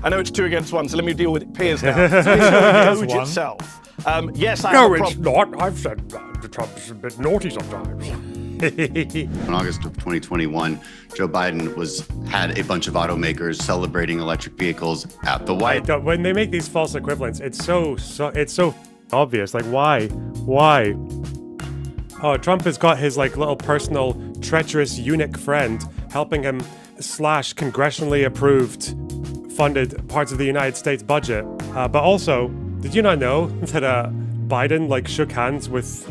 I know it's 2 against 1, so let me deal with Piers now. DOGE itself. Yes, I have a problem. No, it's not. I've said the Trump's a bit naughty sometimes. In August of 2021, Joe Biden had a bunch of automakers celebrating electric vehicles at the White House. When they make these false equivalents, it's so obvious. Like, why? Oh, Trump has got his like little personal treacherous eunuch friend helping him slash congressionally approved funded parts of the United States budget. But also, did you not know that Biden like shook hands with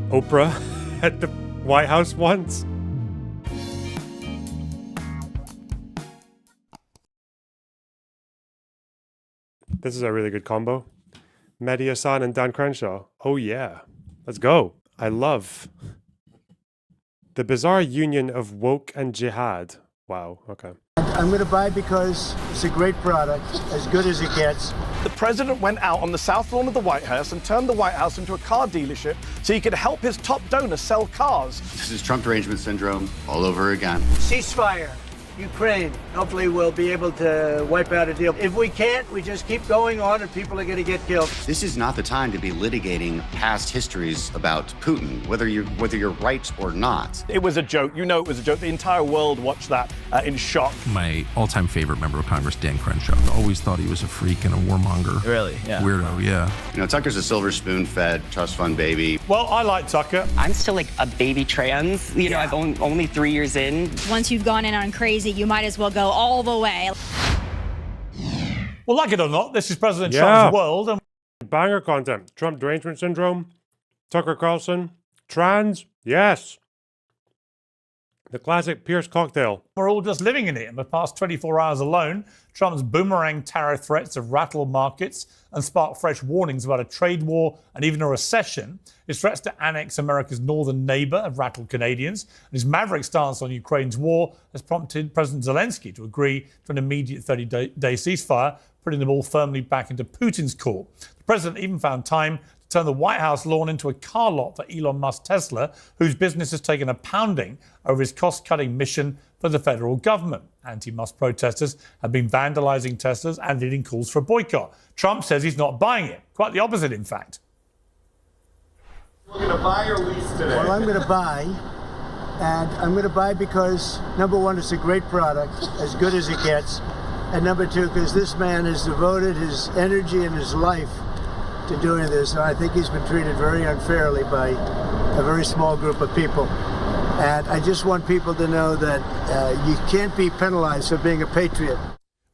Oprah at the White House once? This is a really good combo. Mehdi Hasan and Dan Crenshaw. Oh yeah, let's go. I love the bizarre union of woke and jihad. Wow, okay. I'm going to buy because it's a great product, as good as it gets. The president went out on the south lawn of the White House and turned the White House into a car dealership so he could help his top donor sell cars. This is Trump derangement syndrome all over again. Ceasefire. Ukraine. Hopefully we'll be able to wipe out a deal. If we can't, we just keep going on and people are going to get killed. This is not the time to be litigating past histories about Putin, whether you're right or not. It was a joke. You know it was a joke. The entire world watched that in shock. My all-time favorite member of Congress, Dan Crenshaw. Always thought he was a freak and a warmonger. Really? Yeah. Weirdo, yeah. You know, Tucker's a silver spoon-fed trust fund baby. Well, I like Tucker. I'm still like a baby trans. You know, I've only 3 years in. Once you've gone in on crazy, you might as well go all the way. Well, like it or not, this is President Trump's world. And banger content. Trump derangement syndrome. Tucker Carlson. Trans. Yes. The classic Pierce cocktail. we're all just living in it. In the past 24 hours alone, Trump's boomerang tariff threats have rattled markets and sparked fresh warnings about a trade war and even a recession. His threats to annex America's northern neighbour have rattled Canadians. And his maverick stance on Ukraine's war has prompted President Zelensky to agree to an immediate 30-day ceasefire, putting them all firmly back into Putin's court. The president even found time to turn the White House lawn into a car lot for Elon Musk Tesla, whose business has taken a pounding over his cost-cutting mission for the federal government. Anti-Musk protesters have been vandalising Teslas and leading calls for a boycott. Trump says he's not buying it. Quite the opposite, in fact. You're going to buy or lease today? Well, I'm going to buy. And I'm going to buy because, number one, it's a great product, as good as it gets. And number two, because this man has devoted his energy and his life to doing this. And I think he's been treated very unfairly by a very small group of people. And I just want people to know that you can't be penalized for being a patriot.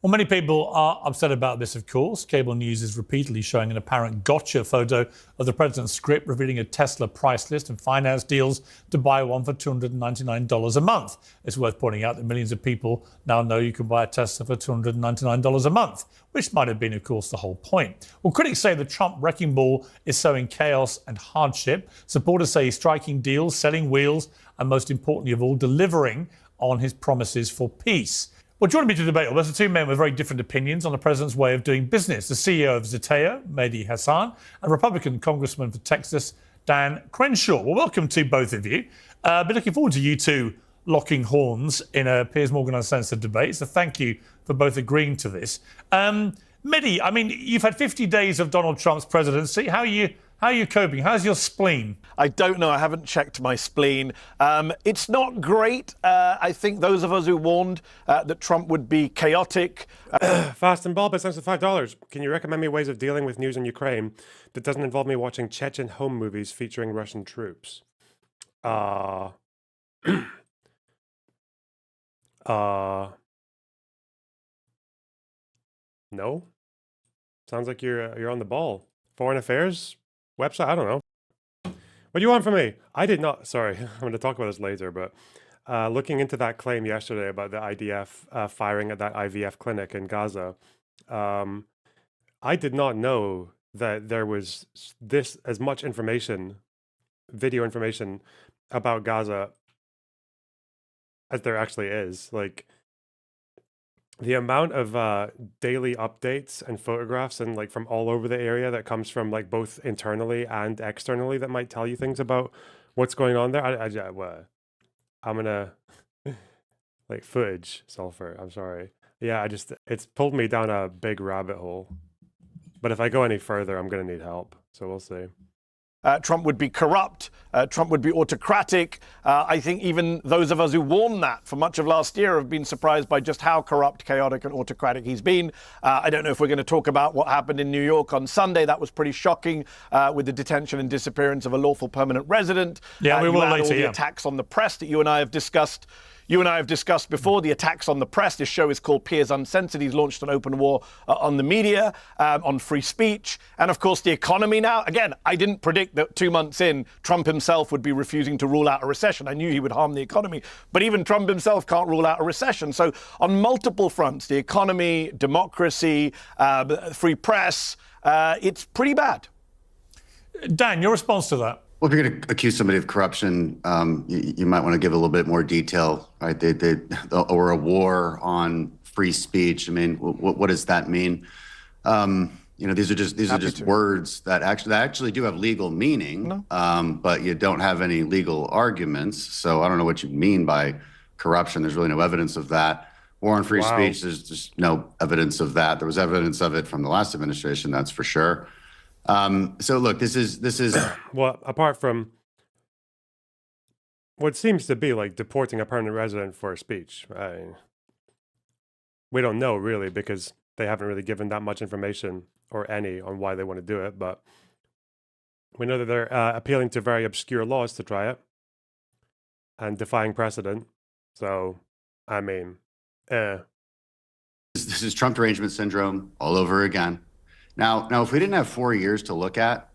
Well, many people are upset about this, of course. Cable news is repeatedly showing an apparent gotcha photo of the president's script revealing a Tesla price list and finance deals to buy one for $299 a month. It's worth pointing out that millions of people now know you can buy a Tesla for $299 a month, which might have been, of course, the whole point. Well, critics say the Trump wrecking ball is sowing chaos and hardship. Supporters say he's striking deals, selling wheels, and most importantly of all, delivering on his promises for peace. Well, joining me to debate all this are two men with very different opinions on the president's way of doing business. The CEO of Zeteo, Mehdi Hasan, and Republican Congressman for Texas, Dan Crenshaw. Well, welcome to both of you. Been looking forward to you two locking horns in a Piers Morgan Uncensored debate, so thank you for both agreeing to this. Mehdi, I mean, you've had 50 days of Donald Trump's presidency. How are you coping? How's your spleen? I don't know. I haven't checked my spleen. It's not great. I think those of us who warned that Trump would be chaotic. Fast and bulbous, thanks for $5. Can you recommend me ways of dealing with news in Ukraine that doesn't involve me watching Chechen home movies featuring Russian troops? No? Sounds like you're on the ball. Foreign Affairs website? I don't know. What do you want from me? I did not. Sorry, I'm going to talk about this later, but looking into that claim yesterday about the IDF firing at that IVF clinic in Gaza, I did not know that there was as much information, video information about Gaza as there actually is. Like, the amount of daily updates and photographs and like from all over the area that comes from like both internally and externally that might tell you things about what's going on there. I'm gonna like footage sulfur. I'm sorry. Yeah, it's pulled me down a big rabbit hole. But if I go any further, I'm going to need help. So we'll see. Trump would be corrupt. Trump would be autocratic. I think even those of us who warned that for much of last year have been surprised by just how corrupt, chaotic, and autocratic he's been. I don't know if we're going to talk about what happened in New York on Sunday. That was pretty shocking with the detention and disappearance of a lawful permanent resident. Yeah, we will later. All the attacks on the press that you and I have discussed. Before, the attacks on the press. This show is called Piers Uncensored. He's launched an open war on the media, on free speech. And, of course, the economy now. Again, I didn't predict that 2 months in, Trump himself would be refusing to rule out a recession. I knew he would harm the economy. But even Trump himself can't rule out a recession. So on multiple fronts, the economy, democracy, free press, it's pretty bad. Dan, your response to that? Well, if you're going to accuse somebody of corruption, you might want to give a little bit more detail, right? Or a war on free speech. I mean, what does that mean? These are just words that actually do have legal meaning, but you don't have any legal arguments. So I don't know what you mean by corruption. There's really no evidence of that. War on free speech. There's just no evidence of that. There was evidence of it from the last administration, that's for sure. So look, this is well, apart from what seems to be like deporting a permanent resident for speech. We don't know really because they haven't really given that much information or any on why they want to do it. But we know that they're appealing to very obscure laws to try it and defying precedent. So, I mean, This is Trump derangement syndrome all over again. Now, if we didn't have 4 years to look at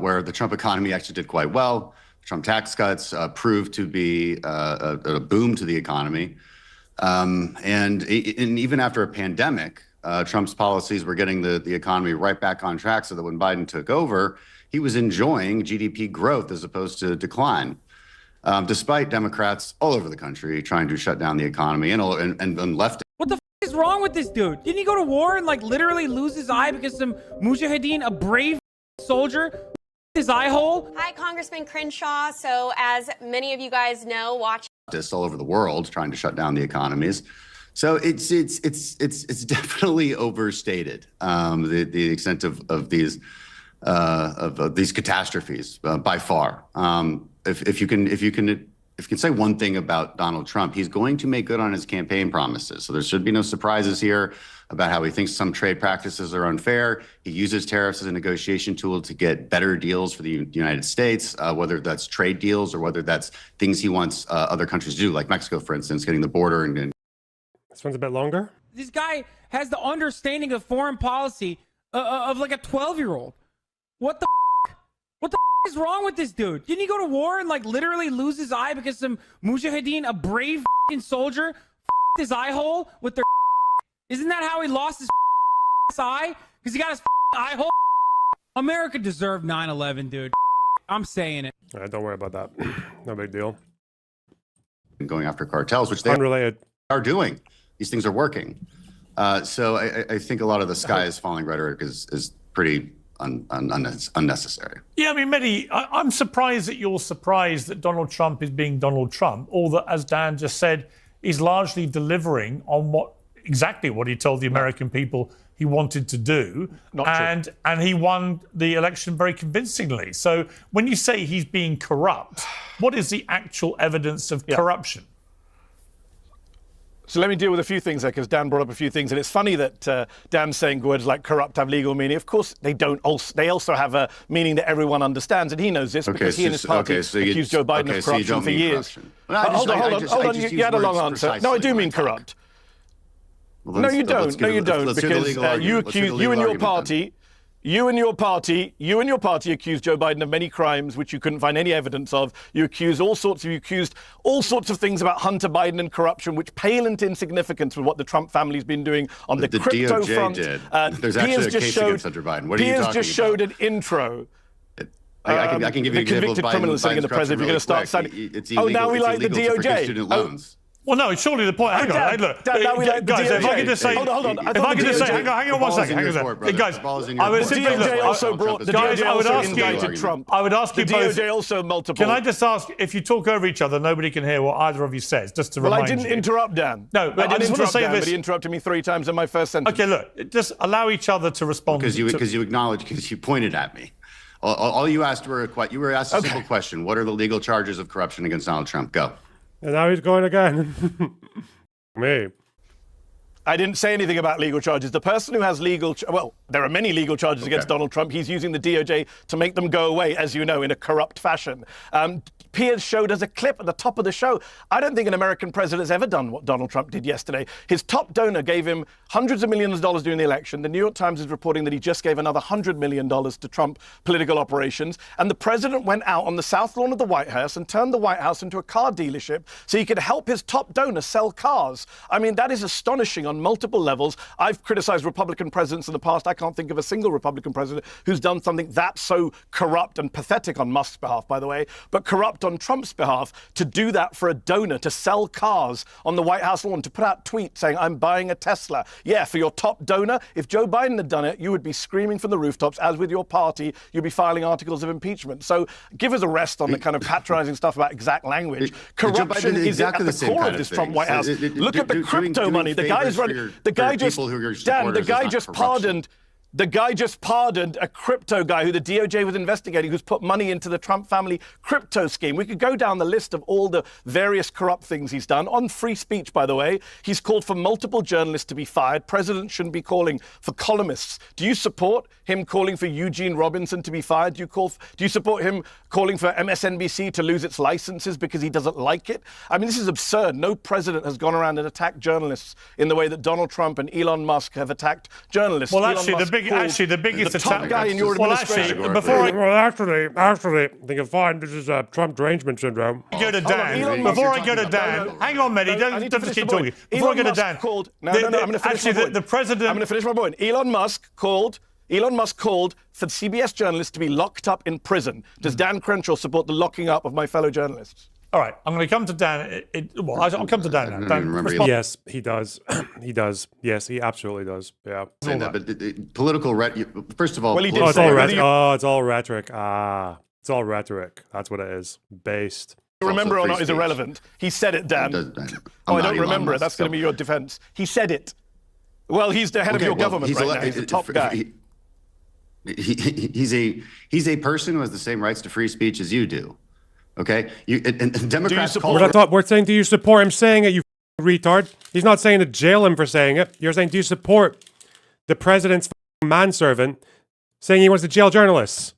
where the Trump economy actually did quite well, Trump tax cuts proved to be a boom to the economy. And even after a pandemic, Trump's policies were getting the economy right back on track so that when Biden took over, he was enjoying GDP growth as opposed to decline, despite Democrats all over the country trying to shut down the economy and left. What the is wrong with this dude? Didn't he go to war and like literally lose his eye because some mujahideen, a brave soldier, his eye hole? Hi, Congressman Crenshaw. So as many of you guys know, watch this all over the world trying to shut down the economies. So it's definitely overstated the extent of these catastrophes by far. If you can say one thing about Donald Trump, he's going to make good on his campaign promises. So there should be no surprises here about how he thinks some trade practices are unfair. He uses tariffs as a negotiation tool to get better deals for the United States, whether that's trade deals or whether that's things he wants other countries to do, like Mexico, for instance, getting the border. And this one's a bit longer. This guy has the understanding of foreign policy of like a 12-year-old. What the is wrong with this dude? Didn't he go to war and like literally lose his eye because some mujahideen, a brave soldier, his eye hole with their? Isn't that how he lost his eye? Because he got his eye hole. America deserved 9/11, dude. I'm saying it. Don't worry about that. No big deal. Going after cartels, which they are doing. These things are working. So I think a lot of the sky is falling rhetoric is pretty unnecessary. Yeah, I mean, Mehdi, I'm surprised that you're surprised that Donald Trump is being Donald Trump, or that, as Dan just said, he's largely delivering on exactly what he told the American people he wanted to do. And he won the election very convincingly. So when you say he's being corrupt, what is the actual evidence of corruption? So let me deal with a few things there, because Dan brought up a few things. And it's funny that Dan's saying words like corrupt have legal meaning. Of course, they don't. They also have a meaning that everyone understands. And he knows this because he and his party accused Joe Biden of corruption for years. Hold on. You had a long answer. No, I do mean corrupt. Well, no, you don't. No, you don't. Because you and your party accused Joe Biden of many crimes which you couldn't find any evidence of. You accused all sorts of things about Hunter Biden and corruption, which pale into insignificance with what the Trump family's been doing on the crypto DOJ front. Did. There's actually a case against Hunter Biden. What are you talking about? Piers just showed an intro. I can give you an example of convicted criminal sitting in the president. If you're going to start signing. It's illegal. Oh, now we like the DOJ. Student loans. Well, no, surely the point. Hang on, hey, look, Dan, now we let the guys. If I DOJ could just say, hold on. if I could just say, hang on one second, guys. I would The DOJ also brought. The guys, DOJ I would also ask you. indicted Trump. I would ask you the both. DOJ also multiple. Can I just ask, if you talk over each other, nobody can hear what either of you says, just to remind you. Well, I didn't interrupt Dan. No, but I just want to say Dan, this. But he interrupted me 3 times in my first sentence. Okay, look, just allow each other to respond. Because you acknowledged, because you pointed at me. All you asked were you were asked a simple question: what are the legal charges of corruption against Donald Trump? Go. And now he's going again. Me. I didn't say anything about legal charges. The person who has well, there are many legal charges against Donald Trump. He's using the DOJ to make them go away, as you know, in a corrupt fashion. Piers showed us a clip at the top of the show. I don't think an American president has ever done what Donald Trump did yesterday. His top donor gave him hundreds of millions of dollars during the election. The New York Times is reporting that he just gave another $100 million to Trump political operations. And the president went out on the south lawn of the White House and turned the White House into a car dealership so he could help his top donor sell cars. I mean, that is astonishing on multiple levels. I've criticized Republican presidents in the past. I can't think of a single Republican president who's done something that so corrupt and pathetic on Musk's behalf, by the way, but corrupt on Trump's behalf, to do that for a donor, to sell cars on the White House lawn, to put out tweets saying, I'm buying a Tesla. Yeah, for your top donor. If Joe Biden had done it, you would be screaming from the rooftops, as with your party, you'd be filing articles of impeachment. So give us a rest on the kind of patronizing stuff about exact language. Corruption is at the core of this Trump White House. Look at the crypto money. The guy is running. The guy just, Dan, the guy just pardoned. The guy just pardoned a crypto guy who the DOJ was investigating, who's put money into the Trump family crypto scheme. We could go down the list of all the various corrupt things he's done. On free speech, by the way, he's called for multiple journalists to be fired. Presidents shouldn't be calling for columnists. Do you support him calling for Eugene Robinson to be fired? Do you support him calling for MSNBC to lose its licenses because he doesn't like it? I mean, this is absurd. No president has gone around and attacked journalists in the way that Donald Trump and Elon Musk have attacked journalists. Well, Elon actually, Musk the biggest top guy in your administration. Actually, they can find this is Trump derangement syndrome. Go to Dan. Before I go to Dan, hang on, Mehdi. Don't just keep talking. Before I go to Dan, I'm going to finish my point. The president. I'm going to finish my point. Elon Musk called for CBS journalists to be locked up in prison. Does Dan Crenshaw support the locking up of my fellow journalists? All right, I'm going to come to Dan. I'll come to Dan now. Dan, yes, he does. He does. Yes, he absolutely does. Yeah. Saying that, but the political first of all, well, he did it's all rhetoric. It's all rhetoric. It's all rhetoric. That's what it is. Based. Remember or not is irrelevant. He said it, Dan. I don't remember it. That's going to be your defense. He said it. Well, he's the head of your government right now. He's the top guy. He's a person who has the same rights to free speech as you do. Okay, and Democrats we're saying, do you support him saying it, you retard? He's not saying to jail him for saying it. You're saying, do you support the president's manservant saying he wants to jail journalists?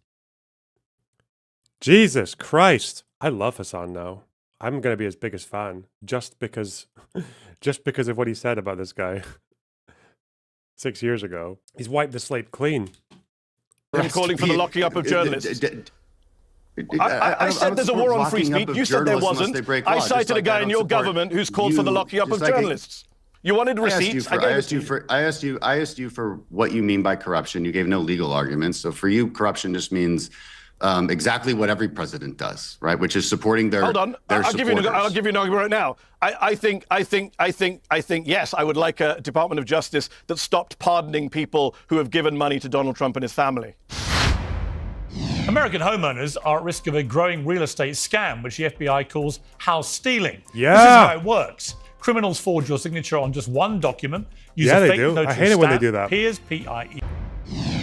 Jesus Christ. I love Hasan now. I'm going to be his biggest fan just because of what he said about this guy 6 years ago. He's wiped the slate clean. I'm calling for the locking up of journalists. I said there's a war on free speech. You said there wasn't. I cited a guy in your government who's called for the locking up of journalists. You wanted receipts. I asked you for what you mean by corruption. You gave no legal arguments. So for you, corruption just means exactly what every president does, right? Which is supporting their. Hold on. I'll give you an argument right now. I think. Yes, I would like a Department of Justice that stopped pardoning people who have given money to Donald Trump and his family. American homeowners are at risk of a growing real estate scam, which the FBI calls house stealing. Yeah. This is how it works. Criminals forge your signature on just one document. Use a fake notary I hate it when they do that. Piers, P-I-E.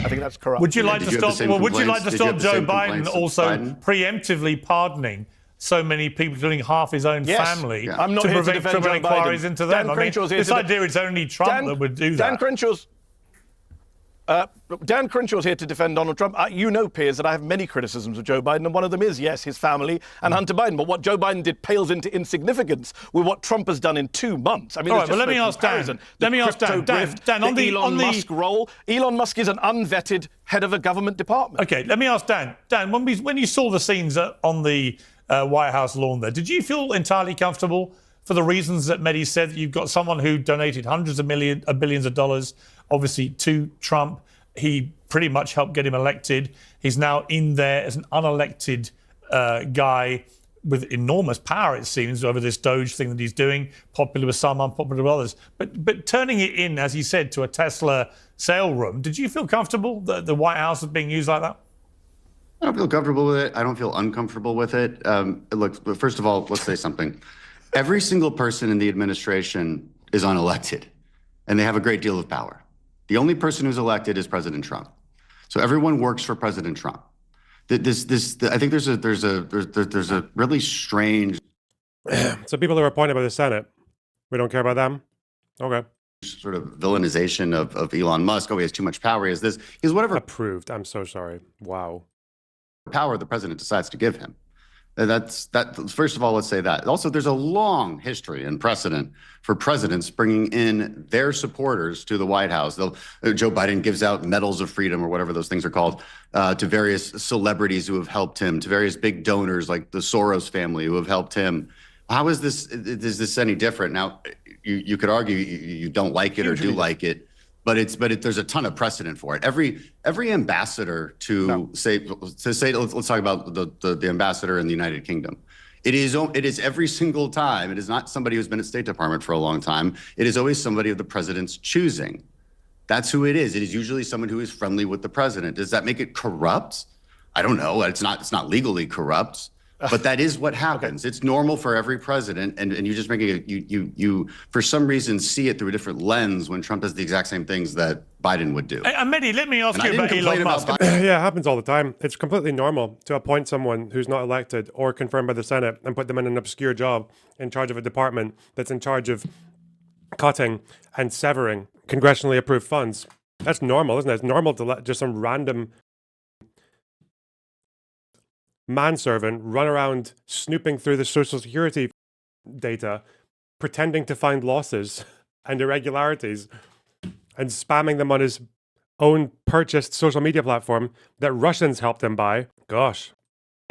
I think that's corrupt. Would you like to stop? Well, would you like to stop Joe Biden also preemptively pardoning so many people, including half his own family, I'm not to here prevent to criminal Joe inquiries Biden. into them? Dan Crenshaw's here this idea it's only Trump that would do that. Dan Crenshaw's here to defend Donald Trump. You know, Piers, that I have many criticisms of Joe Biden, and one of them is, yes, his family and Hunter Biden. But what Joe Biden did pales into insignificance with what Trump has done in 2 months. I mean, all right, well, let me ask Dan. Dan, on the Elon Musk role. Elon Musk is an unvetted head of a government department. Okay, let me ask Dan. Dan, when you saw the scenes on the White House lawn there, did you feel entirely comfortable for the reasons that Mehdi said? You've got someone who donated hundreds of billions of dollars, obviously, to Trump. He pretty much helped get him elected. He's now in there as an unelected guy with enormous power, it seems, over this DOGE thing that he's doing, popular with some, unpopular with others. But turning it in, as he said, to a Tesla sale room, did you feel comfortable that the White House was being used like that? I don't feel comfortable with it. I don't feel uncomfortable with it. Look, first of all, let's say something. Every single person in the administration is unelected, and they have a great deal of power. The only person who's elected is President Trump. So everyone works for President Trump. I think there's a really strange. So people who are pointing about the Senate, we don't care about them. Okay. Sort of villainization of Elon Musk. Oh, he has too much power. He has this. He's whatever Approved. I'm so sorry. Wow. power the president decides to give him. First of all, let's say that. Also, there's a long history and precedent for presidents bringing in their supporters to the White House. Joe Biden gives out medals of freedom or whatever those things are called to various celebrities who have helped him, to various big donors like the Soros family who have helped him. How is this any different? Now, you could argue you don't like it or do like it, but there's a ton of precedent for it. Every ambassador let's talk about the ambassador in the United Kingdom. It is every single time. It is not somebody who's been at State Department for a long time. It is always somebody of the president's choosing. That's who it is. It is usually someone who is friendly with the president. Does that make it corrupt? I don't know. It's not legally corrupt. But that is what happens. Okay. It's normal for every president, and you're just making it. You for some reason see it through a different lens when Trump does the exact same things that Biden would do. Mehdi, let me ask you about Elon Musk. Yeah, it happens all the time. It's completely normal to appoint someone who's not elected or confirmed by the Senate and put them in an obscure job in charge of a department that's in charge of cutting and severing congressionally approved funds. That's normal, isn't it? It's normal to let just some random manservant run around snooping through the Social Security data, pretending to find losses and irregularities and spamming them on his own purchased social media platform that Russians helped him buy. Gosh.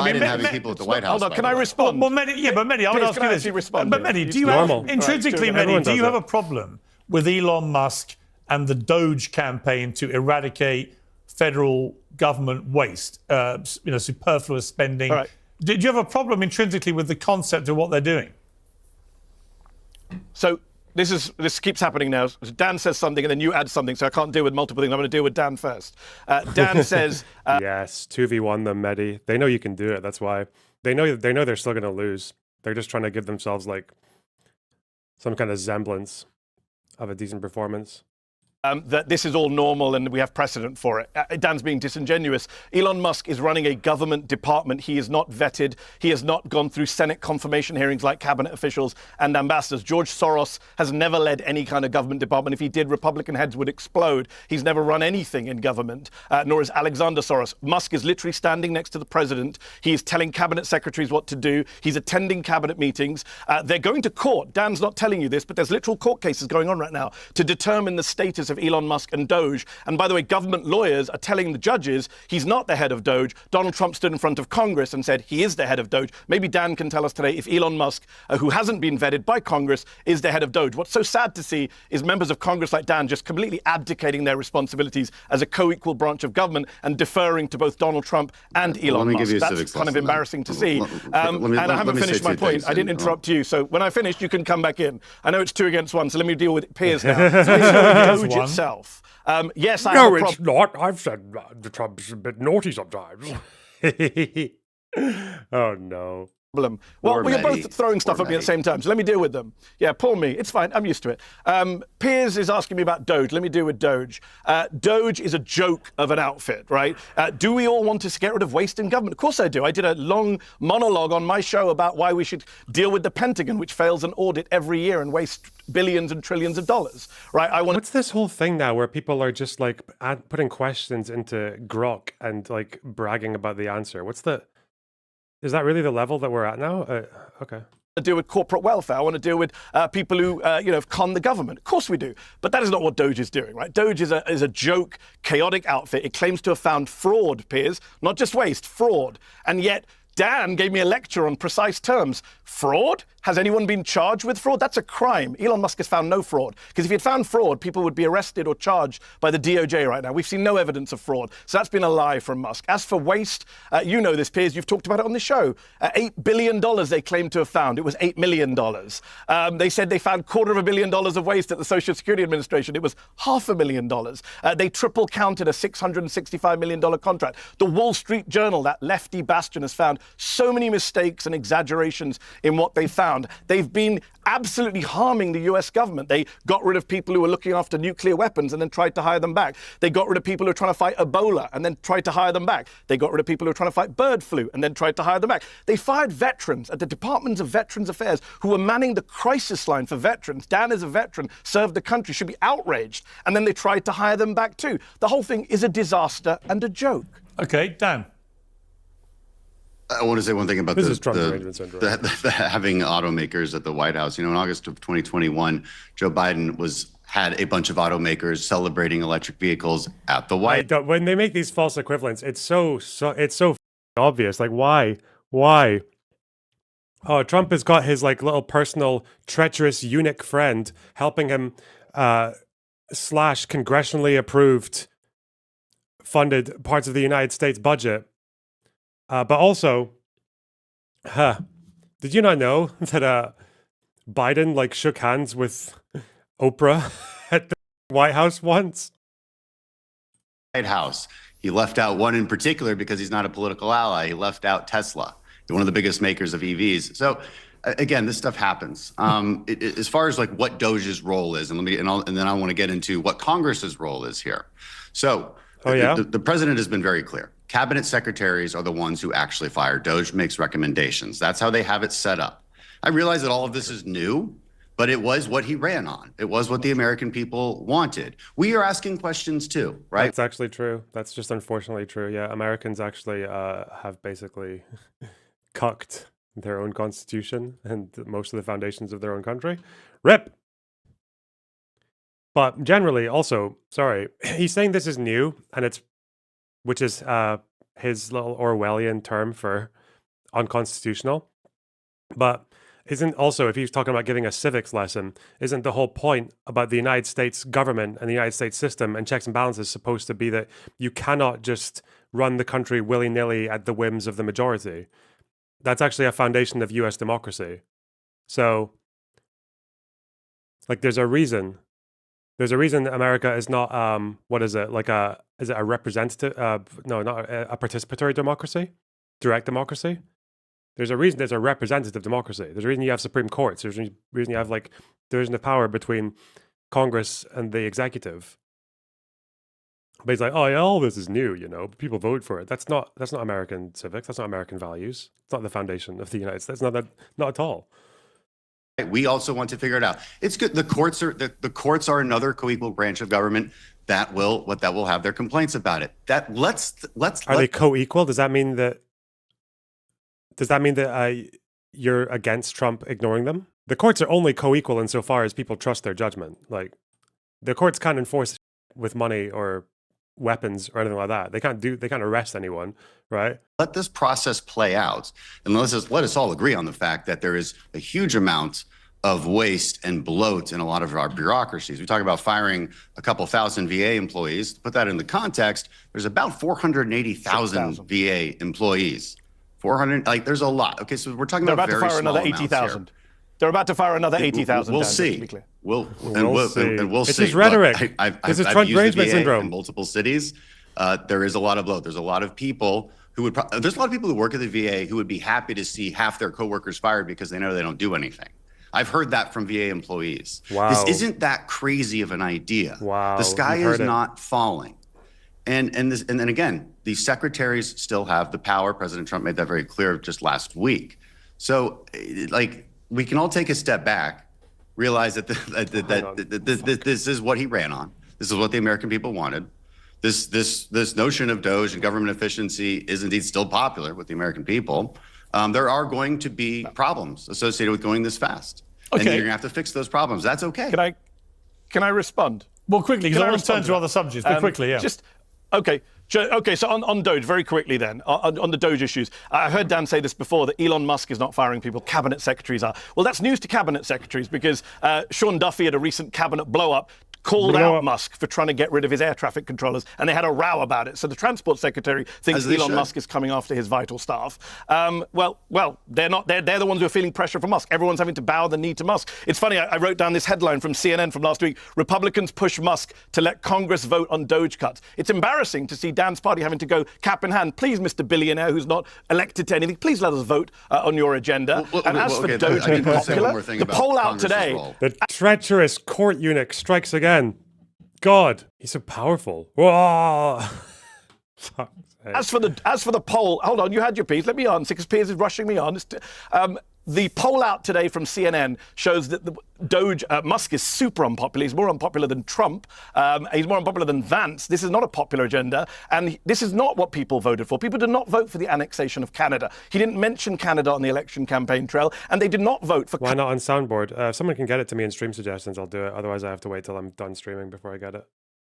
Biden having people at the White House. Hold on, can I respond? Well, Mehdi, I would ask you this. Respond but Mehdi, do you have, intrinsically, Mehdi, do you have a problem with Elon Musk and the DOGE campaign to eradicate federal government waste, superfluous spending? Right. Do you have a problem intrinsically with the concept of what they're doing? So this keeps happening now. Dan says something and then you add something, so I can't deal with multiple things. I'm going to deal with Dan first. Dan says... yes, 2v1 them, Mehdi. They know you can do it. That's why. They know they're still going to lose. They're just trying to give themselves like some kind of semblance of a decent performance. That this is all normal and we have precedent for it. Dan's being disingenuous. Elon Musk is running a government department. He is not vetted. He has not gone through Senate confirmation hearings like cabinet officials and ambassadors. George Soros has never led any kind of government department. If he did, Republican heads would explode. He's never run anything in government, nor is Alexander Soros. Musk is literally standing next to the president. He is telling cabinet secretaries what to do. He's attending cabinet meetings. They're going to court. Dan's not telling you this, but there's literal court cases going on right now to determine the status of Elon Musk and DOGE. And by the way, government lawyers are telling the judges he's not the head of DOGE. Donald Trump stood in front of Congress and said he is the head of DOGE. Maybe Dan can tell us today if Elon Musk, who hasn't been vetted by Congress, is the head of DOGE. What's so sad to see is members of Congress like Dan just completely abdicating their responsibilities as a co-equal branch of government and deferring to both Donald Trump and Elon Musk. That's kind of embarrassing to see. And I haven't finished my point. I didn't interrupt you. So when I finish, you can come back in. I know it's 2 against 1, so let me deal with Piers now. So DOGE itself. Yes, I have a it's not. I've said the Trump's a bit naughty sometimes. Oh, no. Well, you're both throwing stuff at me at the same time, so let me deal with them. Yeah, poor me. It's fine. I'm used to it. Piers is asking me about DOGE. Let me deal with DOGE. DOGE is a joke of an outfit, right? Do we all want to get rid of waste in government? Of course I do. I did a long monologue on my show about why we should deal with the Pentagon, which fails an audit every year and wastes billions and trillions of dollars, right? What's this whole thing now where people are just like putting questions into Grok and like bragging about the answer? Is that really the level that we're at now? Okay. To deal with corporate welfare. I want to deal with people who, have conned the government. Of course we do. But that is not what DOGE is doing, right? DOGE is a joke, chaotic outfit. It claims to have found fraud, Piers, not just waste, fraud. And yet Dan gave me a lecture on precise terms. Fraud? Has anyone been charged with fraud? That's a crime. Elon Musk has found no fraud. Because if he had found fraud, people would be arrested or charged by the DOJ right now. We've seen no evidence of fraud. So that's been a lie from Musk. As for waste, you know this, Piers. You've talked about it on the show. $8 billion they claimed to have found. It was $8 million. They said they found $250 million of waste at the Social Security Administration. It was $500,000. They triple counted a $665 million contract. The Wall Street Journal, that lefty bastion, has found so many mistakes and exaggerations in what they found. They've been absolutely harming the US government. They got rid of people who were looking after nuclear weapons and then tried to hire them back. They got rid of people who were trying to fight Ebola and then tried to hire them back. They got rid of people who were trying to fight bird flu and then tried to hire them back. They fired veterans at the Department of Veterans Affairs who were manning the crisis line for veterans. Dan is a veteran, served the country, should be outraged. And then they tried to hire them back too. The whole thing is a disaster and a joke. Okay, Dan. I want to say one thing about This is Trump derangement syndrome. the having automakers at the White House. You know, in August of 2021, Joe Biden had a bunch of automakers celebrating electric vehicles at the White House. When they make these false equivalents, it's so obvious. Like, why? Oh, Trump has got his like little personal treacherous eunuch friend helping him slash congressionally approved funded parts of the United States budget. But also, did you not know that Biden like shook hands with Oprah at the White House once? White House. He left out one in particular because he's not a political ally. He left out Tesla, one of the biggest makers of EVs. So again, this stuff happens. As far as like what DOGE's role is, and then I want to get into what Congress's role is here. So the president has been very clear. Cabinet secretaries are the ones who actually fire. DOGE makes recommendations. That's how they have it set up. I realize that all of this is new, but it was what he ran on. It was what the American people wanted. We are asking questions too, right? That's actually true. That's just unfortunately true. Yeah, Americans actually have basically cucked their own constitution and most of the foundations of their own country. RIP! But generally, also, sorry, he's saying this is new, and which is his little Orwellian term for unconstitutional. But isn't also, if he's talking about giving a civics lesson, isn't the whole point about the United States government and the United States system and checks and balances supposed to be that you cannot just run the country willy-nilly at the whims of the majority? That's actually a foundation of US democracy. So, like, there's a reason America is not, is it a representative, no, not a participatory democracy, direct democracy? There's a reason there's a representative democracy. There's a reason you have Supreme Courts. There's a reason you have like division of power between Congress and the executive. But he's like, oh yeah, all this is new, you know, people vote for it. That's not American civics. That's not American values. It's not the foundation of the United States. Not at all. We also want to figure it out. It's good. The courts are another co-equal branch of government that will have their complaints about it. Are they co-equal? Does that mean that you're against Trump ignoring them? The courts are only co-equal insofar as people trust their judgment. Like, the courts can't enforce with money or weapons or anything like that. They can't arrest anyone, right? Let this process play out, and let us all agree on the fact that there is a huge amount of waste and bloat in a lot of our bureaucracies. We talk about firing a couple thousand VA employees. To put that in the context, there's about 480,000 VA employees. 400, like, there's a lot. Okay, so we're talking about very small amounts here. They're about to fire another 80,000. They're about to fire another 80,000. We'll see. We'll see. It's his rhetoric. This is Trump derangement syndrome. In multiple cities, there is a lot of bloat. There's a lot of people who there's a lot of people who work at the VA who would be happy to see half their coworkers fired because they know they don't do anything. I've heard that from VA employees. Wow. This isn't that crazy of an idea. Wow. The sky is not falling. And then again, these secretaries still have the power. President Trump made that very clear just last week. So, like, we can all take a step back, realize that this is what he ran on. This is what the American people wanted. This notion of DOGE and government efficiency is indeed still popular with the American people. There are going to be problems associated with going this fast. Okay. And you're gonna have to fix those problems. That's okay. Can I respond? Well, quickly, because I want to turn to other subjects, but quickly, yeah. Just Okay. Okay, so on DOGE, very quickly then, on the DOGE issues, I heard Dan say this before, that Elon Musk is not firing people, cabinet secretaries are. Well, that's news to cabinet secretaries, because Sean Duffy at a recent cabinet blow-up called out Musk for trying to get rid of his air traffic controllers, and they had a row about it. So the transport secretary thinks Elon Musk is coming after his vital staff. Well, they're not. They're the ones who are feeling pressure from Musk. Everyone's having to bow the knee to Musk. It's funny. I wrote down this headline from CNN from last week: Republicans push Musk to let Congress vote on DOGE cuts. It's embarrassing to see Dan's party having to go cap in hand. Please, Mr. Billionaire, who's not elected to anything, please let us vote on your agenda. And as for DOGE being popular, the poll out today. The treacherous court eunuch strikes again. God, he's so powerful. Whoa. As for the poll, hold on, you had your piece. Let me answer, because Piers is rushing me on. The poll out today from CNN shows that the DOGE, Musk is super unpopular. He's more unpopular than Trump. He's more unpopular than Vance. This is not a popular agenda. And this is not what people voted for. People did not vote for the annexation of Canada. He didn't mention Canada on the election campaign trail. And they did not vote for... Why not on soundboard? If someone can get it to me in stream suggestions, I'll do it. Otherwise, I have to wait till I'm done streaming before I get it.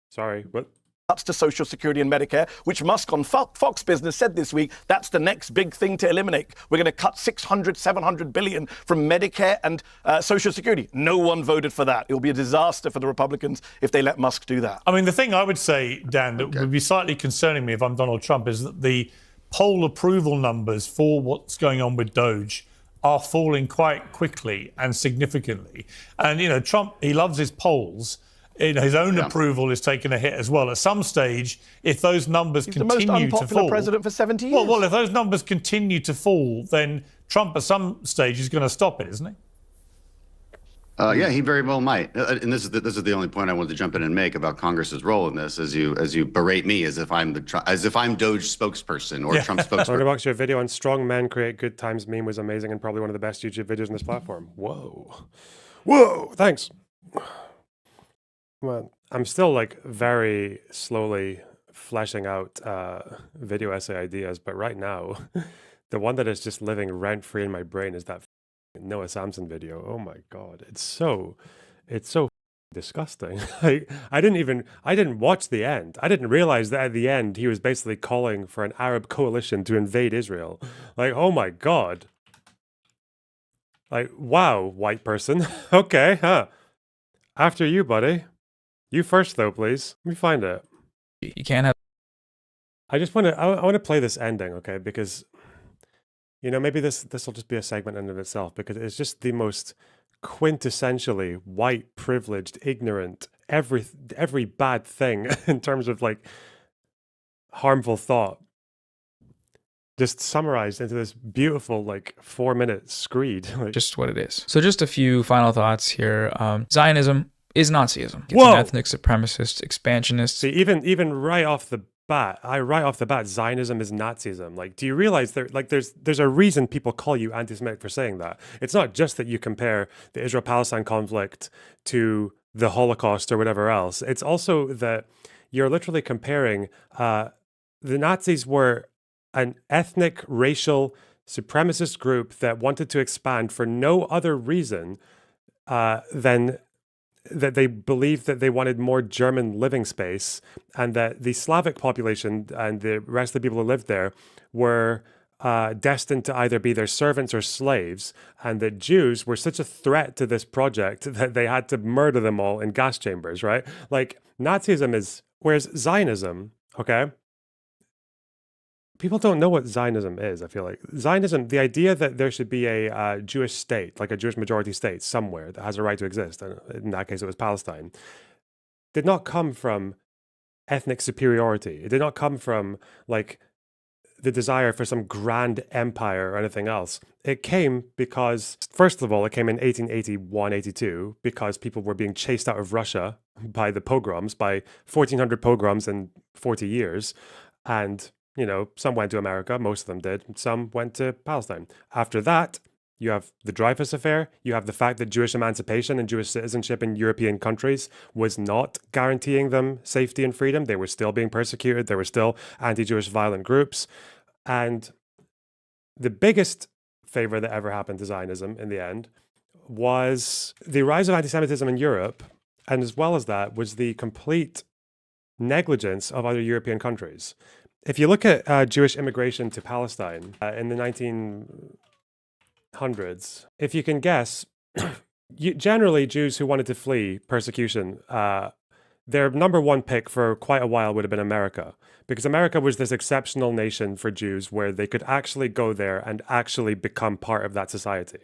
Sorry. What? Cuts to Social Security and Medicare, which Musk on Fox Business said this week, that's the next big thing to eliminate. We're going to cut 600, 700 billion from Medicare and Social Security. No one voted for that. It will be a disaster for the Republicans if they let Musk do that. I mean, the thing I would say, Dan, that would be slightly concerning me if I'm Donald Trump is that the poll approval numbers for what's going on with DOGE are falling quite quickly and significantly. And, you know, Trump, he loves his polls. His own approval is taking a hit as well. At some stage, if those numbers continue to fall... the most unpopular president for 70 years. Well, if those numbers continue to fall, then Trump at some stage is going to stop it, isn't he? Yeah, he very well might. And this is the only point I wanted to jump in and make about Congress's role in this, as you berate me as if I'm DOGE spokesperson or Trump spokesperson. $100 your video on strong men create good times meme was amazing and probably one of the best YouTube videos on this platform. Whoa, thanks. Well, I'm still like very slowly fleshing out video essay ideas, but right now, the one that is just living rent free in my brain is that Noah Samson video. Oh my God, it's so disgusting. I didn't watch the end. I didn't realize that at the end he was basically calling for an Arab coalition to invade Israel. Like, oh my God. Like, wow, white person. Okay, huh? After you, buddy. You first, though, please. Let me find it. You can't have... I want to play this ending, okay? Because, you know, maybe this will just be a segment in of itself, because it's just the most quintessentially white, privileged, ignorant, every bad thing in terms of, like, harmful thought, just summarized into this beautiful, like, 4-minute screed. Just what it is. So just a few final thoughts here. Zionism is Nazism. It's Whoa! An ethnic supremacist, expansionist. See, even right off the bat, Zionism is Nazism. Like, do you realize there's a reason people call you anti-Semitic for saying that? It's not just that you compare the Israel-Palestine conflict to the Holocaust or whatever else. It's also that you're literally comparing the Nazis were an ethnic, racial, supremacist group that wanted to expand for no other reason than that they believed that they wanted more German living space, and that the Slavic population and the rest of the people who lived there were destined to either be their servants or slaves, and that Jews were such a threat to this project that they had to murder them all in gas chambers, right? Like, Nazism is... Whereas Zionism, okay? People don't know what Zionism is, I feel like. Zionism, the idea that there should be a Jewish state, like a Jewish majority state somewhere that has a right to exist, and in that case it was Palestine, did not come from ethnic superiority. It did not come from, like, the desire for some grand empire or anything else. It came because, first of all, it came in 1881, 82, because people were being chased out of Russia by the pogroms, by 1,400 pogroms in 40 years, and... You know, some went to America, most of them did, some went to Palestine. After that, you have the Dreyfus Affair, you have the fact that Jewish emancipation and Jewish citizenship in European countries was not guaranteeing them safety and freedom. They were still being persecuted, there were still anti-Jewish violent groups. And the biggest favor that ever happened to Zionism in the end was the rise of anti-Semitism in Europe, and as well as that was the complete negligence of other European countries. If you look at Jewish immigration to Palestine in the 1900s, if you can guess, generally Jews who wanted to flee persecution, their number one pick for quite a while would have been America, because America was this exceptional nation for Jews where they could actually go there and actually become part of that society.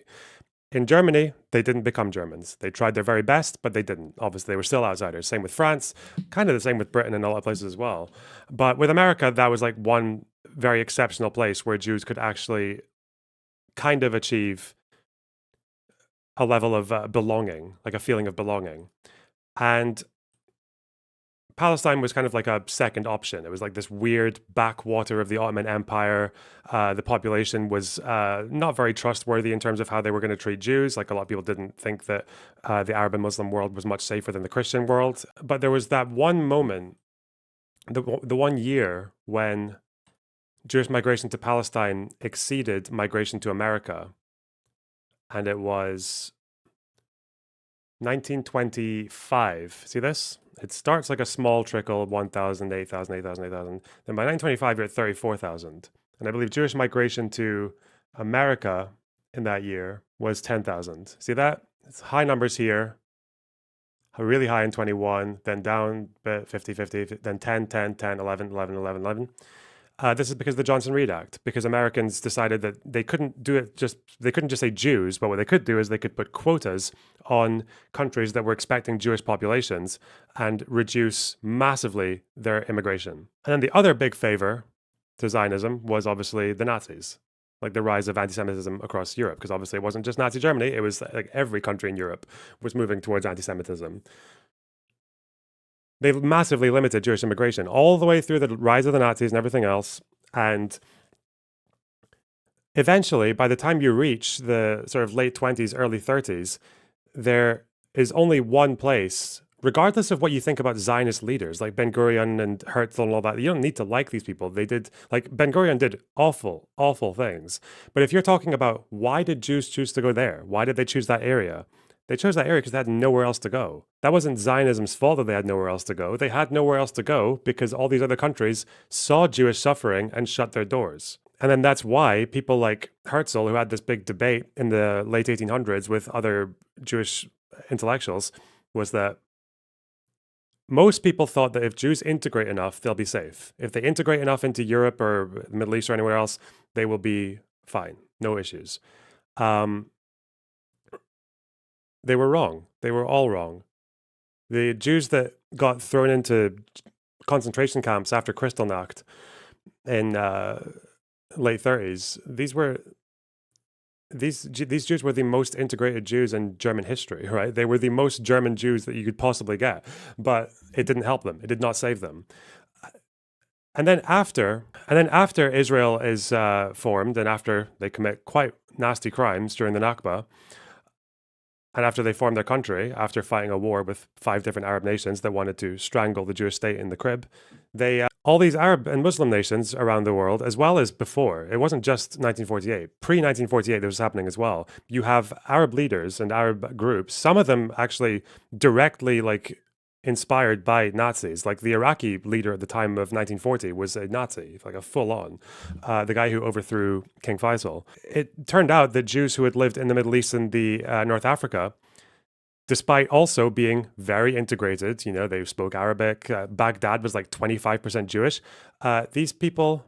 In Germany, they didn't become Germans. They tried their very best, but they didn't. Obviously, they were still outsiders. Same with France, kind of the same with Britain and a lot of places as well. But with America, that was like one very exceptional place where Jews could actually kind of achieve a level of belonging, like a feeling of belonging. And Palestine was kind of like a second option. It was like this weird backwater of the Ottoman Empire. The population was not very trustworthy in terms of how they were going to treat Jews. Like a lot of people didn't think that the Arab and Muslim world was much safer than the Christian world. But there was that one moment, the 1 year when Jewish migration to Palestine exceeded migration to America. And it was 1925. See this? It starts like a small trickle, 1,000, 8,000, 8,000, 8,000. Then by 1925, you're at 34,000. And I believe Jewish migration to America in that year was 10,000. See that? It's high numbers here, really high in 21, then down a bit, 50, 50, then 10, 10, 10, 11, 11, 11, 11. This is because of the Johnson-Reed Act, because Americans decided that they couldn't do it they couldn't just say Jews, but what they could do is they could put quotas on countries that were expecting Jewish populations and reduce massively their immigration. And then the other big favor to Zionism was obviously the Nazis, like the rise of anti-Semitism across Europe, because obviously it wasn't just Nazi Germany, it was like every country in Europe was moving towards anti-Semitism. They massively limited Jewish immigration all the way through the rise of the Nazis and everything else. And eventually, by the time you reach the sort of late 20s, early 30s, there is only one place, regardless of what you think about Zionist leaders like Ben-Gurion and Herzl and all that. You don't need to like these people. They did, like Ben-Gurion did awful, awful things. But if you're talking about why did Jews choose to go there? Why did they choose that area? They chose that area because they had nowhere else to go. That wasn't Zionism's fault that they had nowhere else to go. They had nowhere else to go because all these other countries saw Jewish suffering and shut their doors. And then that's why people like Herzl, who had this big debate in the late 1800s with other Jewish intellectuals, was that most people thought that if Jews integrate enough, they'll be safe. If they integrate enough into Europe or the Middle East or anywhere else, they will be fine. No issues. They were wrong. They were all wrong. The Jews that got thrown into concentration camps after Kristallnacht in late 30s, these Jews were the most integrated Jews in German history, right? They were the most German Jews that you could possibly get, but it didn't help them. It did not save them. And then after Israel is formed, and after they commit quite nasty crimes during the Nakba, and after they formed their country, after fighting a war with 5 different Arab nations that wanted to strangle the Jewish state in the crib, they all these Arab and Muslim nations around the world, as well as before, it wasn't just 1948. Pre-1948, this was happening as well. You have Arab leaders and Arab groups, some of them actually directly inspired by Nazis. Like the Iraqi leader at the time of 1940 was a Nazi, like a full-on, the guy who overthrew King Faisal. It turned out that Jews who had lived in the Middle East and the North Africa, despite also being very integrated, they spoke Arabic, Baghdad was like 25% Jewish, these people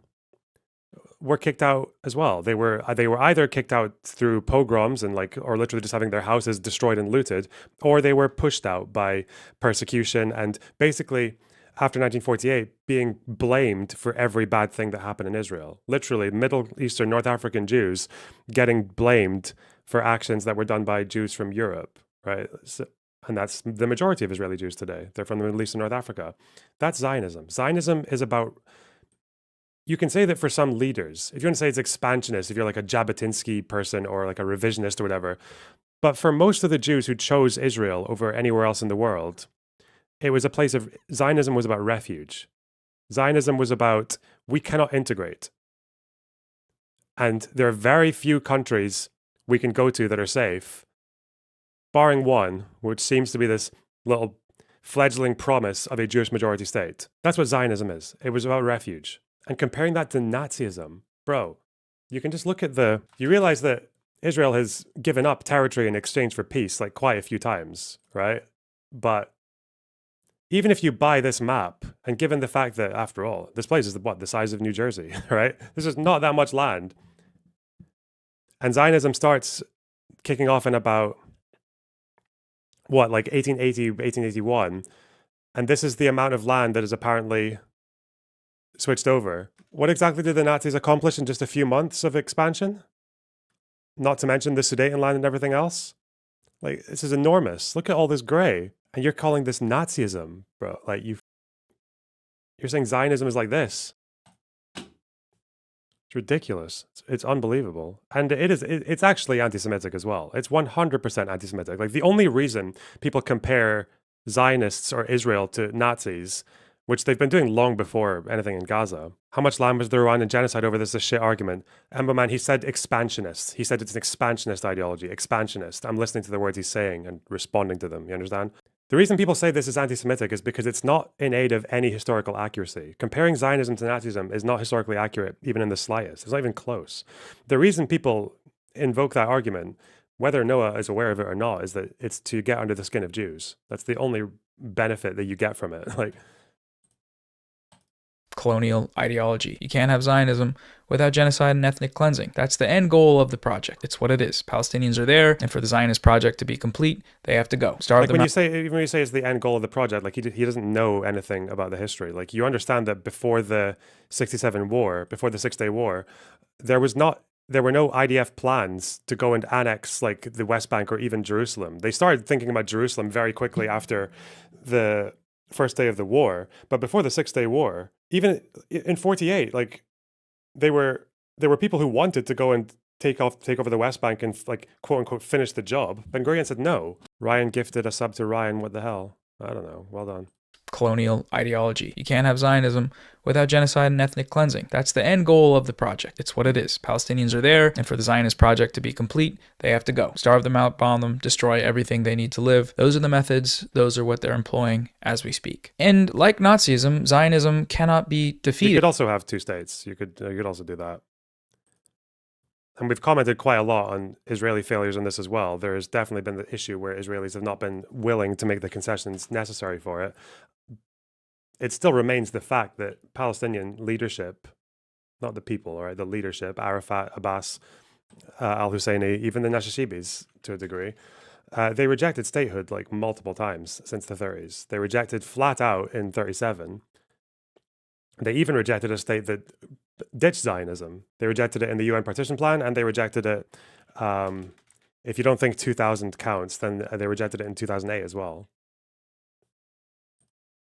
were kicked out as well. They were either kicked out through pogroms and or literally just having their houses destroyed and looted, or they were pushed out by persecution and basically after 1948 being blamed for every bad thing that happened in Israel. Literally Middle Eastern North African Jews getting blamed for actions that were done by Jews from Europe, right? And that's the majority of Israeli Jews today. They're from the Middle East and North Africa. That's Zionism. Zionism is about, you can say that for some leaders, if you want to say it's expansionist, if you're like a Jabotinsky person or like a revisionist or whatever, but for most of the Jews who chose Israel over anywhere else in the world, it was a place of, Zionism was about refuge. Zionism was about, we cannot integrate. And there are very few countries we can go to that are safe, barring one, which seems to be this little fledgling promise of a Jewish majority state. That's what Zionism is. It was about refuge. And comparing that to Nazism, bro, you can just look at you realize that Israel has given up territory in exchange for peace like quite a few times, right? But even if you buy this map, and given the fact that, after all, this place is the size of New Jersey, right? This is not that much land. And Zionism starts kicking off in about, like 1880, 1881. And this is the amount of land that is apparently switched over. What exactly did the Nazis accomplish in just a few months of expansion? Not to mention the Sudetenland and everything else. Like, this is enormous. Look at all this gray. And you're calling this Nazism, bro. Like, you're saying Zionism is like this. It's ridiculous. It's unbelievable. And it's actually anti-Semitic as well. It's 100% anti-Semitic. Like, the only reason people compare Zionists or Israel to Nazis, which they've been doing long before anything in Gaza. How much land was there Rwandan genocide over? This is a shit argument. Embo Man, he said expansionist. He said it's an expansionist ideology. Expansionist. I'm listening to the words he's saying and responding to them. You understand? The reason people say this is anti-Semitic is because it's not in aid of any historical accuracy. Comparing Zionism to Nazism is not historically accurate, even in the slightest. It's not even close. The reason people invoke that argument, whether Noah is aware of it or not, is that it's to get under the skin of Jews. That's the only benefit that you get from it. Like, colonial ideology. You can't have Zionism without genocide and ethnic cleansing. That's the end goal of the project. It's what it is. Palestinians are there, and for the Zionist project to be complete, they have to go. Like when you say it's the end goal of the project, like he doesn't know anything about the history. Like, you understand that before the 67 war, before the 6-Day War, there were no IDF plans to go and annex like the West Bank or even Jerusalem. They started thinking about Jerusalem very quickly after the first day of the war, but before the 6-Day War, even in 48, like there were people who wanted to go and take over the West Bank and, like, quote unquote finish the job. Ben Gurion said no. Ryan gifted a sub to Ryan. What the hell? I don't know. Well done. Colonial ideology. You can't have Zionism without genocide and ethnic cleansing. That's the end goal of the project. It's what it is. Palestinians are there, and for the Zionist project to be complete, they have to go. Starve them out, bomb them, destroy everything they need to live. Those are the methods. Those are what they're employing as we speak. And like Nazism, Zionism cannot be defeated. You could also have two states. You could also do that. And we've commented quite a lot on Israeli failures on this as well. There has definitely been the issue where Israelis have not been willing to make the concessions necessary for it. It still remains the fact that Palestinian leadership, not the people, all right, the leadership, Arafat, Abbas, al-Husseini, even the Nashashibis to a degree, they rejected statehood like multiple times since the 30s. They rejected flat out in 37. They even rejected a state that ditched Zionism. They rejected it in the UN partition plan, and they rejected it, if you don't think 2000 counts, then they rejected it in 2008 as well.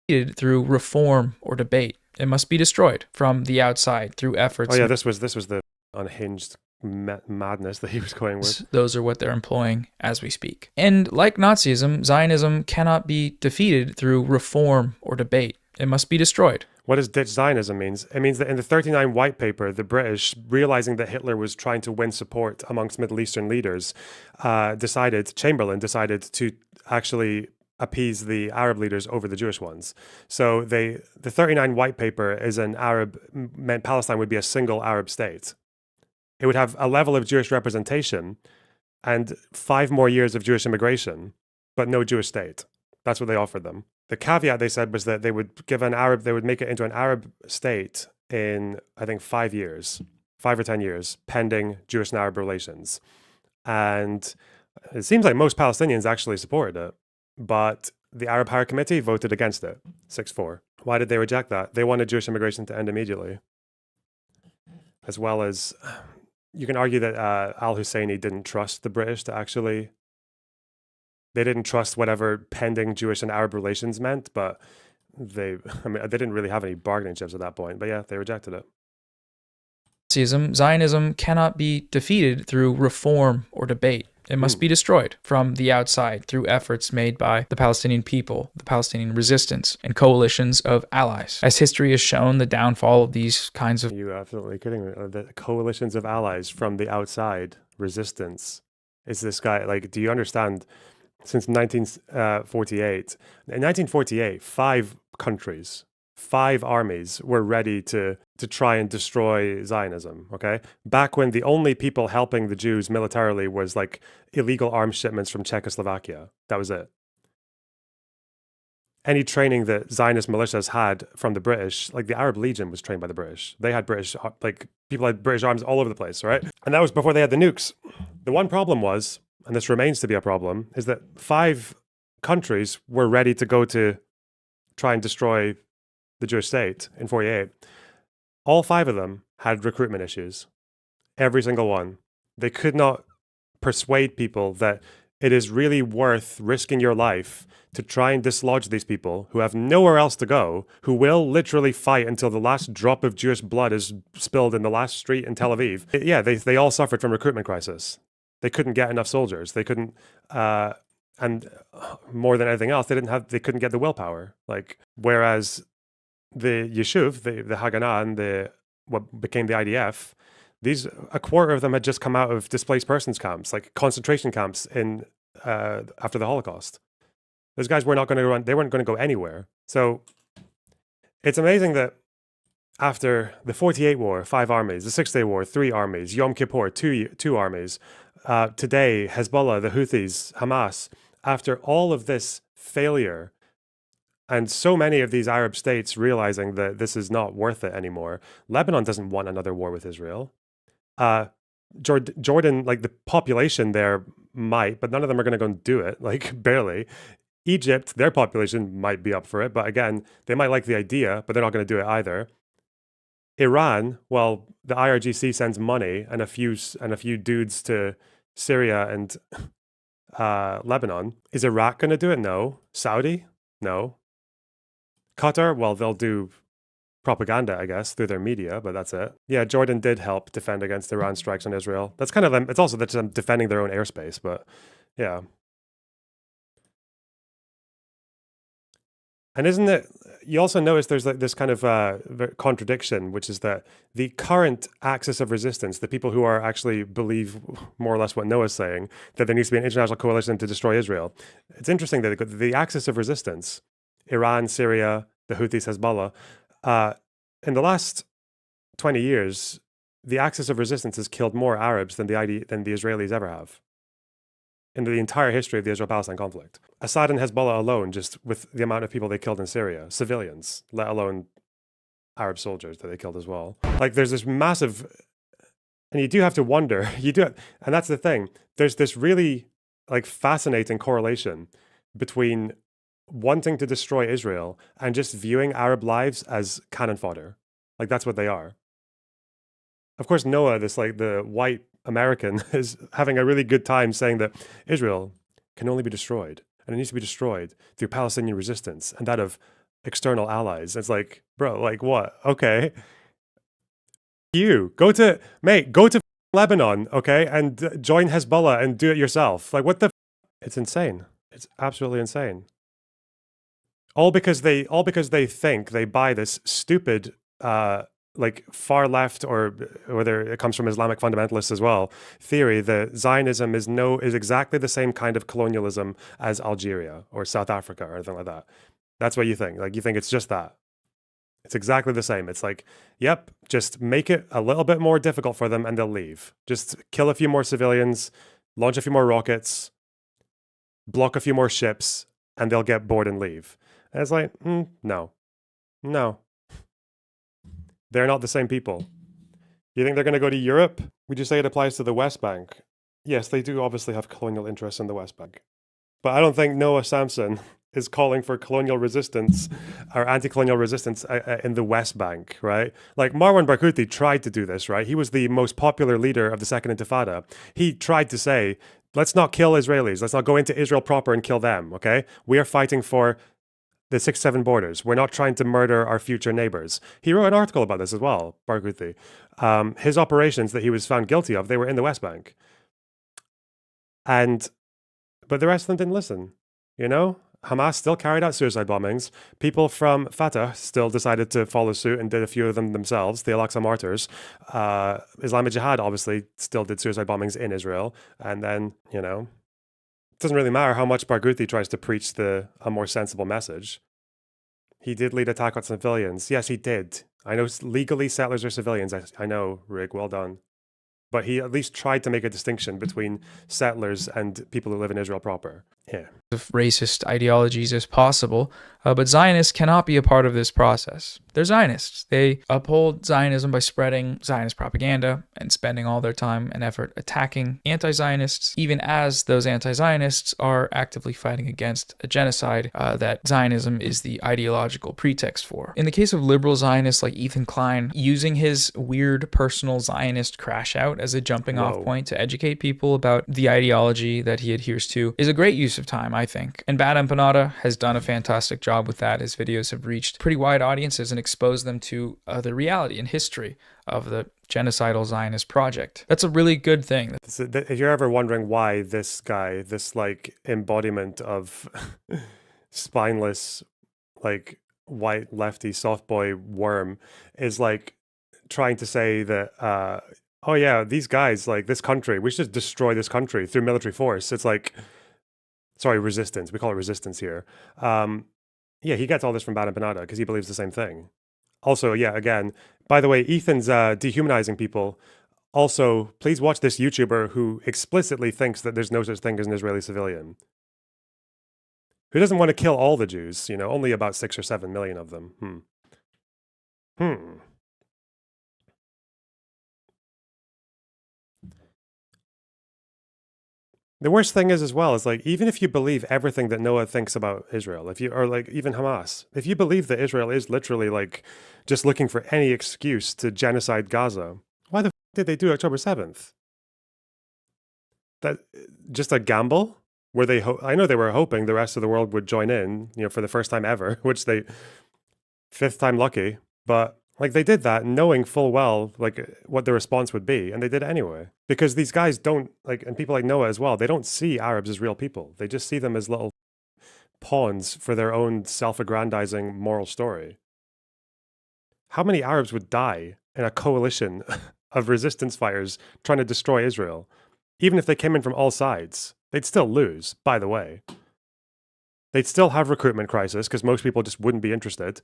Through reform or debate. It must be destroyed from the outside through efforts. Oh yeah, this was the unhinged madness that he was going with. Those are what they're employing as we speak. And like Nazism, Zionism cannot be defeated through reform or debate. It must be destroyed. What does ditch Zionism means? It means that in the 39 white paper, the British, realizing that Hitler was trying to win support amongst Middle Eastern leaders, Chamberlain decided to actually appease the Arab leaders over the Jewish ones. So the 39 white paper is meant Palestine would be a single Arab state. It would have a level of Jewish representation and 5 more years of Jewish immigration, but no Jewish state. That's what they offered them. The caveat they said was that they would make it into an Arab state in, I think, 5 years, 5 or 10 years, pending Jewish and Arab relations. And it seems like most Palestinians actually supported it. But the Arab Higher Committee voted against it, 6-4. Why did they reject that? They wanted Jewish immigration to end immediately. As well as, you can argue that al-Husseini didn't trust the British to actually, they didn't trust whatever pending Jewish and Arab relations meant, but they didn't really have any bargaining chips at that point. But yeah, they rejected it. Zionism cannot be defeated through reform or debate. It must be destroyed from the outside through efforts made by the Palestinian people, the Palestinian resistance, and coalitions of allies. As history has shown, the downfall of these kinds of... You're absolutely kidding me. The coalitions of allies from the outside, resistance. Is this guy, like, do you understand since 1948. In 1948, 5 countries, 5 armies were ready to try and destroy Zionism, okay? Back when the only people helping the Jews militarily was like illegal arms shipments from Czechoslovakia. That was it. Any training that Zionist militias had from the British, like the Arab Legion was trained by the British. They had British, like people had British arms all over the place, right? And that was before they had the nukes. The one problem was, and this remains to be a problem, is that 5 countries were ready to go to try and destroy the Jewish state in 48. All 5 of them had recruitment issues. Every single one. They could not persuade people that it is really worth risking your life to try and dislodge these people who have nowhere else to go, who will literally fight until the last drop of Jewish blood is spilled in the last street in Tel Aviv. Yeah, they all suffered from recruitment crisis. They couldn't get enough soldiers. They couldn't, and more than anything else, they couldn't get the willpower. Like, whereas the Yishuv, the Haganah, and what became the IDF, a quarter of them had just come out of displaced persons camps, like concentration camps in after the Holocaust. Those guys were not going to run. They weren't going to go anywhere. So it's amazing that after the 48 war, 5 armies, the 6-day war, 3 armies, Yom Kippur, 2 armies, today, Hezbollah, the Houthis, Hamas, after all of this failure, and so many of these Arab states realizing that this is not worth it anymore, Lebanon doesn't want another war with Israel. Jordan, like the population there might, but none of them are going to go and do it, like barely. Egypt, their population might be up for it, but again, they might like the idea, but they're not going to do it either. Iran, well, the IRGC sends money and a few dudes to Syria and Lebanon. Is Iraq going to do it? No. Saudi? No. Qatar? Well, they'll do propaganda, I guess, through their media, but that's it. Yeah, Jordan did help defend against Iran strikes on Israel. That's kind of them. It's also them defending their own airspace, but yeah. And isn't it, you also notice there's like this kind of contradiction, which is that the current axis of resistance, the people who are actually believe more or less what Noah's saying, that there needs to be an international coalition to destroy Israel. It's interesting that the axis of resistance, Iran, Syria, the Houthis, Hezbollah, in the last 20 years, the axis of resistance has killed more Arabs than the Israelis ever have in the entire history of the Israel-Palestine conflict. Assad and Hezbollah alone, just with the amount of people they killed in Syria, civilians, let alone Arab soldiers that they killed as well. Like, there's this massive, and you do have to wonder, and that's the thing, there's this really like fascinating correlation between wanting to destroy Israel and just viewing Arab lives as cannon fodder. Like, that's what they are. Of course, Noah, this like the white American, is having a really good time saying that Israel can only be destroyed, and it needs to be destroyed through Palestinian resistance and that of external allies. It's like, bro, like what? Okay. You go to Lebanon, okay, and join Hezbollah and do it yourself. Like, what the? It's insane. It's absolutely insane. All because they think they buy this stupid like far left, or whether it comes from Islamic fundamentalists as well, theory that Zionism is exactly the same kind of colonialism as Algeria or South Africa or anything like that. That's what you think. Like, you think it's just that. It's exactly the same. It's like, yep, just make it a little bit more difficult for them and they'll leave. Just kill a few more civilians, launch a few more rockets, block a few more ships, and they'll get bored and leave. And it's like, no. They're not the same people. You think they're going to go to Europe? Would you say it applies to the West Bank? Yes, they do obviously have colonial interests in the West Bank. But I don't think Noah Samson is calling for colonial resistance or anti-colonial resistance in the West Bank, right? Like, Marwan Barghouti tried to do this, right? He was the most popular leader of the Second Intifada. He tried to say, let's not kill Israelis. Let's not go into Israel proper and kill them, okay? We are fighting for the 6-7 borders. We're not trying to murder our future neighbors. He wrote an article about this as well, Barghouti. His operations that he was found guilty of, they were in the West Bank. But the rest of them didn't listen, you know? Hamas still carried out suicide bombings. People from Fatah still decided to follow suit and did a few of them themselves, the Al-Aqsa Martyrs. Islamic Jihad obviously still did suicide bombings in Israel. And then, you know, It doesn't really matter how much Barghouti tries to preach a more sensible message. He did lead attack on civilians. Yes, he did. I know legally settlers are civilians. I know, Rig, well done. But he at least tried to make a distinction between settlers and people who live in Israel proper. Yeah. Of racist ideologies as possible, but Zionists cannot be a part of this process. They're Zionists. They uphold Zionism by spreading Zionist propaganda and spending all their time and effort attacking anti-Zionists, even as those anti-Zionists are actively fighting against a genocide that Zionism is the ideological pretext for. In the case of liberal Zionists like Ethan Klein, using his weird personal Zionist crash out as a jumping off point to educate people about the ideology that he adheres to is a great use of time, I think. And Bad Empanada has done a fantastic job with that. His videos have reached pretty wide audiences and exposed them to the reality and history of the genocidal Zionist project. That's a really good thing. If you're ever wondering why this guy, this like embodiment of spineless, like white lefty soft boy worm is like trying to say that, oh yeah, these guys, like this country, we should just destroy this country through military force. It's like, sorry, resistance. We call it resistance here. Yeah, he gets all this from Bad Empanada because he believes the same thing. Also, yeah, again, by the way, Ethan's dehumanizing people. Also, please watch this YouTuber who explicitly thinks that there's no such thing as an Israeli civilian. Who doesn't want to kill all the Jews, you know, only about 6 or 7 million of them. The worst thing is as well is like, even if you believe everything that Noah thinks about Israel, if you or like even Hamas, if you believe that Israel is literally like just looking for any excuse to genocide Gaza, why the f did they do October 7th? That just a gamble? Were they? I know they were hoping the rest of the world would join in, you know, for the first time ever, which they 5th time lucky, but like they did that knowing full well like what the response would be, and they did it anyway. Because these guys don't like, and people like Noah as well, they don't see Arabs as real people. They just see them as little pawns for their own self-aggrandizing moral story. How many Arabs would die in a coalition of resistance fighters trying to destroy Israel? Even if they came in from all sides, they'd still lose, by the way. They'd still have recruitment crisis because most people just wouldn't be interested.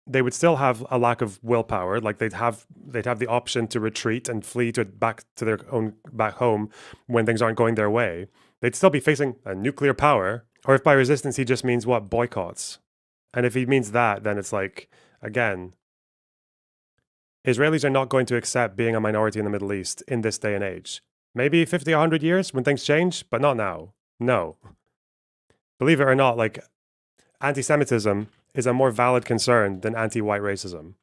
They would still have a lack of willpower. Like they'd have the option to retreat and flee back to their own back home when things aren't going their way. They'd still be facing a nuclear power. Or if by resistance he just means what? Boycotts. And if he means that, then it's like, again, Israelis are not going to accept being a minority in the Middle East in this day and age. Maybe 50, 100 years when things change, but not now. No. Believe it or not, like anti-Semitism is a more valid concern than anti-white racism.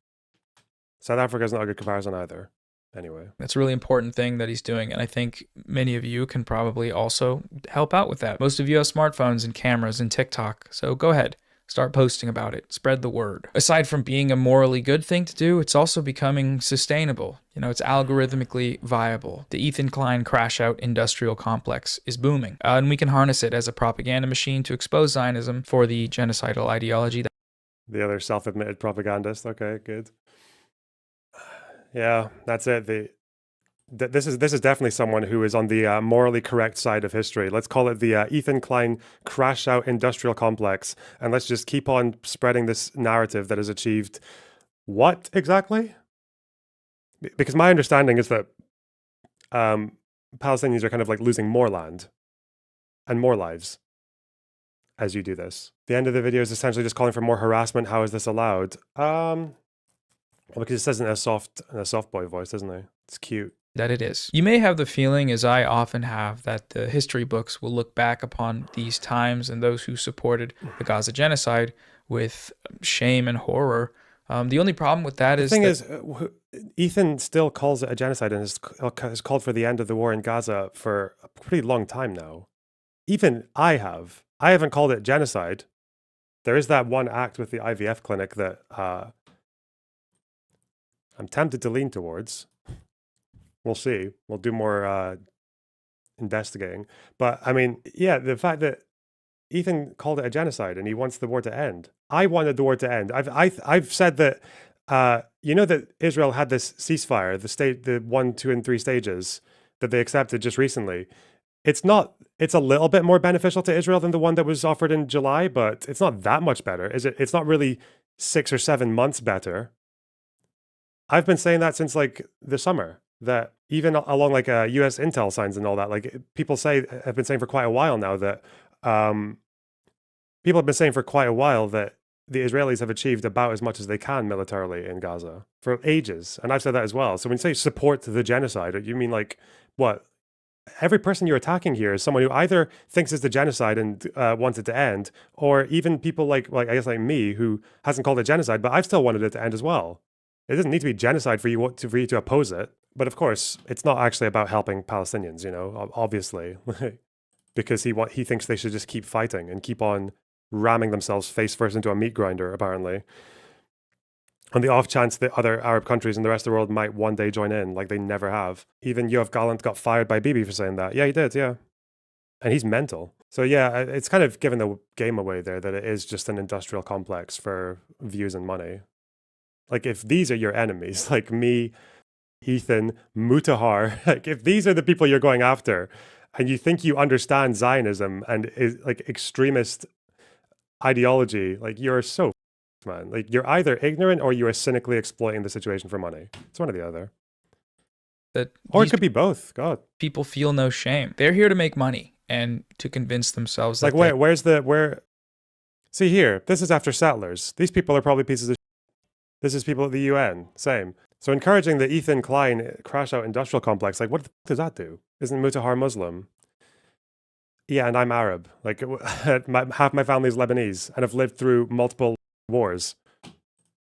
South Africa is not a good comparison either. Anyway. That's a really important thing that he's doing, and I think many of you can probably also help out with that. Most of you have smartphones and cameras and TikTok, so go ahead. Start posting about it. Spread the word. Aside from being a morally good thing to do, it's also becoming sustainable. You know, it's algorithmically viable. The Ethan Klein crash out industrial complex is booming, and we can harness it as a propaganda machine to expose Zionism for the genocidal ideology. The other self-admitted propagandist. Okay, good. Yeah, that's it. This is definitely someone who is on the morally correct side of history. Let's call it the Ethan Klein crash out industrial complex, and let's just keep on spreading this narrative that has achieved what exactly? Because my understanding is that Palestinians are kind of like losing more land and more lives as you do this. The end of the video is essentially just calling for more harassment. How is this allowed? Well, because it says in a soft boy voice, doesn't it? It's cute. That it is. You may have the feeling, as I often have, that the history books will look back upon these times and those who supported the Gaza genocide with shame and horror. The only problem with that is... The thing is, Ethan still calls it a genocide and has called for the end of the war in Gaza for a pretty long time now. Even I haven't called it genocide. There is that one act with the IVF clinic that I'm tempted to lean towards. We'll see. We'll do more investigating. But I mean, yeah, the fact that Ethan called it a genocide and he wants the war to end. I wanted the war to end. I've said that you know that Israel had this ceasefire, the 1, 2, and 3 stages that they accepted just recently. it's not. It's a little bit more beneficial to Israel than the one that was offered in July, but it's not that much better, is it? It's not really 6 or 7 months better. I've been saying that since like the summer, that even along like US intel signs and all that, like people have been saying for quite a while now that the Israelis have achieved about as much as they can militarily in Gaza for ages. And I've said that as well. So when you say support the genocide, you mean like what? Every person you're attacking here is someone who either thinks it's the genocide and wants it to end, or even people like I guess like me, who hasn't called it genocide, but I've still wanted it to end as well. It doesn't need to be genocide for you to oppose it. But of course, it's not actually about helping Palestinians, obviously, because he thinks they should just keep fighting and keep on ramming themselves face first into a meat grinder, apparently. On the off chance that other Arab countries and the rest of the world might one day join in, like they never have. Even Yoav Gallant got fired by Bibi for saying that. Yeah, he did, yeah. And he's mental. So yeah, it's kind of giving the game away there that it is just an industrial complex for views and money. Like if these are your enemies, like me, Ethan, Mutahar, like if these are the people you're going after, and you think you understand Zionism and like extremist ideology, like you're so man. Like you're either ignorant or you are cynically exploiting the situation for money. It's one or the other. Or it could be both. God. People feel no shame. They're here to make money and to convince themselves that like where see here, this is after settlers. These people are probably pieces of this is people at the UN. Same. So encouraging the Ethan Klein crash out industrial complex, like what does that do? Isn't Mutahar Muslim? Yeah, and I'm Arab. Like half my family is Lebanese and have lived through multiple wars.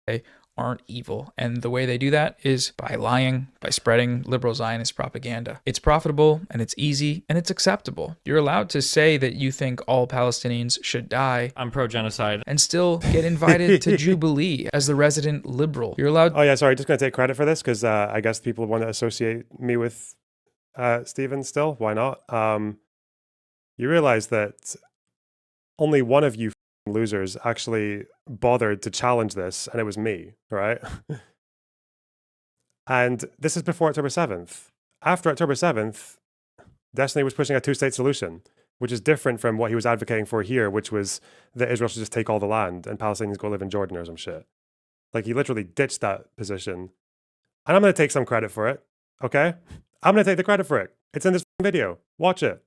They aren't evil. And the way they do that is by lying, by spreading liberal Zionist propaganda. It's profitable and it's easy and it's acceptable. You're allowed to say that you think all Palestinians should die. I'm pro-genocide. And still get invited to Jubilee as the resident liberal. You're allowed... Oh yeah, sorry, just going to take credit for this because I guess people want to associate me with Stephen still. Why not? You realize that only one of you losers actually bothered to challenge this, and it was me, right? And this is before October 7th. After October 7th, Destiny was pushing a two-state solution, which is different from what he was advocating for here, which was that Israel should just take all the land and Palestinians go live in Jordan or some shit. Like, he literally ditched that position. And I'm going to take some credit for it, okay? I'm going to take the credit for it. It's in this video. Watch it.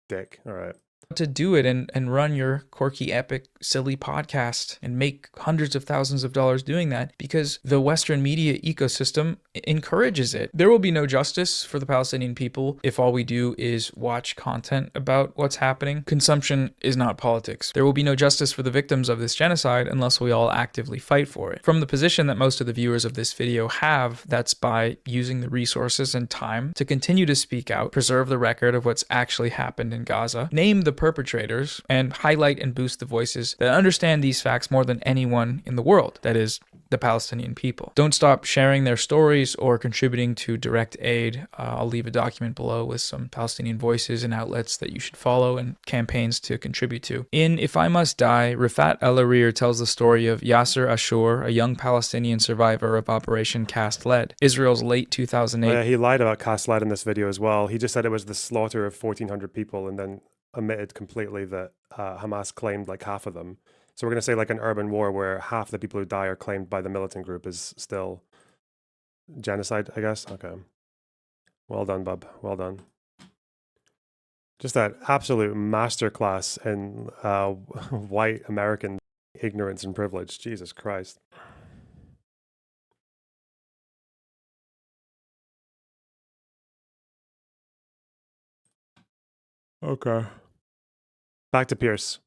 Dick. All right. To do it and run your quirky, epic, silly podcast and make hundreds of thousands of dollars doing that because the Western media ecosystem encourages it. There will be no justice for the Palestinian people if all we do is watch content about what's happening. Consumption is not politics. There will be no justice for the victims of this genocide unless we all actively fight for it. From the position that most of the viewers of this video have, that's by using the resources and time to continue to speak out, preserve the record of what's actually happened in Gaza, name the perpetrators, and highlight and boost the voices that understand these facts more than anyone in the world, that is, the Palestinian people. Don't stop sharing their stories or contributing to direct aid. I'll leave a document below with some Palestinian voices and outlets that you should follow and campaigns to contribute to. In If I Must Die, Rifat El-Arir tells the story of Yasser Ashur, a young Palestinian survivor of Operation Cast Lead, Israel's late 2008... Yeah, he lied about Cast Lead in this video as well. He just said it was the slaughter of 1,400 people and then omitted completely that Hamas claimed like half of them. So we're going to say like an urban war where half the people who die are claimed by the militant group is still genocide, I guess. Okay. Well done, bub. Well done. Just that absolute masterclass in white American ignorance and privilege. Jesus Christ. Okay. Back to Pierce.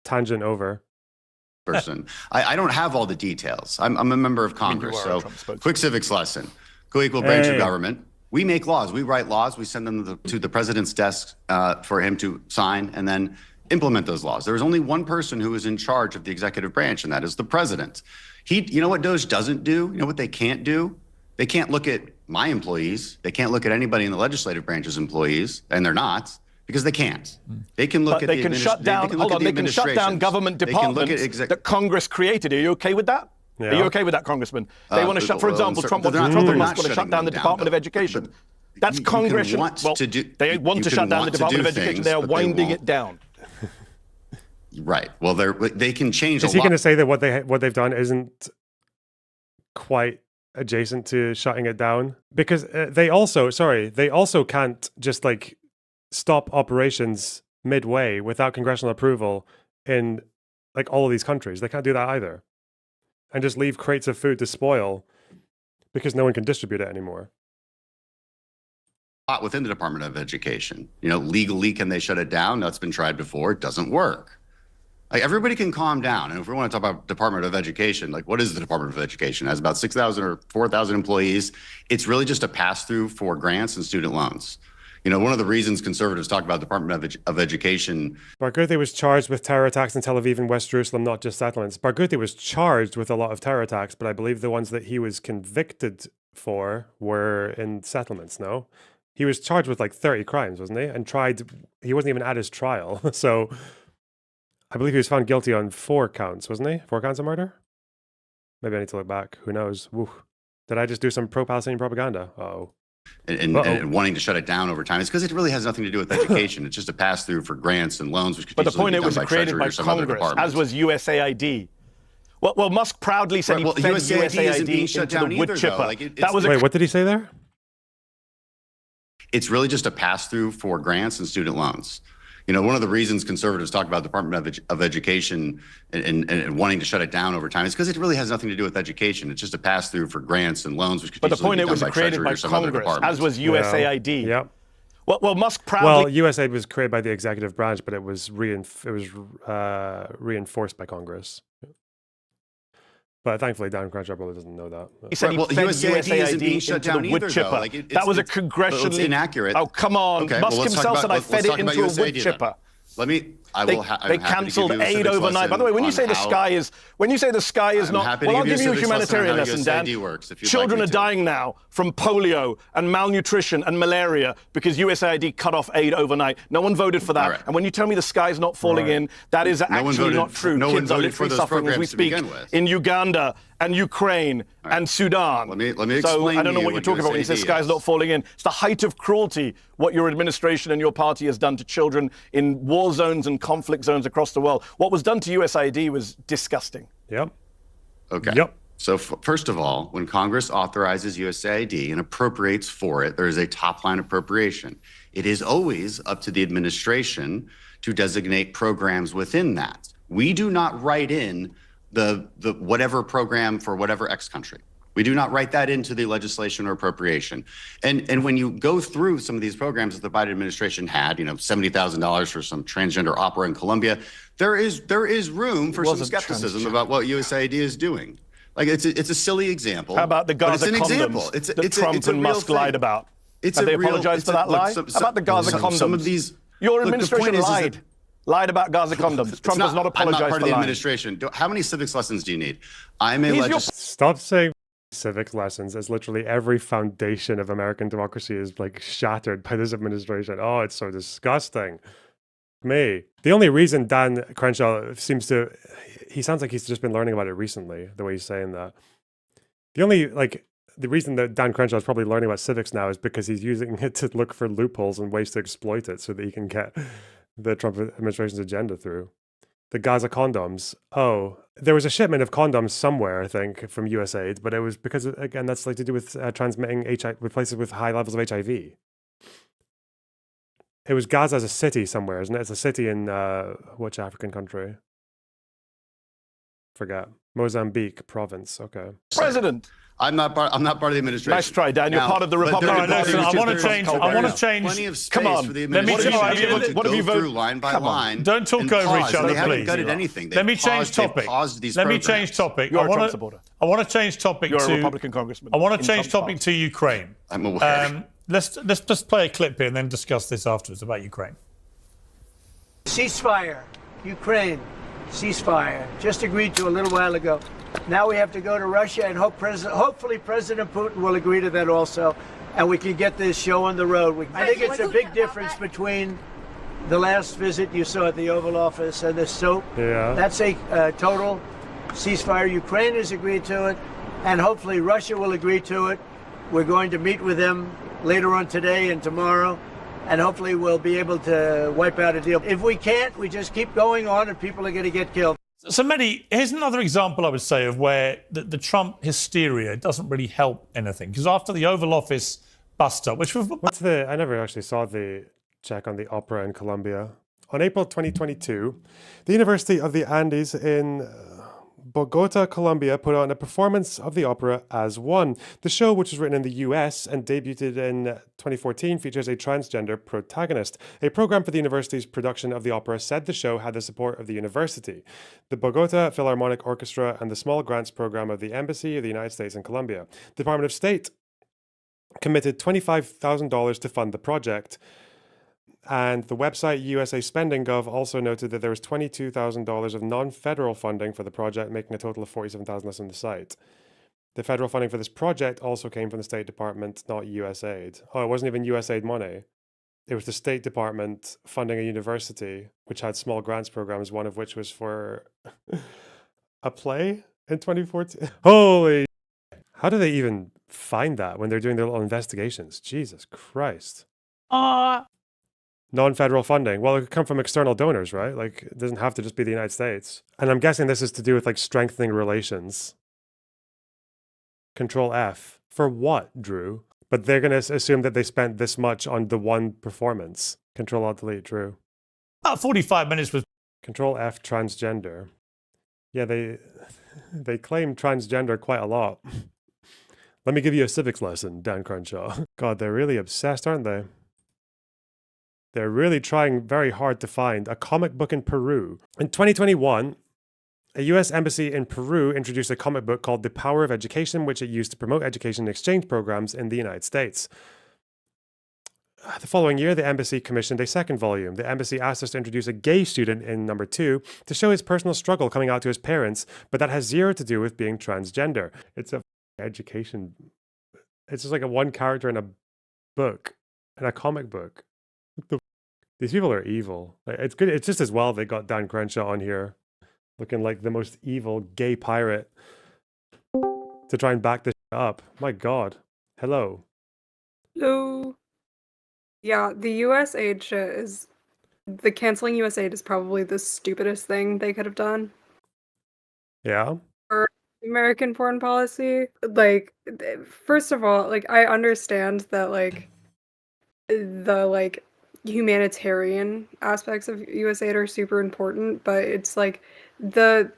Tangent over. Person. I don't have all the details. I'm a member of Congress, so quick civics lesson. Co-equal branch of government. We make laws. We write laws. We send them to the president's desk for him to sign and then implement those laws. There is only one person who is in charge of the executive branch, and that is the president. You know what DOGE doesn't do? You know what they can't do? They can't look at my employees. They can't look at anybody in the legislative branch's employees, and they're not. Because they can't. They can look at they can shut down. Hold on, they can shut down government departments that Congress created. Are you okay with that? Yeah. Are you okay with that, Congressman? They want to shut, for example, Trump wants to shut down the Department of Education. That's Congress. They want to shut down the Department of Education. They are winding it down. Right. Well, they can change. Is he going to say that what they've done isn't quite adjacent to shutting it down? Because they also can't just like stop operations midway without congressional approval in like all of these countries. They can't do that either, and just leave crates of food to spoil because no one can distribute it anymore. Within the Department of Education, legally, can they shut it down? That's been tried before. It doesn't work. Like, everybody can calm down. And if we want to talk about Department of Education, like, what is the Department of Education? It has about 6,000 or 4,000 employees. It's really just a pass-through for grants and student loans. One of the reasons conservatives talk about Department of Education. Barghouti was charged with terror attacks in Tel Aviv and West Jerusalem, not just settlements. Barghouti was charged with a lot of terror attacks, but I believe the ones that he was convicted for were in settlements, no? He was charged with like 30 crimes, wasn't he? And he wasn't even at his trial. So I believe he was found guilty on 4 counts, wasn't he? 4 counts of murder? Maybe I need to look back. Who knows? Woo. Did I just do some pro-Palestinian propaganda? Uh-oh. And wanting to shut it down over time. It's because it really has nothing to do with education. It's just a pass-through for grants and loans, which could but the easily point, be it was done by created Treasury by or some other Congress, department. as was USAID. Well, Musk proudly said he sent USAID into the wood chipper. Wait, what did he say there? It's really just a pass-through for grants and student loans. One of the reasons conservatives talk about Department of Education and wanting to shut it down over time is because it really has nothing to do with education. It's just a pass-through for grants and loans, which could but the easily point, be it done was by created Treasury by or some other Congress, department. as was USAID. Yeah. Well, Musk proudly. Well, USAID was created by the executive branch, but it was reinforced by Congress. But thankfully, Dan Crenshaw probably doesn't know that. He said USAID isn't being shut into down the wood either, chipper. though. That was a congressionally... It's inaccurate. Oh, come on. Okay, Musk himself said I fed it into a wood chipper. They cancelled aid overnight. By the way, when you say the sky is not, well, I'll give you a humanitarian lesson, Dan. Children are dying now from polio and malnutrition and malaria because USAID cut off aid overnight. No one voted for that. Right. And when you tell me the sky's not falling in, that is actually not true. Kids are literally suffering as we speak in Uganda and Ukraine and Sudan. Let me explain. So I don't know what you're talking about when you say the sky's not falling in. It's the height of cruelty what your administration and your party has done to children in war zones and conflict zones across the world. What was done to USAID was disgusting. Yep. Okay. Yep. So first of all, when Congress authorizes USAID and appropriates for it, there is a top-line appropriation. It is always up to the administration to designate programs within that. We do not write in the whatever program for whatever X country. We do not write that into the legislation or appropriation. And when you go through some of these programs that the Biden administration had, $70,000 for some transgender opera in Colombia, there is room for some skepticism about what USAID is doing. Like, it's a silly example. How about the Gaza condoms example. That Trump and Musk lied about? Have they apologized for that lie? How about the Gaza condoms? Some of these... Your administration lied about Gaza condoms. Trump does not apologize for lying. I'm not part of the administration. How many civics lessons do you need? Stop saying civics lessons, as literally every foundation of American democracy is like shattered by this administration. Oh, it's so disgusting. The only reason Dan Crenshaw he sounds like he's just been learning about it recently, the way he's saying that. The reason that Dan Crenshaw is probably learning about civics now is because he's using it to look for loopholes and ways to exploit it so that he can get the Trump administration's agenda through. The Gaza condoms. Oh, there was a shipment of condoms somewhere, I think, from USAID, but it was because, again, that's like to do with transmitting HIV with places with high levels of HIV. It was Gaza as a city somewhere, isn't it? It's a city in which African country? Forget. Mozambique province. Okay. President. I'm not part of the administration. Nice try, Dan. You're part of the Republican Party. I want to change. Plenty of space for the administration. What have you voted? Line by line. Don't talk over each other, please. They haven't please. gutted anything. Let me change topic. You're a Trump supporter. I want to change topic You're to... a Republican congressman. I want to change topic to Ukraine. I'm aware. Let's just play a clip here and then discuss this afterwards about Ukraine. Ceasefire. Ukraine. Ceasefire. Just agreed to a little while ago. Now we have to go to Russia and hopefully President Putin will agree to that also, and we can get this show on the road. I think it's a big difference between the last visit you saw at the Oval Office and the soap. Yeah. That's a total ceasefire. Ukraine has agreed to it, and hopefully Russia will agree to it. We're going to meet with them later on today and tomorrow, and hopefully we'll be able to wipe out a deal. If we can't, we just keep going on and people are going to get killed. So, Mehdi, here's another example, I would say, of where the Trump hysteria doesn't really help anything. Because after the Oval Office bust-up, which was... I never actually saw the check on the opera in Colombia. On April 2022, the University of the Andes in Bogota, Colombia, put on a performance of the opera As One. The show, which was written in the US and debuted in 2014, features a transgender protagonist. A program for the university's production of the opera said the show had the support of the university, the Bogota Philharmonic Orchestra, and the Small Grants Program of the Embassy of the United States in Colombia. The Department of State committed $25,000 to fund the project. And the website USA Spending Gov also noted that there was $22,000 of non-federal funding for the project, making a total of $47,000 less on the site. The federal funding for this project also came from the State Department, not USAID. Oh, it wasn't even USAID money. It was the State Department funding a university, which had small grants programs, one of which was for a play in 2014. Holy! How do they even find that when they're doing their little investigations? Jesus Christ. Non-federal funding. Well, it could come from external donors, right? Like, it doesn't have to just be the United States. And I'm guessing this is to do with, like, strengthening relations. Control F. For what, Drew? But they're going to assume that they spent this much on the one performance. Control Alt Delete, Drew. About 45 minutes with... Control F, transgender. Yeah, they claim transgender quite a lot. Let me give you a civics lesson, Dan Crenshaw. God, they're really obsessed, aren't they? They're really trying very hard to find a comic book in Peru. In 2021, a US embassy in Peru introduced a comic book called The Power of Education, which it used to promote education and exchange programs in the United States. The following year, the embassy commissioned a second volume. The embassy asked us to introduce a gay student in number 2 to show his personal struggle coming out to his parents, but that has zero to do with being transgender. It's a education. It's just like a one character in a book, in a comic book. These people are evil. It's good. It's just as well they got Dan Crenshaw on here, looking like the most evil gay pirate, to try and back this up. My God. Hello. Hello. Yeah, the US aid shit is... The canceling US aid is probably the stupidest thing they could have done. Yeah? For American foreign policy. Like, first of all, like, I understand that, like, the, like, humanitarian aspects of USAID are super important, but it's like the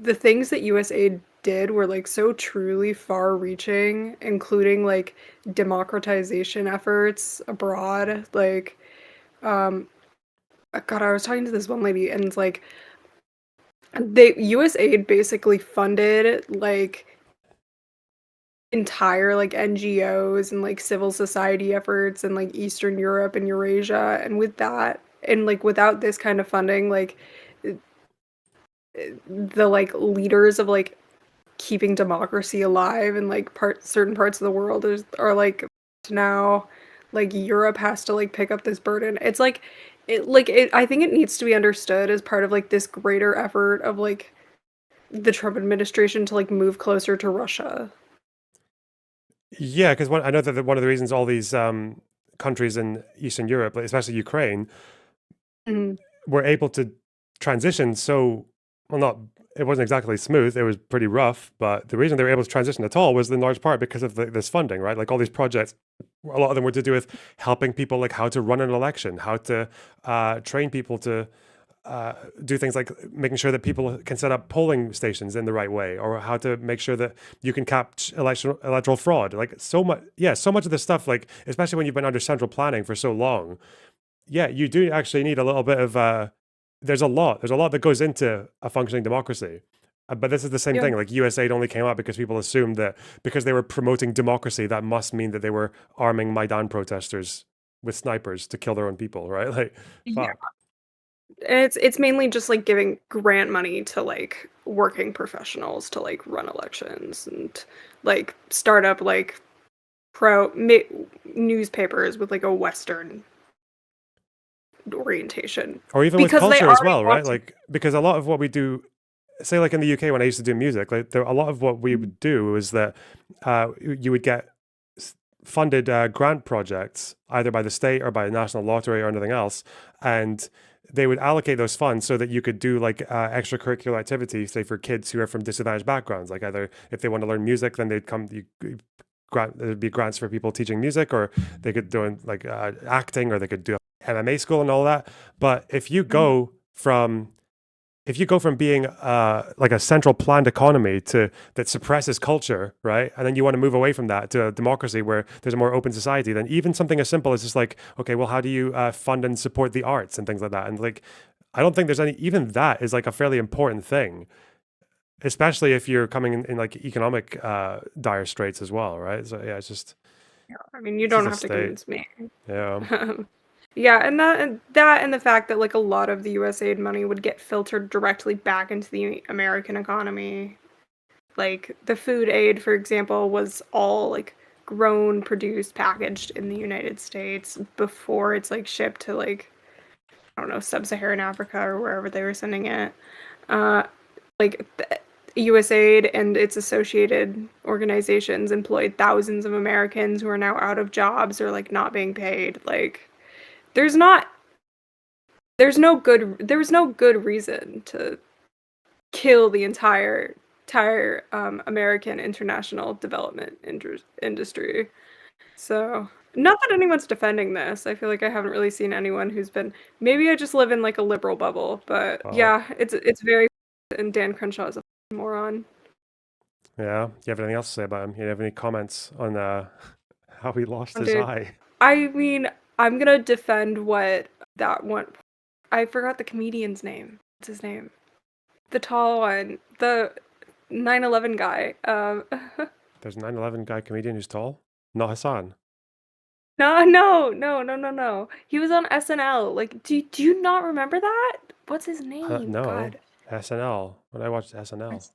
things that USAID did were like so truly far-reaching, including like democratization efforts abroad. Like, God, I was talking to this one lady, and it's like USAID basically funded like entire like NGOs and like civil society efforts in like Eastern Europe and Eurasia, and with that, and like without this kind of funding, like the like leaders of like keeping democracy alive in like certain parts of the world are like now like Europe has to like pick up this burden. It's like I think it needs to be understood as part of like this greater effort of like the Trump administration to like move closer to Russia. Yeah, because I know that one of the reasons all these countries in Eastern Europe, especially Ukraine, were able to transition so, well, it wasn't exactly smooth, it was pretty rough, but the reason they were able to transition at all was in large part because of this funding, right? Like all these projects, a lot of them were to do with helping people, like how to run an election, how to train people to do things like making sure that people can set up polling stations in the right way, or how to make sure that you can catch electoral fraud. Like so much of this stuff, like especially when you've been under central planning for so long, yeah, you do actually need a little bit of there's a lot that goes into a functioning democracy. But this is the same thing. Like USAID only came out because people assumed that because they were promoting democracy, that must mean that they were arming Maidan protesters with snipers to kill their own people, right? Like, fuck. And it's mainly just like giving grant money to like working professionals to like run elections and like start up like newspapers with like a Western orientation, or even with culture as well, right? Like, because a lot of what we do, say like in the UK when I used to do music, like a lot of what we would do was that you would get funded grant projects, either by the state or by the national lottery or anything else, and they would allocate those funds so that you could do like extracurricular activities, say for kids who are from disadvantaged backgrounds. Like either if they want to learn music, then they'd come. There'd be grants for people teaching music, or they could do like acting, or they could do MMA school and all that. But if you go from being like a central planned economy that suppresses culture, right, and then you want to move away from that to a democracy where there's a more open society, then even something as simple as just like, okay, well, how do you fund and support the arts and things like that? And like, I don't think there's even that is like a fairly important thing, especially if you're coming in like economic dire straits as well, right? So yeah, it's just. Yeah, I mean, you don't have to convince me. Yeah. Yeah, and that and the fact that like a lot of the USAID money would get filtered directly back into the American economy. Like the food aid, for example, was all like grown, produced, packaged in the United States before it's like shipped to like, I don't know, sub-Saharan Africa or wherever they were sending it. Like USAID and its associated organizations employed thousands of Americans who are now out of jobs or like not being paid. Like there's no good reason to kill the entire American international development industry. So, not that anyone's defending this. I feel like I haven't really seen anyone who's been. Maybe I just live in like a liberal bubble, but yeah, it's very. And Dan Crenshaw is a moron. Yeah. Do you have anything else to say about him? You have any comments on how he lost his eye? I mean, I'm gonna defend what that one. I forgot the comedian's name. What's his name? The tall one. The 9/11 guy. There's a 9/11 guy comedian who's tall? Not Hassan. No. He was on SNL. Like, do you not remember that? What's his name? No. God. SNL. When I watched SNL.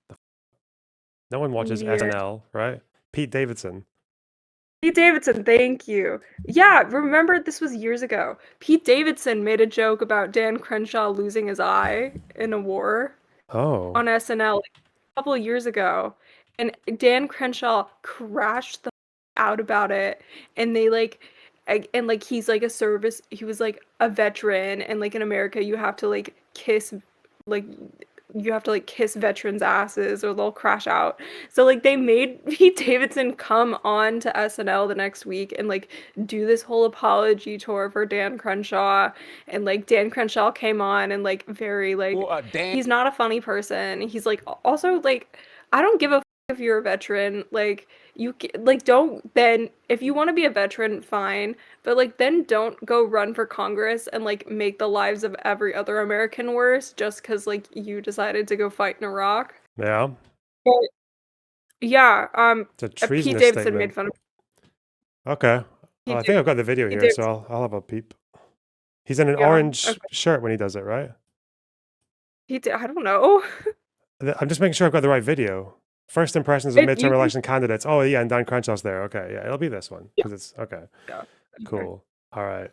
No one watches Weird. SNL, right? Pete Davidson. Pete Davidson, thank you. Yeah, remember this was years ago. Pete Davidson made a joke about Dan Crenshaw losing his eye in a war on SNL a couple of years ago. And Dan Crenshaw crashed the out about it. And they he's like he was like a veteran. And like in America, you have to like kiss veterans' asses or they'll crash out. So like they made Pete Davidson come on to SNL the next week and like do this whole apology tour for Dan Crenshaw. And like Dan Crenshaw came on and like very like he's not a funny person. He's like also like I don't give a if you're a veteran, like you like don't then if you want to be a veteran, fine, but like then don't go run for Congress and like make the lives of every other American worse just because like you decided to go fight in Iraq. Yeah. But, yeah. It's a treasonous Pete Davidson statement. made fun of. Okay. Well, I think I've got the video here, so I'll have a peep. He's in an orange shirt when he does it, right? I don't know. I'm just making sure I've got the right video. First impressions of midterm election candidates. Oh, yeah, and Dan Crenshaw's there. Okay, yeah, it'll be this one. Because it's, okay. Yeah. Cool. All right.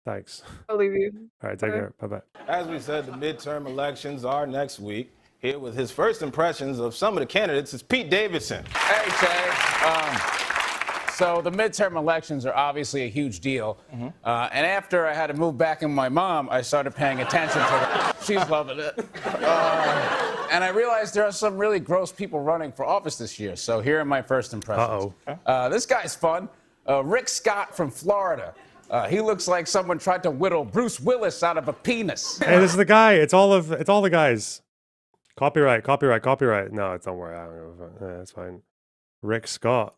Thanks. I'll leave you. All right, take care. Bye-bye. As we said, the midterm elections are next week. Here with his first impressions of some of the candidates is Pete Davidson. Hey, Jay. So the midterm elections are obviously a huge deal. And after I had to move back in with my mom, I started paying attention to her. She's loving it. And I realized there are some really gross people running for office this year. So here are my first impressions. This guy's fun. Rick Scott from Florida. He looks like someone tried to whittle Bruce Willis out of a penis. Hey, this is the guy. It's all the guys. Copyright. No, don't worry. I don't know. Yeah, it's fine. Rick Scott.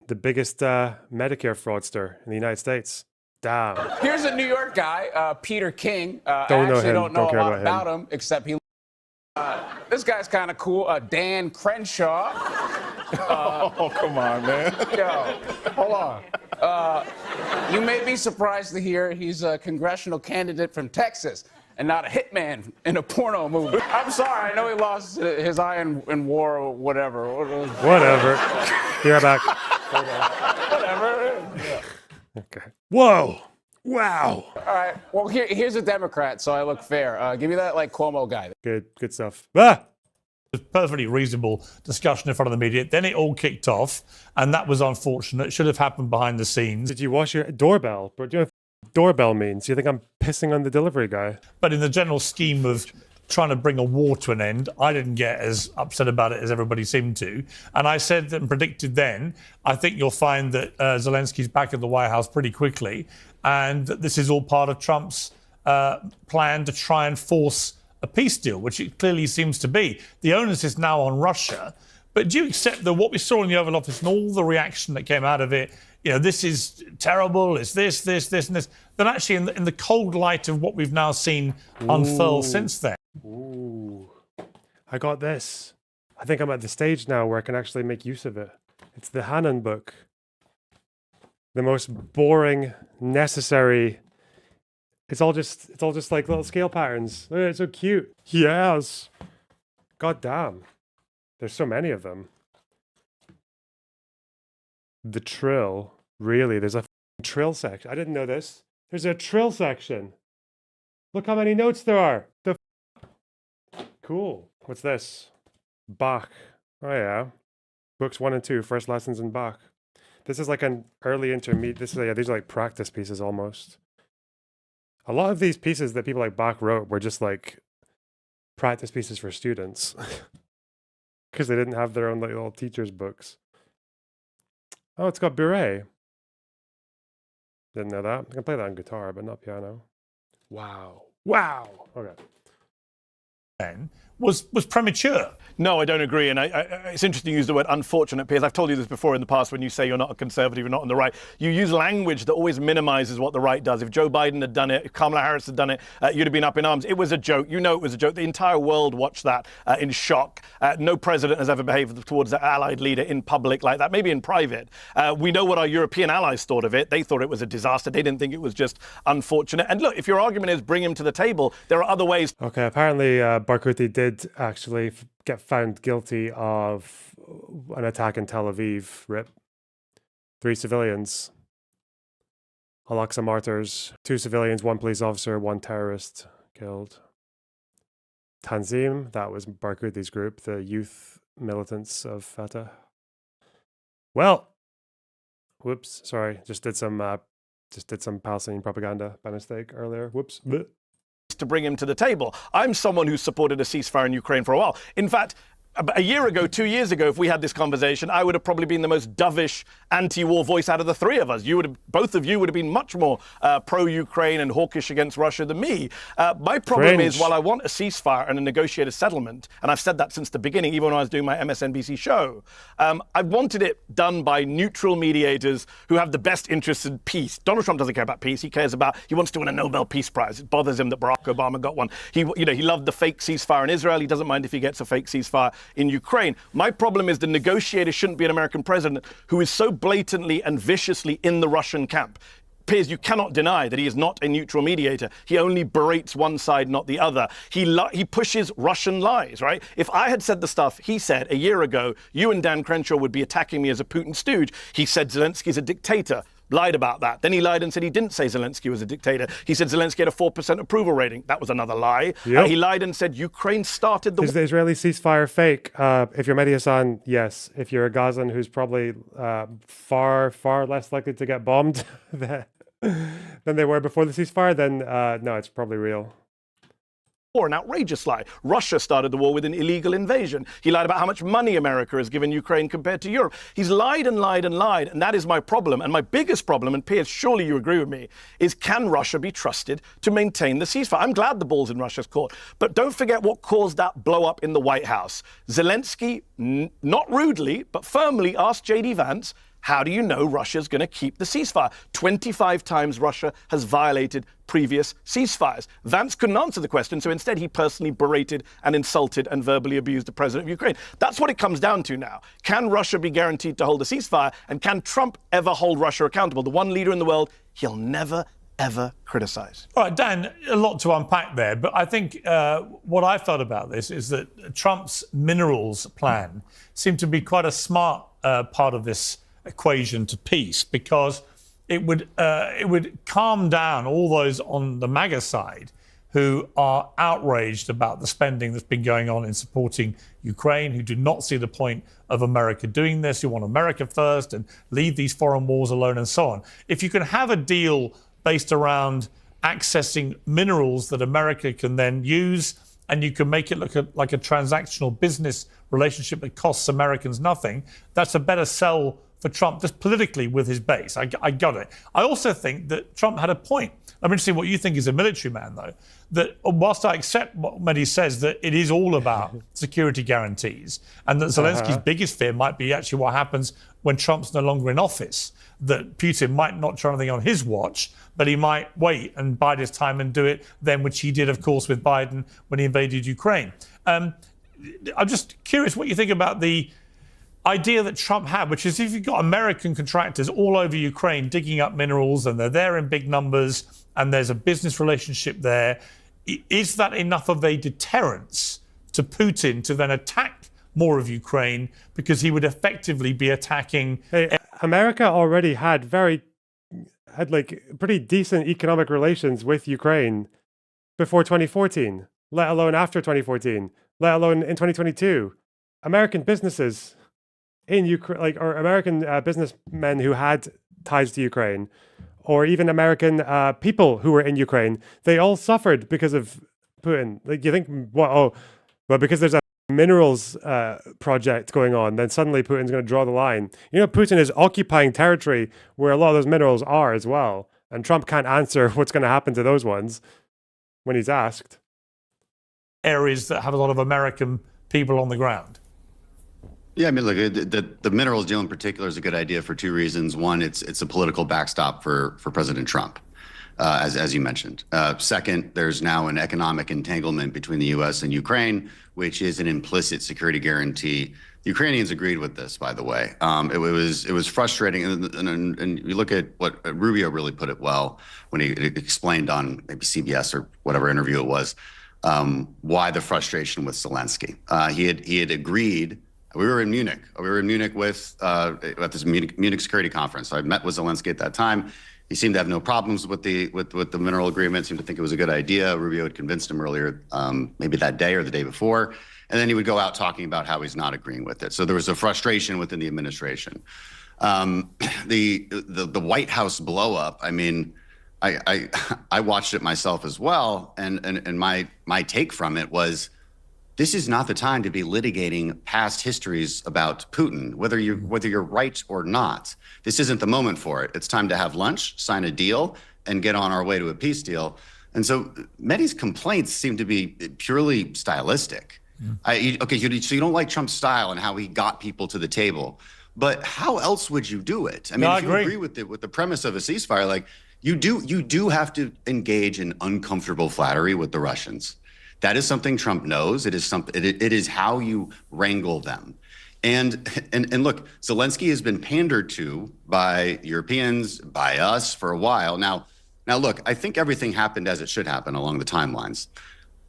The biggest Medicare fraudster in the United States. Damn. Here's a New York guy, Peter King. Don't know him. Don't know care a lot about him, except he. This guy's kind of cool. Dan Crenshaw. Oh, come on, man. Yo, hold on. You may be surprised to hear he's a congressional candidate from Texas and not a hitman in a porno movie. I'm sorry, I know he lost his eye in war or whatever. Whatever. Be right back. Whatever. Yeah. Okay. Whoa. Wow. All right. Well, here's a Democrat, so I look fair. Give me that like Cuomo guy. Good stuff. Ah! perfectly reasonable discussion in front of the media. Then it all kicked off, and that was unfortunate. It should have happened behind the scenes. Did you wash your doorbell? But do you know what doorbell means? You think I'm pissing on the delivery guy? But in the general scheme of trying to bring a war to an end, I didn't get as upset about it as everybody seemed to. And I said and predicted then, I think you'll find that Zelensky's back at the White House pretty quickly, and that this is all part of Trump's plan to try and force a peace deal, which it clearly seems to be. The onus is now on Russia. But do you accept that what we saw in the Oval Office and all the reaction that came out of it, you know, this is terrible, it's this, and this, but actually in the cold light of what we've now seen unfurl since then? Ooh, I got this. I think I'm at the stage now where I can actually make use of it. It's the Hannon book. The most boring, necessary. It's all just like little scale patterns. Look, it's so cute. Yes. God damn. There's so many of them. The trill. Really, there's a trill section. I didn't know this. There's a trill section. Look how many notes there are. Cool. What's this? Bach. Oh yeah. Books 1 and 2, first lessons in Bach. This is like an early intermediate. These are like practice pieces almost. A lot of these pieces that people like Bach wrote were just like practice pieces for students because they didn't have their own like little teachers' books. Oh, it's got Bure. Didn't know that. I can play that on guitar, but not piano. Wow. Wow. Okay. Was premature. No, I don't agree. And it's interesting you use the word unfortunate, Piers. I've told you this before in the past when you say you're not a conservative, you're not on the right. You use language that always minimizes what the right does. If Joe Biden had done it, if Kamala Harris had done it, you'd have been up in arms. It was a joke. You know it was a joke. The entire world watched that in shock. No president has ever behaved towards an allied leader in public like that, maybe in private. We know what our European allies thought of it. They thought it was a disaster. They didn't think it was just unfortunate. And look, if your argument is bring him to the table, there are other ways. Okay, apparently Barghouti did actually get found guilty of an attack in Tel Aviv. RIP. 3 civilians. Al-Aqsa martyrs. 2 civilians, 1 police officer, 1 terrorist killed. Tanzim, that was Barghouti's group, the youth militants of Fatah. Well, whoops, sorry, just did some Palestinian propaganda by mistake earlier. Whoops. Bleh. To bring him to the table. I'm someone who's supported a ceasefire in Ukraine for a while. In fact, a year ago, 2 years ago, if we had this conversation, I would have probably been the most dovish anti-war voice out of the 3 of us. Both of you would have been much more pro-Ukraine and hawkish against Russia than me. My problem is, while I want a ceasefire and a negotiated settlement, and I've said that since the beginning, even when I was doing my MSNBC show, I wanted it done by neutral mediators who have the best interests in peace. Donald Trump doesn't care about peace. He wants to win a Nobel Peace Prize. It bothers him that Barack Obama got one. He loved the fake ceasefire in Israel. He doesn't mind if he gets a fake ceasefire in Ukraine. My problem is the negotiator shouldn't be an American president who is so blatantly and viciously in the Russian camp. Piers, you cannot deny that he is not a neutral mediator. He only berates one side, not the other. He pushes Russian lies, right? If I had said the stuff he said a year ago, you and Dan Crenshaw would be attacking me as a Putin stooge. He said Zelensky's a dictator. Lied about that. Then he lied and said he didn't say Zelensky was a dictator. He said Zelensky had a 4% approval rating. That was another lie. Yep. He lied and said Ukraine started the... Is the Israeli ceasefire fake? If you're Mehdi Hasan, yes. If you're a Gazan who's probably far, far less likely to get bombed than they were before the ceasefire, then no, it's probably real. An outrageous lie. Russia started the war with an illegal invasion. He lied about how much money America has given Ukraine compared to Europe. He's lied and lied and lied, and that is my problem. And my biggest problem, and Piers, surely you agree with me, is can Russia be trusted to maintain the ceasefire? I'm glad the ball's in Russia's court, but don't forget what caused that blow up in the White House. Zelensky, not rudely, but firmly asked J.D. Vance, how do you know Russia's going to keep the ceasefire? 25 times Russia has violated previous ceasefires. Vance couldn't answer the question, so instead he personally berated and insulted and verbally abused the president of Ukraine. That's what it comes down to now. Can Russia be guaranteed to hold a ceasefire? And can Trump ever hold Russia accountable? The one leader in the world he'll never, ever criticize. All right, Dan, a lot to unpack there, but I think what I felt about this is that Trump's minerals plan seemed to be quite a smart part of this equation to peace, because it would calm down all those on the MAGA side who are outraged about the spending that's been going on in supporting Ukraine, who do not see the point of America doing this, who want America first and leave these foreign wars alone and so on. If you can have a deal based around accessing minerals that America can then use, and you can make it look like a transactional business relationship that costs Americans nothing, that's a better sell for Trump just politically with his base. I got it. I also think that Trump had a point. I'm interested in what you think as a military man, though, that whilst I accept what Mehdi says, that it is all about security guarantees, and that Zelensky's biggest fear might be actually what happens when Trump's no longer in office, that Putin might not try anything on his watch, but he might wait and bide his time and do it then, which he did, of course, with Biden when he invaded Ukraine. I'm just curious what you think about the idea that Trump had, which is if you've got American contractors all over Ukraine digging up minerals and they're there in big numbers and there's a business relationship there, is that enough of a deterrence to Putin to then attack more of Ukraine, because he would effectively be attacking... America already had like pretty decent economic relations with Ukraine before 2014, let alone after 2014, let alone in 2022. American businesses in Ukraine, or American businessmen who had ties to Ukraine, or even American people who were in Ukraine, they all suffered because of Putin. Like, you think, well, because there's a minerals project going on, then suddenly Putin's going to draw the line. You know, Putin is occupying territory where a lot of those minerals are as well, and Trump can't answer what's going to happen to those ones when he's asked. Areas that have a lot of American people on the ground. Yeah, I mean, look, the minerals deal in particular is a good idea for two reasons. One, it's a political backstop for President Trump, as you mentioned. Second, there's now an economic entanglement between the U.S. and Ukraine, which is an implicit security guarantee. The Ukrainians agreed with this, by the way. It was frustrating, and you look at what Rubio really put it well when he explained on maybe CBS or whatever interview it was, why the frustration with Zelensky. He had agreed. We were in Munich. We were in Munich at this Munich Security Conference. I met with Zelensky at that time. He seemed to have no problems with the mineral agreement. Seemed to think it was a good idea. Rubio had convinced him earlier, maybe that day or the day before, and then he would go out talking about how he's not agreeing with it. So there was a frustration within the administration. The White House blow up. I mean, I watched it myself as well, and my take from it was, this is not the time to be litigating past histories about Putin, whether you're right or not. This isn't the moment for it. It's time to have lunch, sign a deal, and get on our way to a peace deal. And so Mehdi's complaints seem to be purely stylistic. So you don't like Trump's style and how he got people to the table, but how else would you do it? I mean, if you agree with the premise of a ceasefire, like you do have to engage in uncomfortable flattery with the Russians. That is something Trump knows. It is how you wrangle them. And look, Zelensky has been pandered to by Europeans, by us for a while. Now look, I think everything happened as it should happen along the timelines.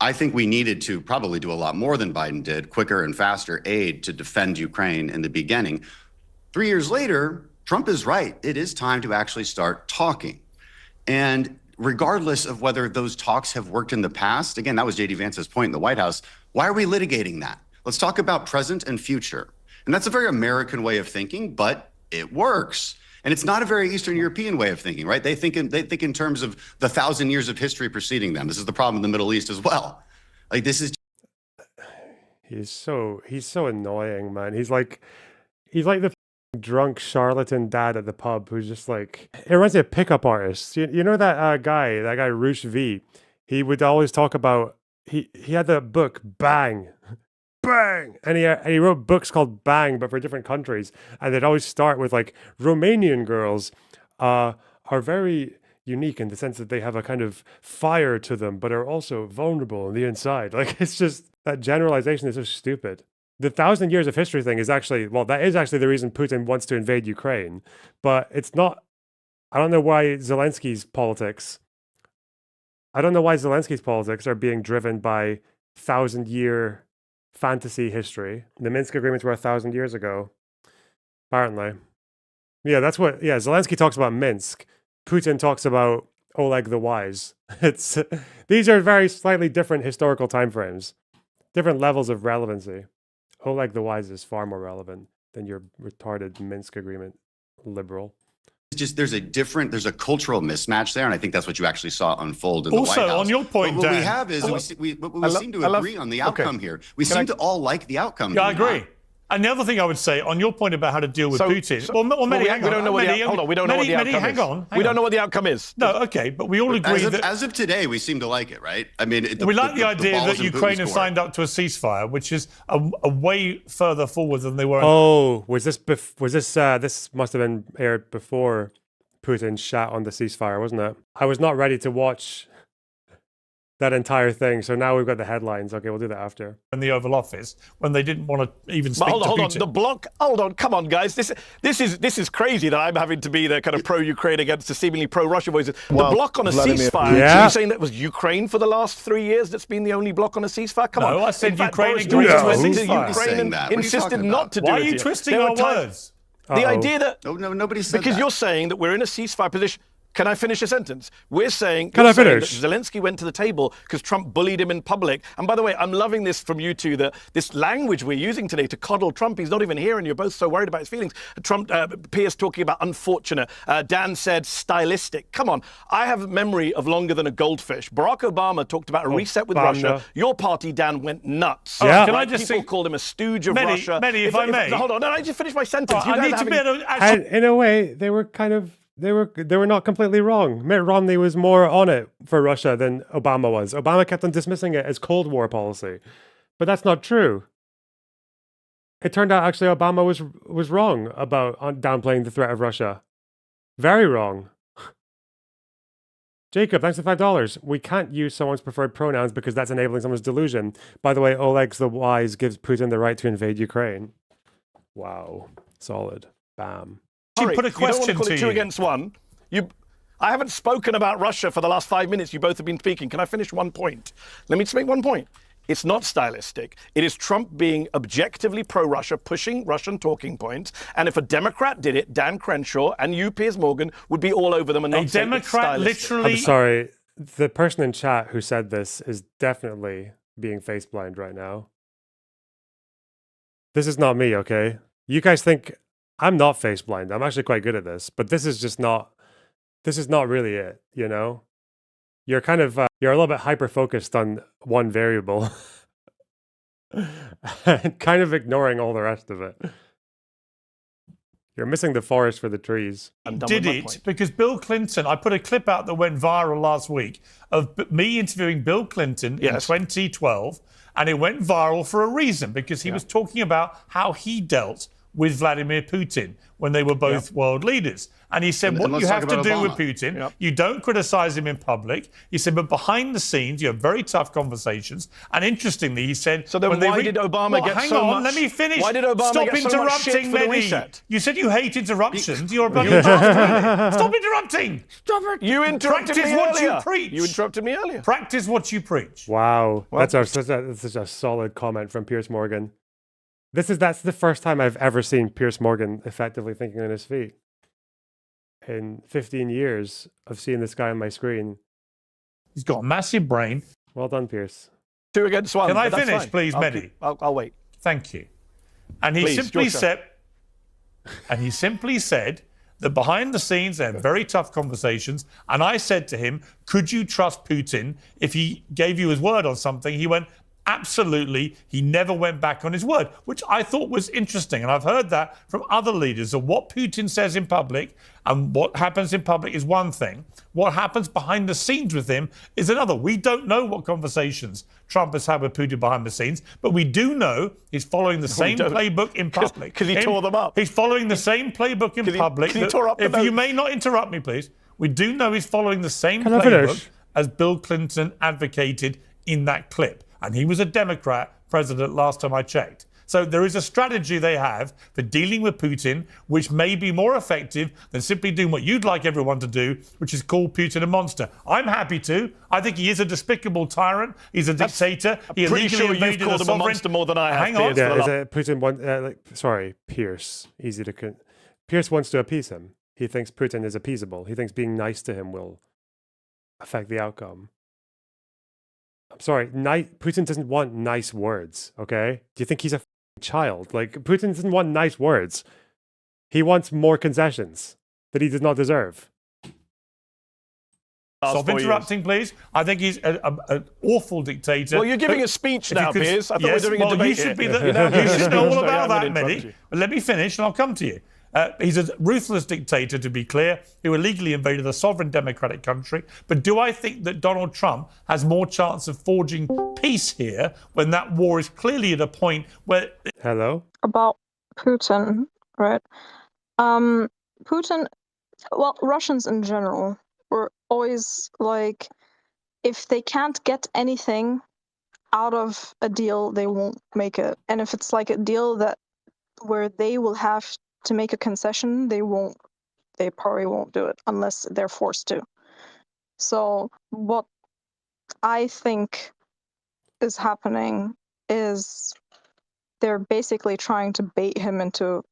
I think we needed to probably do a lot more than Biden did, quicker and faster aid to defend Ukraine in the beginning. 3 years later, Trump is right. It is time to actually start talking. And regardless of whether those talks have worked in the past, again, that was J.D. Vance's point in the White House, why are we litigating that? Let's talk about present and future. And that's a very American way of thinking, but it works. And it's not a very Eastern European way of thinking, right? They think in terms of the 1,000 years of history preceding them. This is the problem in the Middle East as well. Like, this is... He's so annoying, man. He's like the drunk charlatan dad at the pub who's just like, it reminds me of pickup artists. You know that guy Roosh V. He would always talk about, he had the book Bang, and he wrote books called Bang, but for different countries, and they'd always start with like, Romanian girls are very unique in the sense that they have a kind of fire to them, but are also vulnerable on the inside. Like, it's just, that generalization is so stupid. The 1,000 years of history thing is actually, well, that is actually the reason Putin wants to invade Ukraine. But it's not, I don't know why Zelensky's politics are being driven by 1,000-year fantasy history. The Minsk agreements were 1,000 years ago, apparently. Yeah, Zelensky talks about Minsk. Putin talks about Oleg the Wise. It's these are very slightly different historical timeframes, different levels of relevancy. Oleg the Wise is far more relevant than your retarded Minsk agreement, liberal. It's just there's a cultural mismatch there, and I think that's what you actually saw unfold in the White House. Also, on your point, what Dan, we have is we seem to agree on the outcome here. We seem to all like the outcome. Yeah, I agree. And the other thing I would say on your point about how to deal with Putin. Mehdi, hang on. We don't know what the hold on. We don't know what the outcome is. We don't know what the outcome is. No, okay, but we all agree that as of today, we seem to like it, right? I mean, we like the idea that Ukraine has signed up to a ceasefire, which is a way further forward than they were. Oh, was this this must have been aired before Putin shat on the ceasefire, wasn't it? I was not ready to watch that entire thing, so now we've got the headlines. Okay, we'll do that after. In the Oval Office, when they didn't want to even speak to Putin. Hold on, the bloc. Hold on, come on, guys. This is crazy that I'm having to be the kind of pro-Ukraine against the seemingly pro-Russia voices. Well, the bloc on a Vladimir ceasefire. Yeah. Are you saying that was Ukraine for the last 3 years that's been the only bloc on a ceasefire? Come on. No, I said In fact, Ukraine Boris agreed to a Johnson ceasefire. Ukraine insisted not to do it. Why are you twisting our words? The idea that nobody said because that. you're saying that we're in a ceasefire position. Can I finish a sentence? We're saying, Can I saying finish? that Zelensky went to the table because Trump bullied him in public. And by the way, I'm loving this from you two, that this language we're using today to coddle Trump. He's not even here, and you're both so worried about his feelings. Trump, Piers talking about unfortunate. Dan said stylistic. Come on, I have a memory of longer than a goldfish. Barack Obama talked about a reset with Russia. Your party, Dan, went nuts. Yeah. Can I just People called him a stooge of Mehdi, Russia. Mehdi, if I may. Hold on, no, I just finished my sentence. I need to be able to actually. And in a way, they were kind of they were not completely wrong. Mitt Romney was more on it for Russia than Obama was. Obama kept on dismissing it as Cold War policy, but that's not true. It turned out actually Obama was wrong about downplaying the threat of Russia. Very wrong. Jacob, thanks for $5. We can't use someone's preferred pronouns because that's enabling someone's delusion. By the way, Oleg the Wise gives Putin the right to invade Ukraine. Wow. Solid. Bam. Put a question you don't want to call it to two you. against one. I haven't spoken about Russia for the last 5 minutes. You both have been speaking. Can I finish one point? Let me just make one point. It's not stylistic. It is Trump being objectively pro-Russia, pushing Russian talking points. And if a Democrat did it, Dan Crenshaw and you, Piers Morgan, would be all over them and not A say it's Democrat stylistic. literally. I'm sorry. The person in chat who said this is definitely being face blind right now. This is not me, okay? You guys think I'm not face blind. I'm actually quite good at this, but this is not really it, you know? You're kind of, you're a little bit hyper-focused on one variable and kind of ignoring all the rest of it. You're missing the forest for the trees. Did it because Bill Clinton, I put a clip out that went viral last week of me interviewing Bill Clinton in 2012, and it went viral for a reason, because he was talking about how he dealt with Vladimir Putin when they were both world leaders. And he said, what you have to do with Putin, you don't criticize him in public. He said, but behind the scenes, you have very tough conversations. And interestingly, he said... So then why did Obama get so much... Hang on, let me finish. Why did Obama Stop get so much shit interrupting, for the Mehdi. reset? You said you hate interruptions. You're about to Stop interrupting. Stop it. You interrupted Practice me what earlier. you preach. You interrupted me earlier. Practice what you preach. Wow. That's such a solid comment from Piers Morgan. That's the first time I've ever seen Piers Morgan effectively thinking on his feet. In 15 years of seeing this guy on my screen. He's got a massive brain. Well done, Piers. 2 against 1. Can I but that's finish, fine. please, Mehdi? I'll wait. Thank you. And he Please, simply said that behind the scenes they had very tough conversations. And I said to him, could you trust Putin if he gave you his word on something? He went, absolutely. He never went back on his word, which I thought was interesting. And I've heard that from other leaders, of what Putin says in public and what happens in public is one thing. What happens behind the scenes with him is another. We don't know what conversations Trump has had with Putin behind the scenes, but we do know he's following the same playbook in public. Because he tore them up. He's following the same playbook in public. He tore up the if you may not interrupt me, please. We do know he's following the same playbook as Bill Clinton advocated in that clip. And he was a Democrat president last time I checked. So there is a strategy they have for dealing with Putin, which may be more effective than simply doing what you'd like everyone to do, which is call Putin a monster. I'm happy to. I think he is a despicable tyrant. He's a dictator. He pretty illegally sure you've invaded called a him a sovereign. monster more than I have. Hang on. Yeah, is it Putin sorry, Pierce. Easy to Pierce wants to appease him. He thinks Putin is appeasable. He thinks being nice to him will affect the outcome. I'm sorry, Putin doesn't want nice words, okay? Do you think he's a child? Like, Putin doesn't want nice words. He wants more concessions that he does not deserve. Stop interrupting, please. I think he's an awful dictator. Well, you're giving a speech now, Piers. I thought we were doing a debate you should here. you should know all Sorry, about I'm that, gonna Mehdi. interrupt you. But let me finish and I'll come to you. He's a ruthless dictator, to be clear, who illegally invaded a sovereign democratic country. But do I think that Donald Trump has more chance of forging peace here when that war is clearly at a point where... Hello? About Putin, right? Putin, well, Russians in general were always like, if they can't get anything out of a deal, they won't make it. And if it's like a deal that where they will have to make a concession, they probably won't do it unless they're forced to. So what I think is happening is they're basically trying to bait him into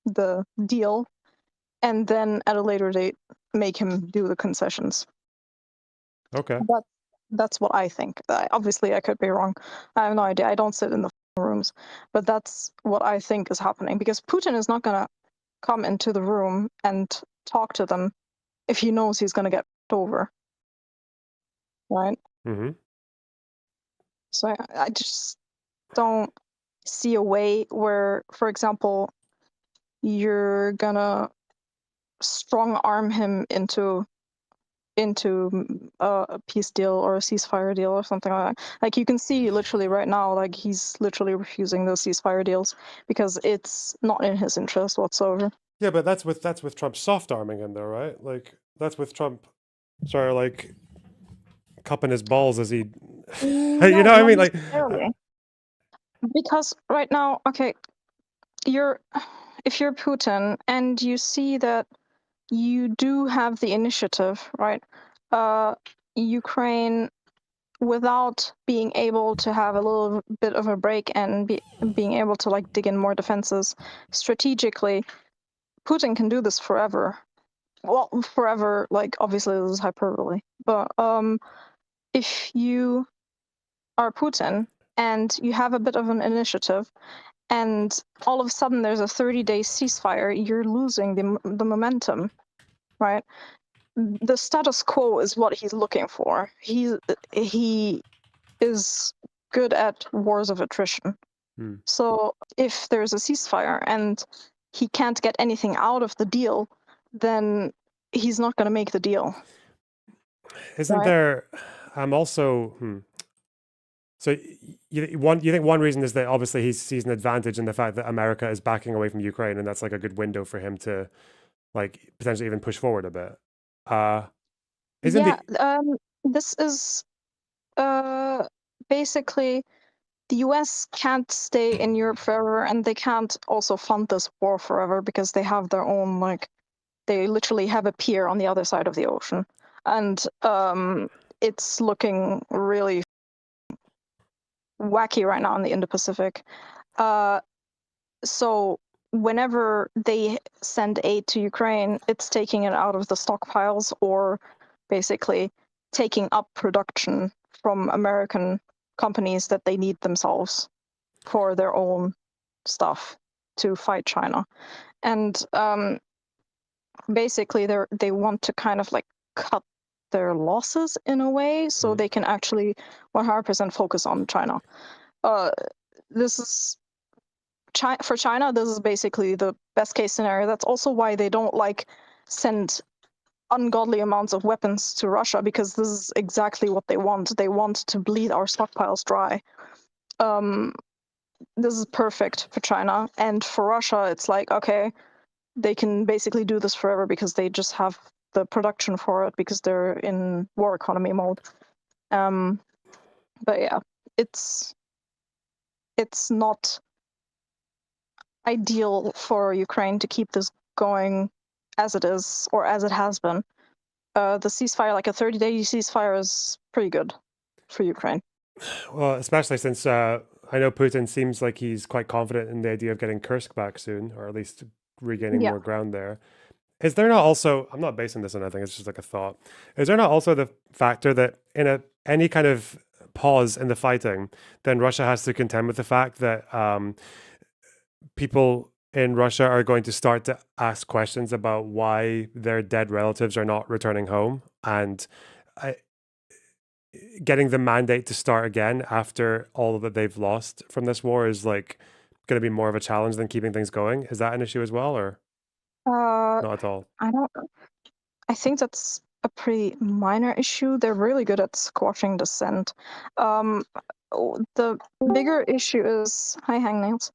the deal and then at a later date make him do the concessions. Okay. That's what I think. Obviously, I could be wrong. I have no idea. I don't sit in the rooms, but that's what I think is happening, because Putin is not going to come into the room and talk to them if he knows he's going to get over. Right? Mm-hmm. So I just don't see a way where, for example, you're going to strong arm him into a peace deal or a ceasefire deal or something like that. Like, you can see literally right now, like, he's literally refusing those ceasefire deals because it's not in his interest whatsoever. Yeah, but that's with Trump soft arming him, though, right? Like, that's with Trump, sorry, like, cupping his balls as he, you know what I mean? Like, because right now, okay, if you're Putin and you see that you do have the initiative, right? Ukraine, without being able to have a little bit of a break and being able to like dig in more defenses strategically, Putin can do this forever. Well, forever, like, obviously this is hyperbole, but if you are Putin and you have a bit of an initiative and all of a sudden there's a 30-day ceasefire, you're losing the momentum, right? The status quo is what he's looking for. He is good at wars of attrition. So if there's a ceasefire and he can't get anything out of the deal, then he's not going to make the deal. Isn't there? I'm also. So you think one reason is that obviously he sees an advantage in the fact that America is backing away from Ukraine, and that's like a good window for him to, like, potentially even push forward a bit. This is basically the US can't stay in Europe forever, and they can't also fund this war forever because they have their own, like, they literally have a pier on the other side of the ocean, and it's looking really wacky right now in the Indo-Pacific. So whenever they send aid to Ukraine, it's taking it out of the stockpiles or basically taking up production from American companies that they need themselves for their own stuff to fight China. And basically they want to kind of like cut their losses in a way so they can actually 100% focus on China. This is for China, this is basically the best case scenario. That's also why they don't like send ungodly amounts of weapons to Russia, because this is exactly what they want. They want to bleed our stockpiles dry. This is perfect for China, and for Russia, it's like, okay, they can basically do this forever because they just have the production for it because they're in war economy mode. But yeah, it's not ideal for Ukraine to keep this going as it is or as it has been. The ceasefire, like a 30-day ceasefire, is pretty good for Ukraine. Well, especially since I know Putin seems like he's quite confident in the idea of getting Kursk back soon, or at least regaining more ground there. Is there not also, I'm not basing this on anything, it's just like a thought. Is there not also the factor that in any kind of pause in the fighting, then Russia has to contend with the fact that people in Russia are going to start to ask questions about why their dead relatives are not returning home, and getting the mandate to start again after all that they've lost from this war is like going to be more of a challenge than keeping things going? Is that an issue as well, or not at all? I think that's a pretty minor issue. They're really good at squashing dissent. The bigger issue is hangnails.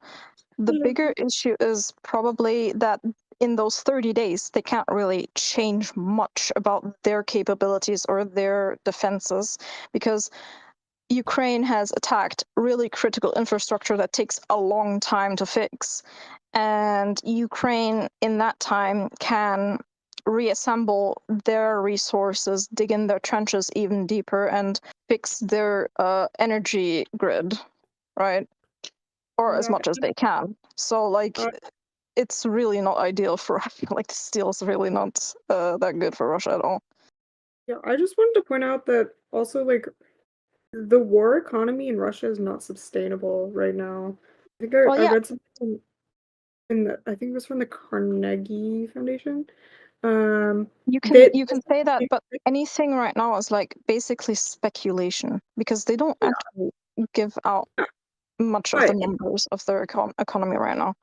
The bigger issue is probably that in those 30 days, they can't really change much about their capabilities or their defenses, because Ukraine has attacked really critical infrastructure that takes a long time to fix. And Ukraine, in that time, can reassemble their resources, dig in their trenches even deeper, and fix their energy grid, right? Or as much as they can. So, like, it's really not ideal for, I feel like the steel is really not that good for Russia at all. Yeah, I just wanted to point out that also, like, the war economy in Russia is not sustainable right now. I think I read something I think it was from the Carnegie Foundation. You can say that, but anything right now is like basically speculation, because they don't actually give out much of the numbers of their economy right now,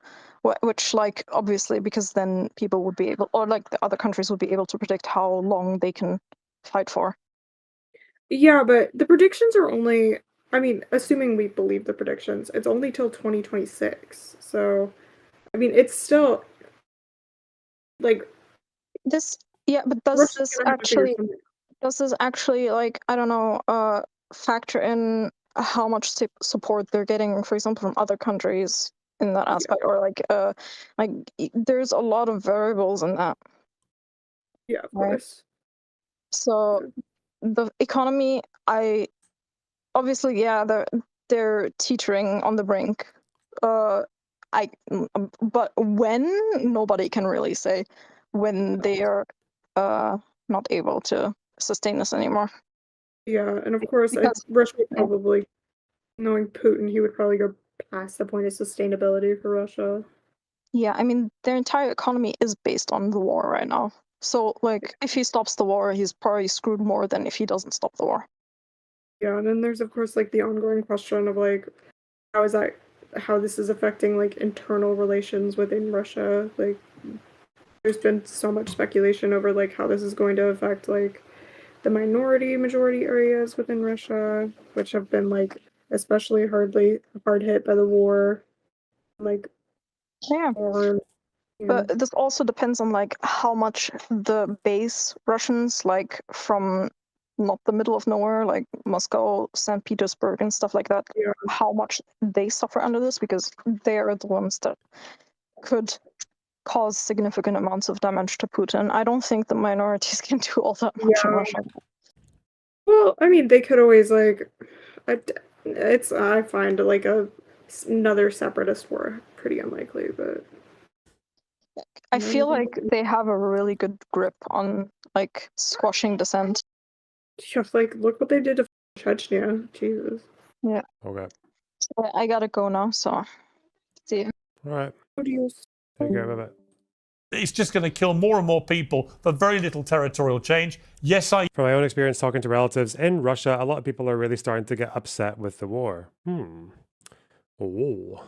which, like, obviously, because then people would be able, or like the other countries would be able to predict how long they can fight for. Yeah, but the predictions are only, I mean, assuming we believe the predictions, it's only till 2026. So, I mean, it's still like this. Yeah, but does this actually, like, I don't know, factor in how much support they're getting, for example, from other countries in that aspect, or like there's a lot of variables in that. Yeah, of course. So the economy, obviously, they're teetering on the brink. But when, nobody can really say when they are not able to sustain this anymore. Yeah, and of course, Russia would probably, knowing Putin, he would probably go past the point of sustainability for Russia. Yeah, I mean, their entire economy is based on the war right now. So, like, if he stops the war, he's probably screwed more than if he doesn't stop the war. Yeah, and then there's, of course, like, the ongoing question of, like, how this is affecting, like, internal relations within Russia. Like, there's been so much speculation over, like, how this is going to affect, like, the majority areas within Russia, which have been, like, especially hard hit by the war. Like, but this also depends on, like, how much the base Russians, like, from not the middle of nowhere, like Moscow, St. Petersburg, and stuff like that, how much they suffer under this, because they are the ones that could cause significant amounts of damage to Putin. I don't think the minorities can do all that much in Russia. Well, I mean, they could always, like, I find, like, another separatist war pretty unlikely, but I feel like they have a really good grip on, like, squashing dissent. Just, like, look what they did to Chechnya. Jesus. Yeah. Okay. So I gotta go now, so see you. All right. Adios. Take care. Bye-bye. It's just going to kill more and more people for very little territorial change. Yes, From my own experience talking to relatives in Russia, a lot of people are really starting to get upset with the war. Oh.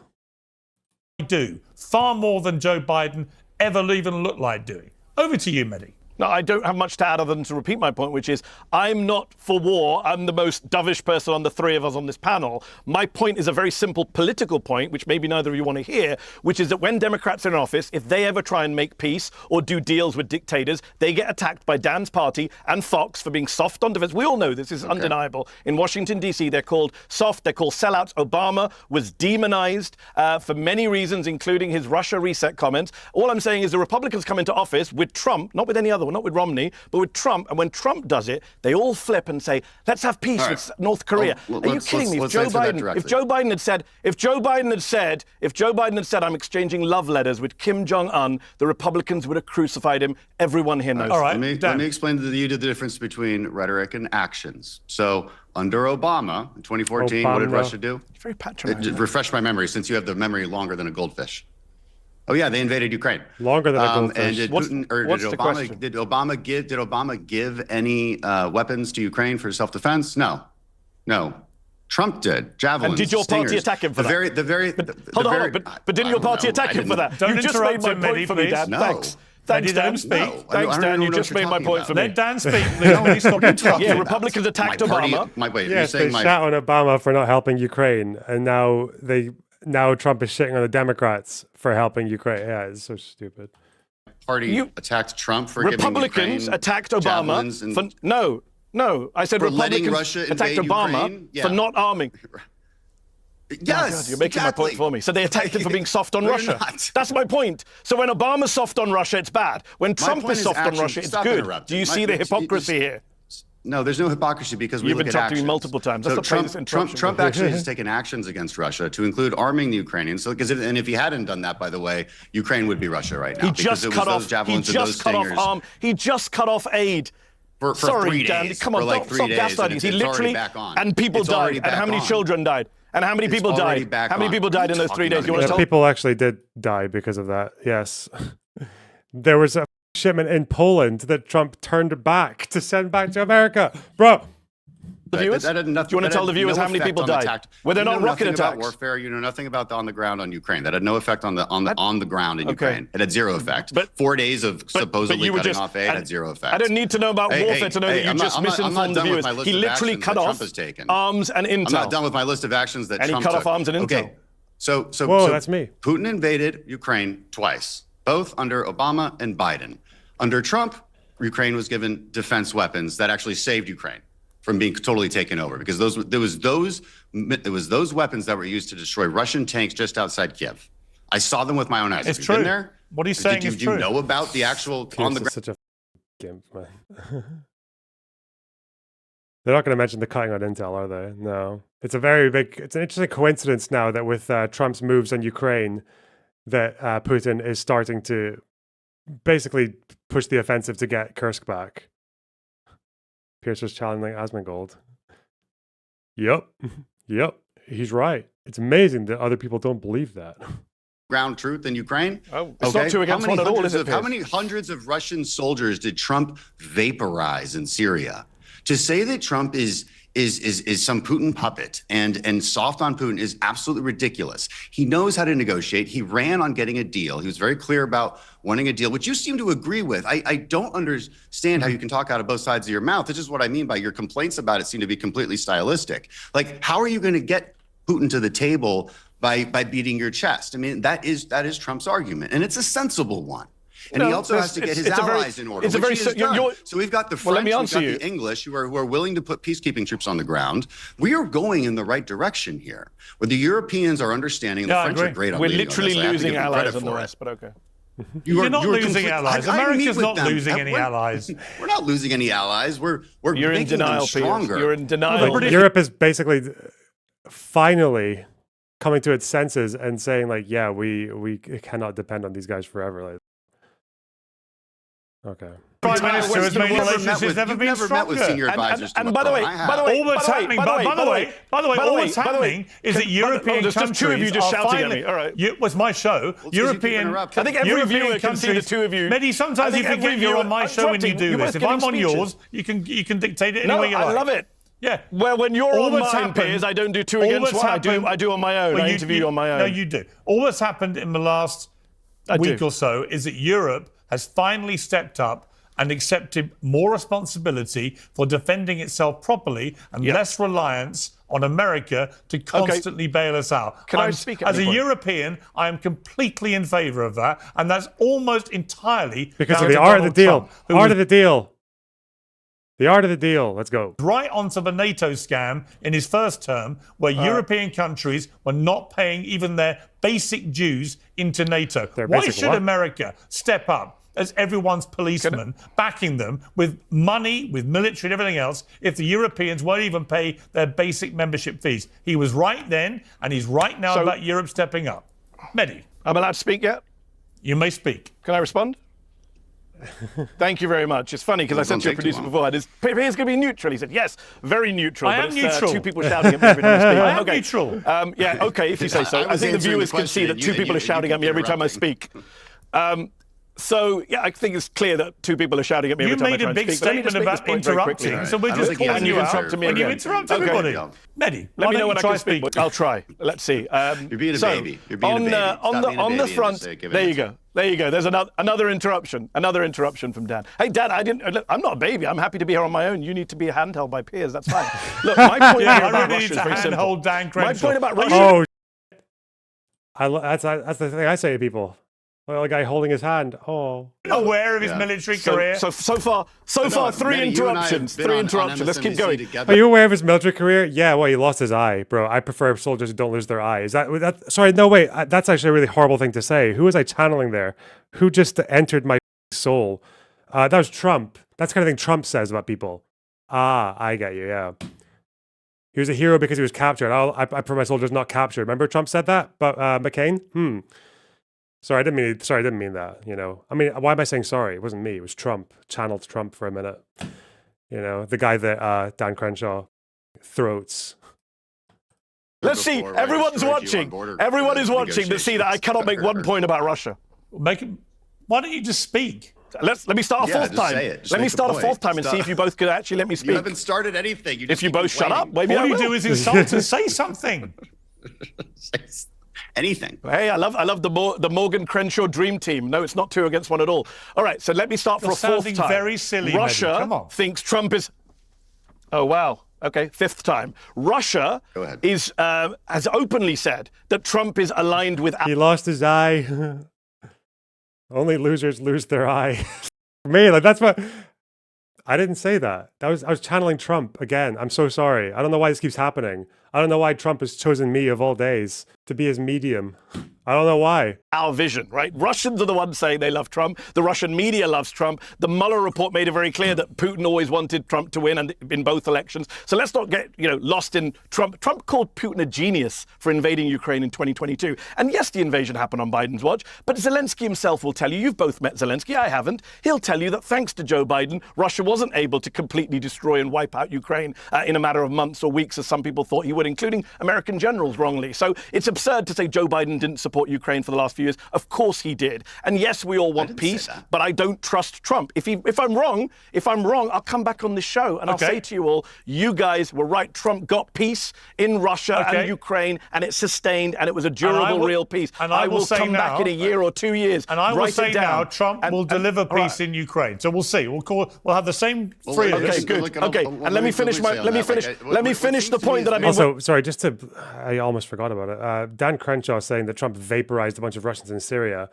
I do. Far more than Joe Biden ever even looked like doing. Over to you, Mehdi. No, I don't have much to add other than to repeat my point, which is I'm not for war. I'm the most dovish person on the three of us on this panel. My point is a very simple political point, which maybe neither of you want to hear, which is that when Democrats are in office, if they ever try and make peace or do deals with dictators, they get attacked by Dan's party and Fox for being soft on defense. We all know this is undeniable. In Washington, D.C., they're called soft. They're called sellouts. Obama was demonized for many reasons, including his Russia reset comments. All I'm saying is the Republicans come into office with Trump, not with any other other one, not with Romney, but with Trump. And when Trump does it, they all flip and say, let's have peace with North Korea. Are you kidding me? If Joe Biden had said, I'm exchanging love letters with Kim Jong-un, the Republicans would have crucified him. Everyone here knows. All right, let me explain to you the difference between rhetoric and actions. So under Obama in 2014, what did Russia do? Very patronizing. Refresh my memory, since you have the memory longer than a goldfish. Oh yeah, they invaded Ukraine. Longer than a goldfish. And did Obama give any weapons to Ukraine for self-defense? No. Trump did. Javelins. And did your party attack him for that? Hold on, but didn't your party attack him for that? Don't you just made my point for me, Dan. No. Thanks. Thanks, Dan. Thanks, Dan. You just made my point for me. Let Dan speak, please. Yeah, Republicans attacked Obama. Yes, they shot on Obama for not helping Ukraine, and now Trump is shitting on the Democrats for helping Ukraine. Yeah, it's so stupid. Party attacked Trump for giving Republicans attacked Obama for no. I said Republicans attacked Obama for not arming. Yes, God, you're making my point for me. So they attacked him for being soft on Russia. That's my point. So when Obama's soft on Russia, it's bad. When Trump is soft on Russia, it's good. Do you see the hypocrisy here? No, there's no hypocrisy because we You've look been at talking to me multiple times. So Trump actually has taken actions against Russia to include arming the Ukrainians. So, and if he hadn't done that, by the way, Ukraine would be Russia right now. He just cut off aid. For Sorry, 3 Dan, days. come on, like stop gaslighting. He literally, and people died. And how many children died? And how many people died? How many people died in those 3 days? People actually did die because of that. Yes. There was a shipment in Poland that Trump turned back to send back to America. Bro. The viewers? Do you want to tell the viewers how many people died? Were there not rocket attacks? Warfare. You know nothing about on the ground on Ukraine. That had no effect on the ground in Ukraine. It had zero effect. But 4 days of supposedly cutting off aid had zero effect. I don't need to know about warfare to know that you just misinformed the viewers. He literally cut off arms and intel. I'm not done with my list of actions that Trump took. And he cut off arms and intel. Okay. So that's me. Putin invaded Ukraine twice, both under Obama and Biden. Under Trump, Ukraine was given defense weapons that actually saved Ukraine from being totally taken over, because it was those weapons that were used to destroy Russian tanks just outside Kiev. I saw them with my own eyes. It's true. Been there? What he's saying is true. Do you know about the actual on the ground? Such a gimp, man. They're not going to mention the cutting on intel, are they? No. It's an interesting coincidence now that with Trump's moves on Ukraine, that Putin is starting to basically push the offensive to get Kursk back. Piers was challenging Asmongold. Yep. He's right. It's amazing that other people don't believe that. Ground truth in Ukraine. It's not two against one at all, is it? How many hundreds of Russian soldiers did Trump vaporize in Syria? To say that Trump is some Putin puppet and soft on Putin is absolutely ridiculous. He knows how to negotiate. He ran on getting a deal. He was very clear about wanting a deal, which you seem to agree with. I don't understand how you can talk out of both sides of your mouth. This is what I mean by your complaints about it seem to be completely stylistic. Like, how are you going to get Putin to the table by beating your chest? I mean, that is Trump's argument, and it's a sensible one. And he also has to get his allies in order. So we've got the French, we've got the English who are willing to put peacekeeping troops on the ground. We are going in the right direction here. Where the Europeans are understanding, the French are great on We're literally losing allies on the West, but okay. You're not losing allies. America's not losing any allies. We're not losing any allies. We're making them stronger. You're in denial. Europe is basically finally coming to its senses and saying, like, yeah, we cannot depend on these guys forever. Like, okay. Prime Minister has made relationships never been stronger. Met with senior advisors and by the way, all that's happening. Is that European countries two of you just shouting at me. All right, it was my show. European. I think every viewer can see the two of you. Mehdi, sometimes you forget you're on my show when you do this. If I'm on yours, you can dictate it any way you like. I love it. Yeah. Well, when you're on mine, Piers, I don't do two against one. I do on my own. I interview you on my own. No, you do. All that's happened in the last week or so is that Europe has finally stepped up and accepted more responsibility for defending itself properly and less reliance on America to constantly bail us out. Can I speak at as a European, I am completely in favour of that, and that's almost entirely because of the art of the deal. Art of the deal. The art of the deal. Let's go. Right onto the NATO scam in his first term, where European countries were not paying even their basic dues into NATO. Why should America step up as everyone's policeman, backing them with money, with military and everything else, if the Europeans won't even pay their basic membership fees. He was right then, and he's right now about Europe stepping up. Mehdi. I'm allowed to speak yet? You may speak. Can I respond? Thank you very much. It's funny because I said to your producer before, Piers going to be neutral. He said, yes, very neutral. I am neutral. Two people shouting at me every time I speak. I am neutral. Yeah, okay, if you say so. I think the viewers can see that two people are shouting at me every time I speak. So, yeah, I think it's clear that two people are shouting at me every time I try and speak. You made a big statement about interrupting, so we're just calling you out when you interrupt everybody. Mehdi, let me know when I can speak. I'll try. Let's see. You're being a baby. You're being a baby. On the front, there you go. There you go. There's another interruption. Another interruption from Dan. Hey, Dan, I'm not a baby. I'm happy to be here on my own. You need to be handheld by Piers. That's fine. Look, my point about Russia is very simple. Handhold Dan Crenshaw. My point about Russia. That's the thing I say to people. Well, a guy holding his hand. Oh. Aware of his military career. So far, three interruptions. Three interruptions. Let's keep going. Are you aware of his military career? Yeah, well, he lost his eye, bro. I prefer soldiers who don't lose their eye. Is that sorry, no, wait. That's actually a really horrible thing to say. Who was I channeling there? Who just entered my soul? That was Trump. That's the kind of thing Trump says about people. Ah, I get you, yeah. He was a hero because he was captured. I prefer my soldiers not captured. Remember Trump said that about McCain? Sorry, I didn't mean that, you know. I mean, why am I saying sorry? It wasn't me. It was Trump. Channeled Trump for a minute. You know, the guy that Dan Crenshaw throats. Let's see. Everyone's watching. Everyone is watching to see that I cannot make one point about Russia. Why don't you just speak? Let me start a fourth time. Let me start a fourth time and see if you both could actually let me speak. You haven't started anything. If you both shut up, maybe all you do is insult and say something. Anything. Hey, I love the Morgan Crenshaw dream team. No, it's not 2 against 1 at all. All right, so let me start for a fourth time. Very silly. Russia thinks Trump is. Oh wow. Okay, fifth time. Russia has openly said that Trump is aligned with. He lost his eye. Only losers lose their eye. Me, like that's what. I didn't say that. I was channeling Trump again. I'm so sorry. I don't know why this keeps happening. I don't know why Trump has chosen me of all days to be his medium. I don't know why. Our vision, right? Russians are the ones saying they love Trump. The Russian media loves Trump. The Mueller report made it very clear that Putin always wanted Trump to win and in both elections. So let's not get, lost in Trump. Trump called Putin a genius for invading Ukraine in 2022. And yes, the invasion happened on Biden's watch, but Zelensky himself will tell you, you've both met Zelensky, I haven't. He'll tell you that thanks to Joe Biden, Russia wasn't able to completely destroy and wipe out Ukraine in a matter of months or weeks, as some people thought he would, including American generals wrongly. So it's absurd to say Joe Biden didn't support Ukraine for the last few years. Of course he did. And yes, we all want peace, but I don't trust Trump. If I'm wrong, I'll come back on this show and I'll say to you all, you guys were right. Trump got peace in Russia and Ukraine, and it sustained, and it was a durable, real peace. And I will come back in a year or 2 years. And I will say now, Trump will deliver peace in Ukraine. So we'll see. We'll have the same three of us. Okay, good. Okay, and let me finish the point that I've been. Also, sorry, I almost forgot about it. Dan Crenshaw saying that Trump vaporized a bunch of Russians in Syria.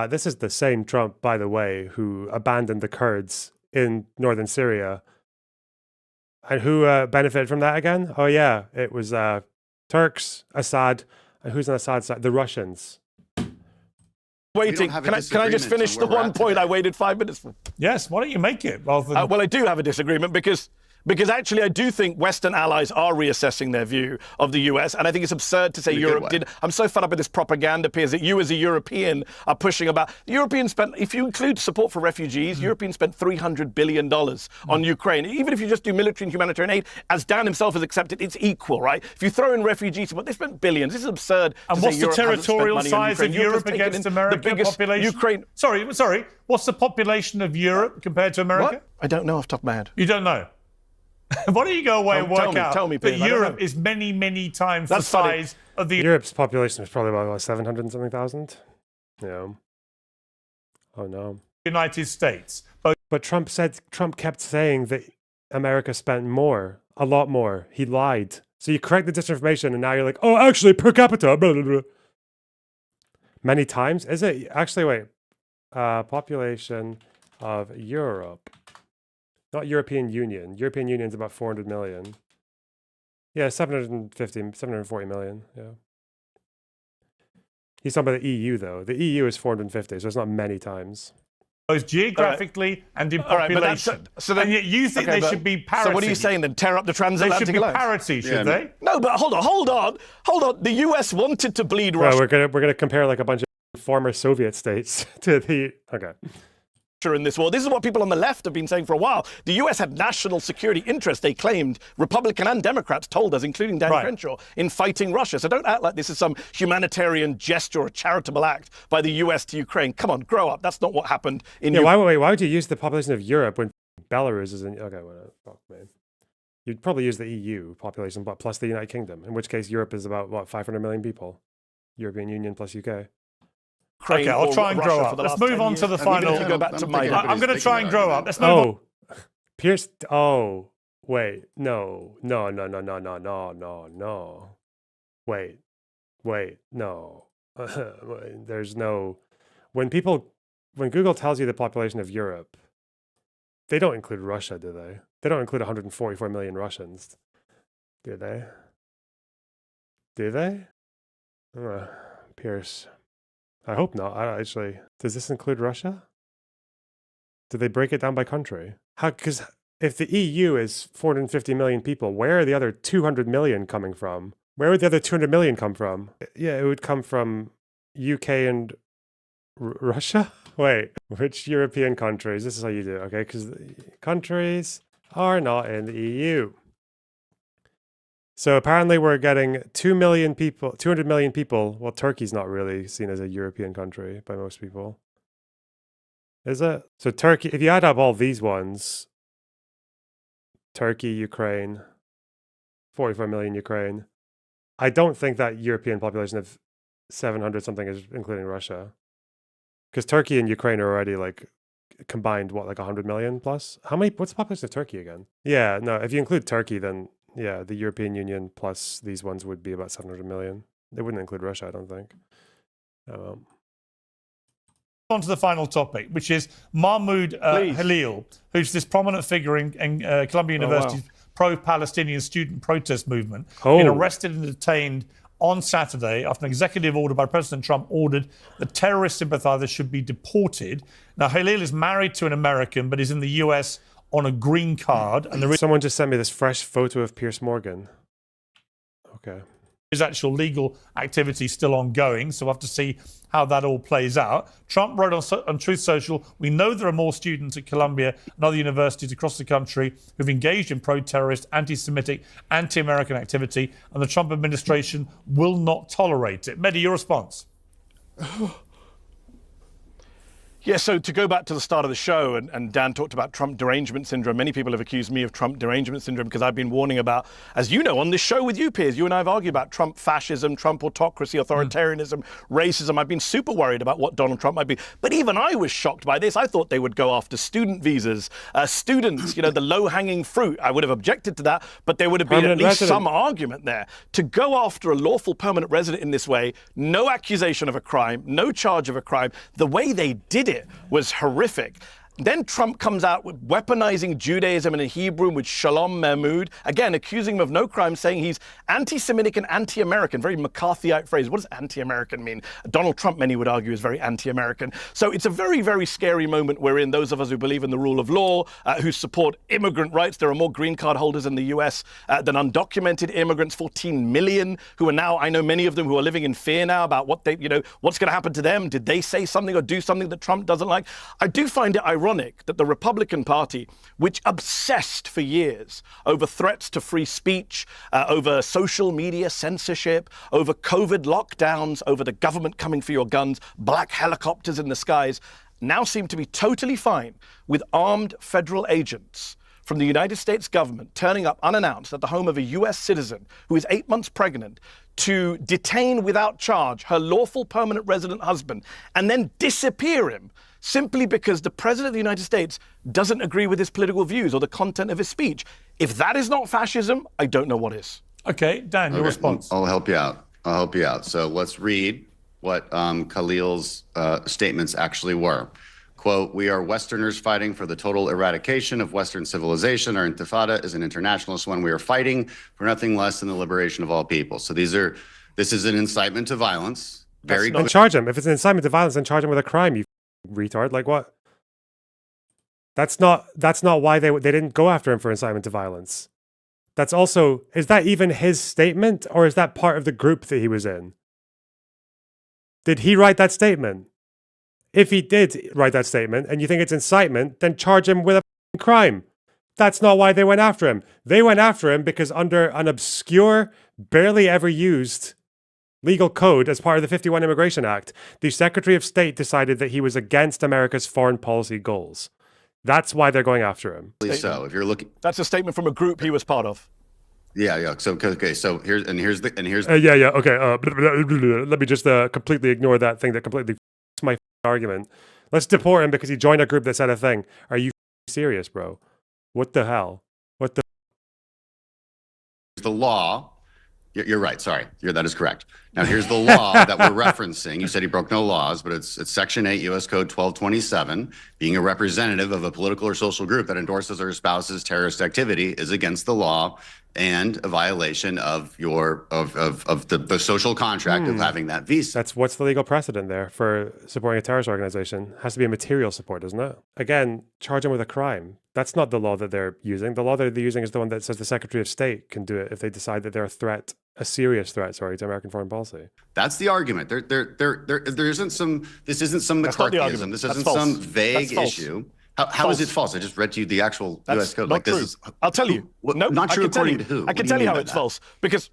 This is the same Trump, by the way, who abandoned the Kurds in northern Syria. And who benefited from that again? Oh yeah, it was Turks, Assad, and who's on Assad's side? The Russians. Waiting. Can I just finish the one point I waited 5 minutes for? Yes, why don't you make it? Well, I do have a disagreement because actually I do think Western allies are reassessing their view of the US, and I think it's absurd to say Europe did. I'm so fed up with this propaganda, Piers, that you as a European are pushing about. The Europeans spent, if you include support for refugees, Europeans spent $300 billion on Ukraine. Even if you just do military and humanitarian aid, as Dan himself has accepted, it's equal, right? If you throw in refugee support, they spent billions. This is absurd. And what's the territorial size of Europe against America? The biggest population? Ukraine. Sorry. What's the population of Europe compared to America? What? I don't know off the top of my head. You don't know? Why don't you go away and work out that Piers, Europe is many, many times the size of the... Europe's population is probably about 700 and something thousand. Yeah. Oh no. United States. But Trump kept saying that America spent more, a lot more. He lied. So you correct the disinformation and now you're like, oh, actually per capita, blah, blah, blah. Many times? Is it? Actually, wait. Population of Europe. Not European Union. European Union is about 400 million. Yeah, 740 million. Yeah. He's talking about the EU, though. The EU is 450, so it's not many times. both geographically and in All right, but that's- population. so then- and yet you think okay, they but- should be parity. So what are you saying then? Tear up the They transatlantic should be alliance? parity, should they? No, but hold on. The US wanted to bleed Well, Russia. we're gonna compare like a bunch of former Soviet states to the In this war. This is what people on the left have been saying for a while. The US had national security interests, they claimed, Republican and Democrats told us, including Dan Crenshaw, in fighting Russia. So don't act like this is some humanitarian gesture or charitable act by the US to Ukraine. Come on, grow up. That's not what happened in why would you use the population of Europe when Belarus is in fuck, man. You'd probably use the EU population, but plus the United Kingdom, in which case Europe is about, what, 500 million people? European Union plus UK. Okay, I'll try and grow up. Let's move on to the final. Go back to my I'm going to try and grow up. Let's move on. Pierce. Oh, wait. No. Wait. No. There's no. When Google tells you the population of Europe, they don't include Russia, do they? They don't include 144 million Russians, do they? Do they? Pierce. I hope not. I don't actually. Does this include Russia? Do they break it down by country? Because if the EU is 450 million people, where are the other 200 million coming from? Where would the other 200 million come from? Yeah, it would come from UK and Russia? Wait, which European countries? This is how you do it, okay? Because countries are not in the EU. So apparently we're getting 2 million people, 200 million people. Well, Turkey's not really seen as a European country by most people. Is it? So Turkey, if you add up all these ones, Turkey, Ukraine, 44 million Ukraine, I don't think that European population of 700 something is including Russia. Because Turkey and Ukraine are already like combined, what, like 100 million plus? What's the population of Turkey again? Yeah, no, if you include Turkey, then yeah, the European Union plus these ones would be about 700 million. They wouldn't include Russia, I don't think. On to the final topic, which is Mahmoud Halil, who's this prominent figure in Columbia University's pro-Palestinian student protest movement, been arrested and detained on Saturday after an executive order by President Trump ordered that terrorist sympathizers should be deported. Now, Halil is married to an American, but is in the US on a green card. And someone just sent me this fresh photo of Piers Morgan. Okay. His actual legal activity still ongoing, so we'll have to see how that all plays out. Trump wrote on Truth Social, "We know there are more students at Columbia and other universities across the country who've engaged in pro-terrorist, anti-Semitic, anti-American activity, and the Trump administration will not tolerate it." Mehdi, your response? Yeah, so to go back to the start of the show, and Dan talked about Trump derangement syndrome. Many people have accused me of Trump derangement syndrome because I've been warning about, as you know, on this show with you, Piers, you and I have argued about Trump fascism, Trump autocracy, authoritarianism, racism. I've been super worried about what Donald Trump might be. But even I was shocked by this. I thought they would go after student visas, students, the low-hanging fruit. I would have objected to that, but there would have been at least some argument there. To go after a lawful permanent resident in this way, no accusation of a crime, no charge of a crime, the way they did it was horrific. Then Trump comes out with weaponizing Judaism and Hebrew with Shalom Mahmoud, again accusing him of no crime, saying he's anti-Semitic and anti-American, very McCarthyite phrase. What does anti-American mean? Donald Trump, many would argue, is very anti-American. So it's a very, very scary moment we're in. Those of us who believe in the rule of law, who support immigrant rights. There are more green card holders in the US than undocumented immigrants, 14 million, who are now, I know many of them who are living in fear now about what they, what's going to happen to them. Did they say something or do something that Trump doesn't like? I do find it ironic that the Republican Party, which obsessed for years over threats to free speech, over social media censorship, over COVID lockdowns, over the government coming for your guns, black helicopters in the skies, now seem to be totally fine with armed federal agents from the United States government turning up unannounced at the home of a US citizen who is 8 months pregnant to detain without charge her lawful permanent resident husband and then disappear him simply because the President of the United States doesn't agree with his political views or the content of his speech. If that is not fascism, I don't know what is. Okay, Dan, your response. I'll help you out. So let's read what Khalil's statements actually were. Quote, "We are Westerners fighting for the total eradication of Western civilization. Our intifada is an internationalist one. We are fighting for nothing less than the liberation of all people." So this is an incitement to violence. Then charge him. If it's an incitement to violence, then charge him with a crime, you retard. Like what? That's not why they didn't go after him for incitement to violence. That's also, is that even his statement, or is that part of the group that he was in? Did he write that statement? If he did write that statement and you think it's incitement, then charge him with a crime. That's not why they went after him. They went after him because under an obscure, barely ever used legal code as part of the 51 Immigration Act, the Secretary of State decided that he was against America's foreign policy goals. That's why they're going after him. So if you're looking, That's a statement from a group he was part of. yeah. So okay. So here's the Okay. Let me just completely ignore that thing that completely f***s my argument. Let's deport him because he joined a group that said a thing. Are you serious, bro? What the hell? What the law? You're right. Sorry, that is correct. Now here's the law that we're referencing. You said he broke no laws, but it's Section 8 U.S. Code 1227. Being a representative of a political or social group that endorses or espouses terrorist activity is against the law and a violation of the social contract of having that visa. What's the legal precedent there for supporting a terrorist organization? It has to be a material support, doesn't it? Again, charge him with a crime. That's not the law that they're using. The law that they're using is the one that says the Secretary of State can do it if they decide that they're a serious threat, to American foreign policy. That's the argument. There isn't some. This isn't some McCarthyism. This isn't some vague issue. How is it false? I just read to you the actual U.S. code. Not true. I'll tell you. Not true according to who? I can tell you how it's false. Because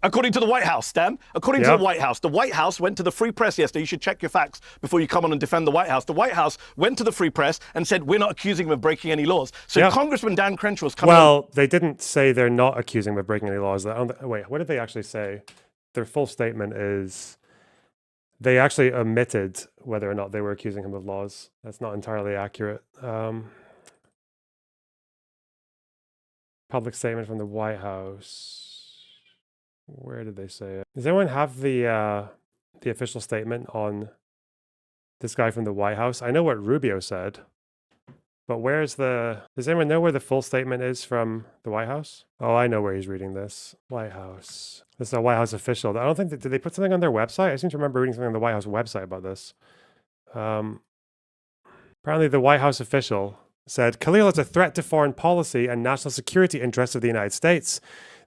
according to the White House, Dan, according to the White House went to the Free Press yesterday. You should check your facts before you come on and defend the White House. The White House went to the Free Press and said, we're not accusing him of breaking any laws. So Congressman Dan Crenshaw was coming Well, they didn't say they're not accusing him of breaking any laws. Wait, what did they actually say? Their full statement is they actually omitted whether or not they were accusing him of laws. That's not entirely accurate. Public statement from the White House. Where did they say it? Does anyone have the official statement on this guy from the White House? I know what Rubio said, but does anyone know where the full statement is from the White House? Oh, I know where he's reading this. White House. This is a White House official. I don't think did they put something on their website? I seem to remember reading something on the White House website about this. Apparently the White House official said, Khalil is a threat to foreign policy and national security interests of the United States.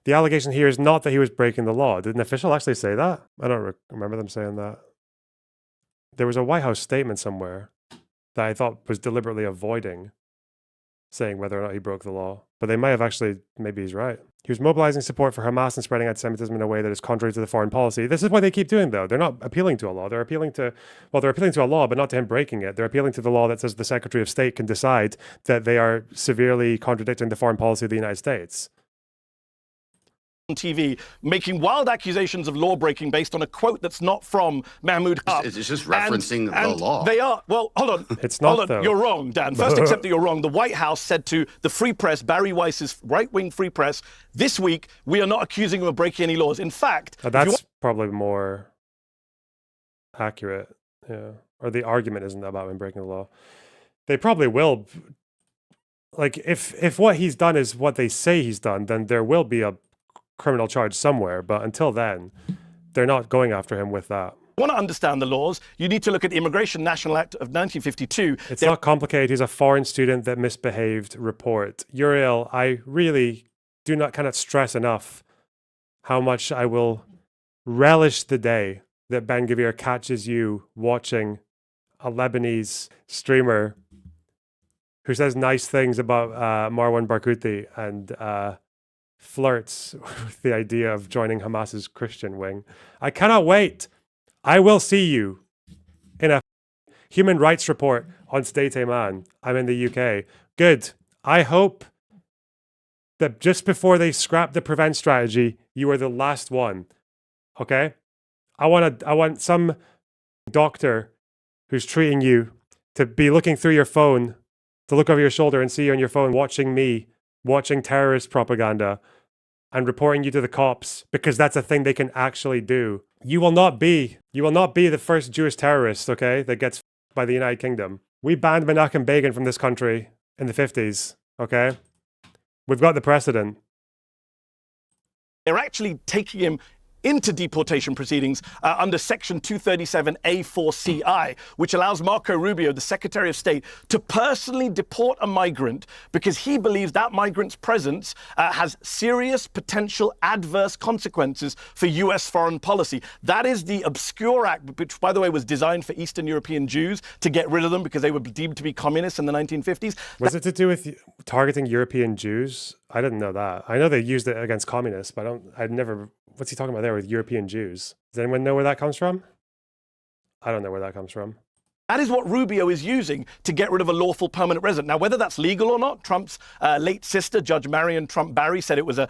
The allegation here is not that he was breaking the law. Did an official actually say that? I don't remember them saying that. There was a White House statement somewhere that I thought was deliberately avoiding saying whether or not he broke the law. But they might have actually, maybe he's right. He was mobilizing support for Hamas and spreading anti-Semitism in a way that is contrary to the foreign policy. This is what they keep doing, though. They're not appealing to a law. They're appealing to a law, but not to him breaking it. They're appealing to the law that says the Secretary of State can decide that they are severely contradicting the foreign policy of the United States. on TV making wild accusations of law breaking based on a quote that's not from Mahmoud Haq. It's just referencing the law. They are, well, hold on. It's not, hold on. though. You're wrong, Dan. First, accept that you're wrong. The White House said to the Free Press, Barry Weiss's right-wing Free Press, this week, we are not accusing him of breaking any laws. In fact... That's probably more accurate, yeah. Or the argument isn't about him breaking the law. They probably will... Like, if what he's done is what they say he's done, then there will be a criminal charge somewhere. But until then, they're not going after him with that. If you want to understand the laws, you need to look at the Immigration National Act of 1952. It's not complicated. He's a foreign student that misbehaved. Report. Uriel, I really cannot stress enough how much I will relish the day that Ben Gvir catches you watching a Lebanese streamer who says nice things about Marwan Barghouti and flirts with the idea of joining Hamas's Christian wing. I cannot wait. I will see you in a human rights report on State Man. I'm in the UK. Good. I hope that just before they scrap the prevent strategy, you are the last one. Okay? I want some doctor who's treating you to be looking through your phone, to look over your shoulder and see you on your phone watching me, watching terrorist propaganda and reporting you to the cops, because that's a thing they can actually do. You will not be the first Jewish terrorist, okay, that gets by the United Kingdom. We banned Menachem Begin from this country in the 50s, okay? We've got the precedent. They're actually taking him into deportation proceedings under Section 237A4CI, which allows Marco Rubio, the Secretary of State, to personally deport a migrant because he believes that migrant's presence has serious potential adverse consequences for U.S. foreign policy. That is the obscure act, which, by the way, was designed for Eastern European Jews to get rid of them because they were deemed to be communists in the 1950s. Was it to do with targeting European Jews? I didn't know that. I know they used it against communists, but I'd never. What's he talking about there with European Jews? Does anyone know where that comes from? I don't know where that comes from. That is what Rubio is using to get rid of a lawful permanent resident. Now, whether that's legal or not, Trump's late sister, Judge Marion Trump Barry, said it was a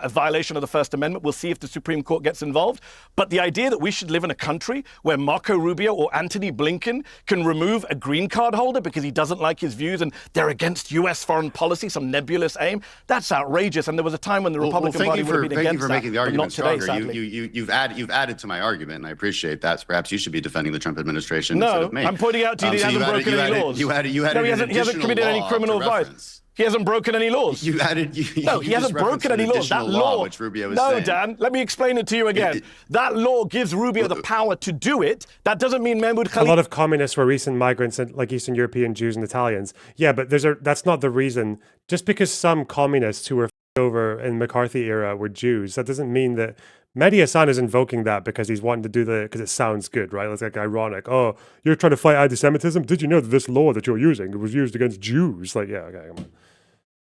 violation of the First Amendment. We'll see if the Supreme Court gets involved. But the idea that we should live in a country where Marco Rubio or Antony Blinken can remove a green card holder because he doesn't like his views and they're against U.S. foreign policy, some nebulous aim, that's outrageous. And there was a time when the Republican Party would have been against that. Thank you for making the argument today, stronger. You've added to my argument, and I appreciate that. So perhaps you should be defending the Trump administration instead of me. I'm pointing out to you that he hasn't broken any laws. You added no, he hasn't committed any criminal violence. He hasn't broken any laws. He hasn't broken any laws. That law, which Rubio is saying. Dan, let me explain it to you again. That law gives Rubio the power to do it. That doesn't mean Mahmoud Khalid. A lot of communists were recent migrants, like Eastern European Jews and Italians. Yeah, but that's not the reason. Just because some communists who were over in McCarthy era were Jews, that doesn't mean that. Mehdi Hasan is invoking that because he's wanting to do because it sounds good, right? It's like ironic. Oh, you're trying to fight anti-Semitism? Did you know that this law that you're using, it was used against Jews? Like, yeah, okay, come on.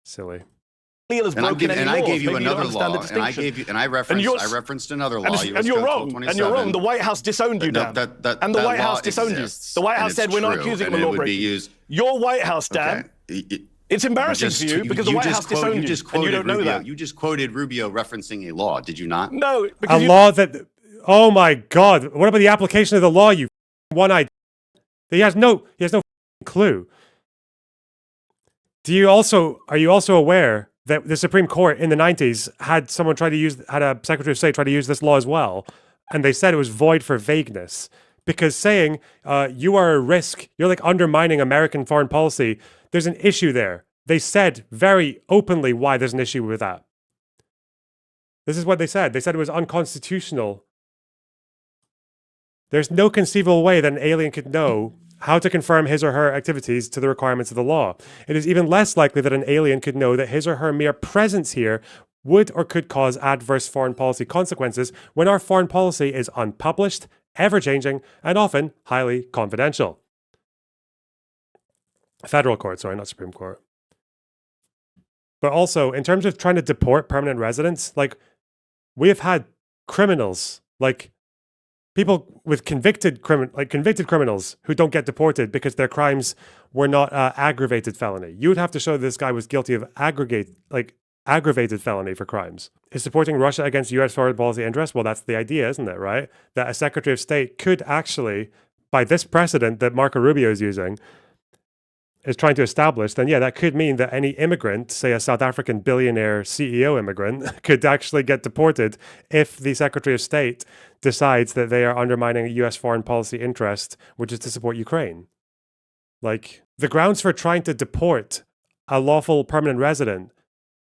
Silly. And I gave you another law, and I referenced another law. And you're wrong. And you're wrong. The White House disowned you, Dan. And the White House disowned you. The White House said we're not accusing him of law breaking. Your White House, Dan. It's embarrassing for you because the White House disowned you, and you don't know that. You just quoted Rubio referencing a law, did you not? No. A law that... Oh, my God. What about the application of the law, you one-eyed... He has no clue. Are you also aware that the Supreme Court in the 90s had a Secretary of State try to use this law as well, and they said it was void for vagueness? Because saying you are a risk, you're like undermining American foreign policy, there's an issue there. They said very openly why there's an issue with that. This is what they said. They said it was unconstitutional. There's no conceivable way that an alien could know how to confirm his or her activities to the requirements of the law. It is even less likely that an alien could know that his or her mere presence here would or could cause adverse foreign policy consequences when our foreign policy is unpublished, ever-changing, and often highly confidential. Federal court, sorry, not Supreme Court. But also, in terms of trying to deport permanent residents, like, we have had criminals, like, people with convicted criminals who don't get deported because their crimes were not aggravated felony. You would have to show that this guy was guilty of aggravated felony for crimes. Is supporting Russia against U.S. foreign policy interests? Well, that's the idea, isn't it, right? That a Secretary of State could actually, by this precedent that Marco Rubio is using, is trying to establish, then yeah, that could mean that any immigrant, say a South African billionaire CEO immigrant, could actually get deported if the Secretary of State decides that they are undermining a U.S. foreign policy interest, which is to support Ukraine. Like, the grounds for trying to deport a lawful permanent resident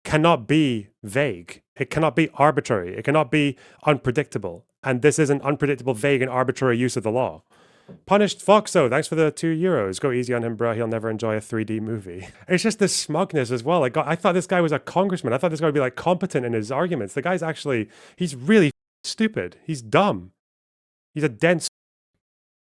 cannot be vague. It cannot be arbitrary. It cannot be unpredictable. And this is an unpredictable, vague, and arbitrary use of the law. Punished Foxo, thanks for the €2. Go easy on him, bro. He'll never enjoy a 3D movie. It's just this smugness as well. Like, I thought this guy was a congressman. I thought this guy would be like competent in his arguments. The guy's he's really stupid. He's dumb. He's a dense.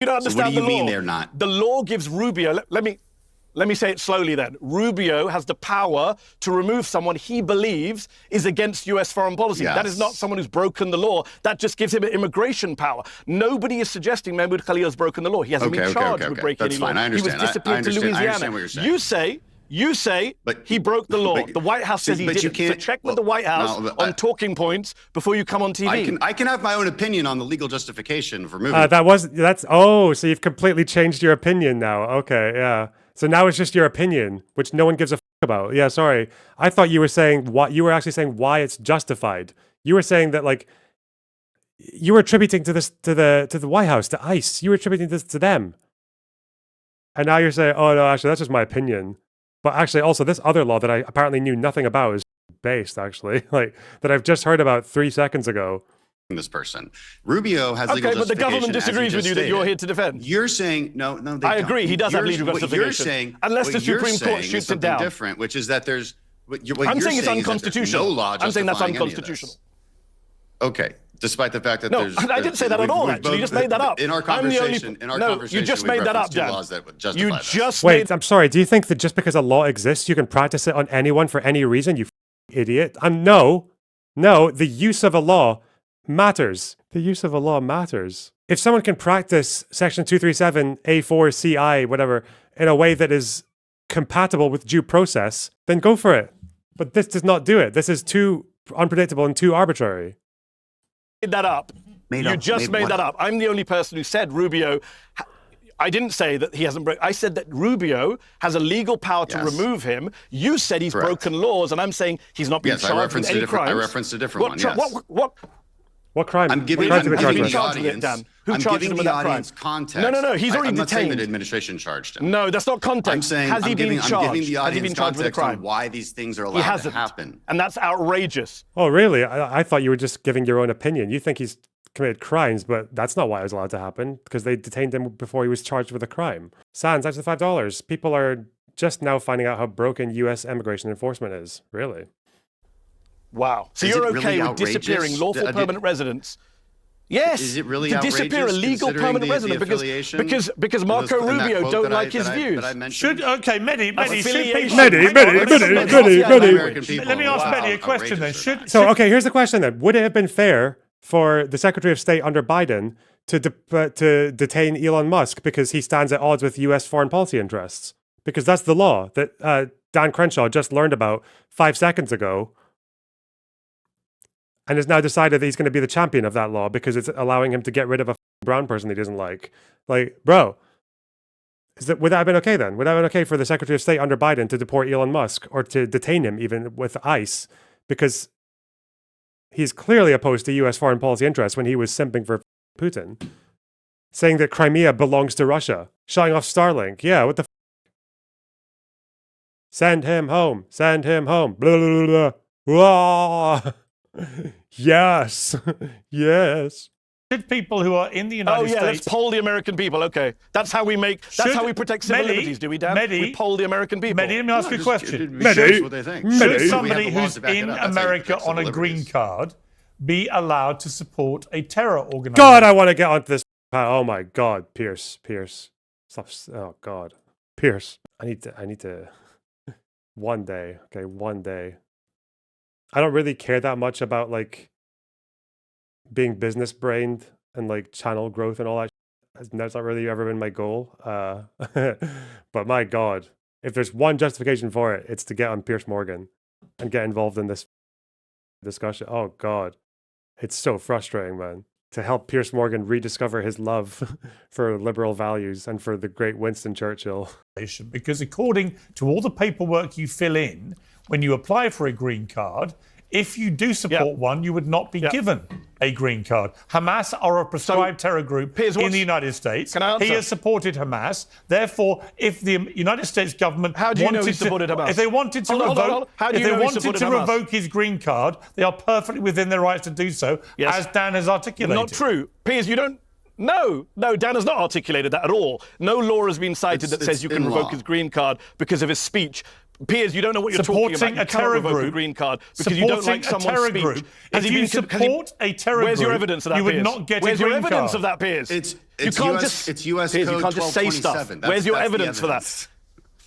You don't understand so what do you the law. Mean they're not? The law gives Rubio. Let me say it slowly then. Rubio has the power to remove someone he believes is against U.S. foreign policy. Yes. That is not someone who's broken the law. That just gives him immigration power. Nobody is suggesting Mahmoud Khalil has broken the law. He hasn't been charged with breaking any law. I understand. He was disappeared to Louisiana. I understand what you're saying. You say he broke the law. The White House says he didn't. So check with the White House on talking points before you come on TV. I can have my own opinion on the legal justification for moving. So you've completely changed your opinion now. Okay, yeah. So now it's just your opinion, which no one gives a f about. Yeah, sorry. I thought you were saying actually saying why it's justified. You were saying that, like, you were attributing to this to the White House, to ICE. You were attributing this to them. And now you're saying, oh no, actually that's just my opinion. But actually also this other law that I apparently knew nothing about is based, actually. Like, that I've just heard about 3 seconds ago. this person. Rubio has legal Okay, but the government justification, disagrees with you that you're here to defend. You're saying no. They I don't. agree. He does have legal What you're justification. saying, Unless the what you're Supreme Court saying is shoots it something down. different, which is that there's. What I'm you're saying it's saying is that there's unconstitutional. no law I'm saying that's justifying any of this. unconstitutional. Okay, despite the fact that No, there's. I didn't say that at all. Actually, you just made that up. In our conversation, you just made that up, Dan. Laws that would justify You that. just Wait, I'm sorry. Do you think that just because a law exists, you can practice it on anyone for any reason? You idiot. No. The use of a law matters. The use of a law matters. If someone can practice Section 237, A4, CI, whatever, in a way that is compatible with due process, then go for it. But this does not do it. This is too unpredictable and too arbitrary. Made that up. You just made that up. I'm the only person who said Rubio. I didn't say that he hasn't broken. I said that Rubio has a legal power to remove him. You said he's broken laws, and I'm saying he's not being charged with any crimes. I referenced a different one. Yes. What crime? I'm giving charged the with, Dan? Who I'm charged giving him with the that crime? audience context. No. He's already I'm not saying detained. that administration charged him. No, that's not context. I'm saying has he been charged? I'm giving the has he been audience charged with a context on crime? why these things are He allowed to hasn't. happen. And that's outrageous. Oh, really? I thought you were just giving your own opinion. You think he's committed crimes, but that's not why it was allowed to happen, because they detained him before he was charged with a crime. Sans, that's the $5. People are just now finding out how broken U.S. immigration enforcement is. Really? Wow. So Is you're it really okay with disappearing outrageous? lawful permanent residents? Yes. Is it really to disappear a outrageous legal considering permanent the resident affiliation because Marco in that Rubio quote don't that like his views. Mehdi, Let me ask Mehdi a question then. Okay, here's the question then. Would it have been fair for the Secretary of State under Biden to detain Elon Musk because he stands at odds with U.S. foreign policy interests? Because that's the law that Dan Crenshaw just learned about 5 seconds ago, and has now decided that he's going to be the champion of that law because it's allowing him to get rid of a brown person he doesn't like. Like, bro, would that have been okay then? Would that have been okay for the Secretary of State under Biden to deport Elon Musk or to detain him even with ICE because he's clearly opposed to U.S. foreign policy interests when he was simping for Putin, saying that Crimea belongs to Russia, shutting off Starlink. Yeah, what the Send him home. Send him home. Blah, blah, blah, blah. Yes. Yes. Should people who are in the United States... let's poll the American people. Okay. That's how we protect civil liberties, do we, Dan? We poll the American people. Mehdi, let me ask you a question. Mehdi. Should somebody who's in America on a green card be allowed to support a terror organization? God, I want to get onto this. Oh my God, Piers. Stop. Oh God, Piers. I need to. One day, okay, one day. I don't really care that much about like being business brained and like channel growth and all that. That's not really ever been my goal. But my God, if there's one justification for it, it's to get on Piers Morgan and get involved in this discussion. Oh God, it's so frustrating, man. To help Piers Morgan rediscover his love for liberal values and for the great Winston Churchill. Because according to all the paperwork you fill in when you apply for a green card, if you do support one, you would not be given a green card. Hamas are a prescribed terror group in the United States. He has supported Hamas. Therefore, if the United States government if they wanted to revoke his green card, they are perfectly within their rights to do so, as Dan has articulated. Not true. Piers, you don't... No, Dan has not articulated that at all. No law has been cited that says you can revoke his green card because of his speech. Piers, you don't know what you're talking about. You cannot revoke a green card because you don't like someone's speech. If you support a terror group, where's your evidence of that, you would Piers? not get a green card. Where's your evidence of that, Piers? It's Piers, US Code you can't just say stuff. Where's your evidence for that?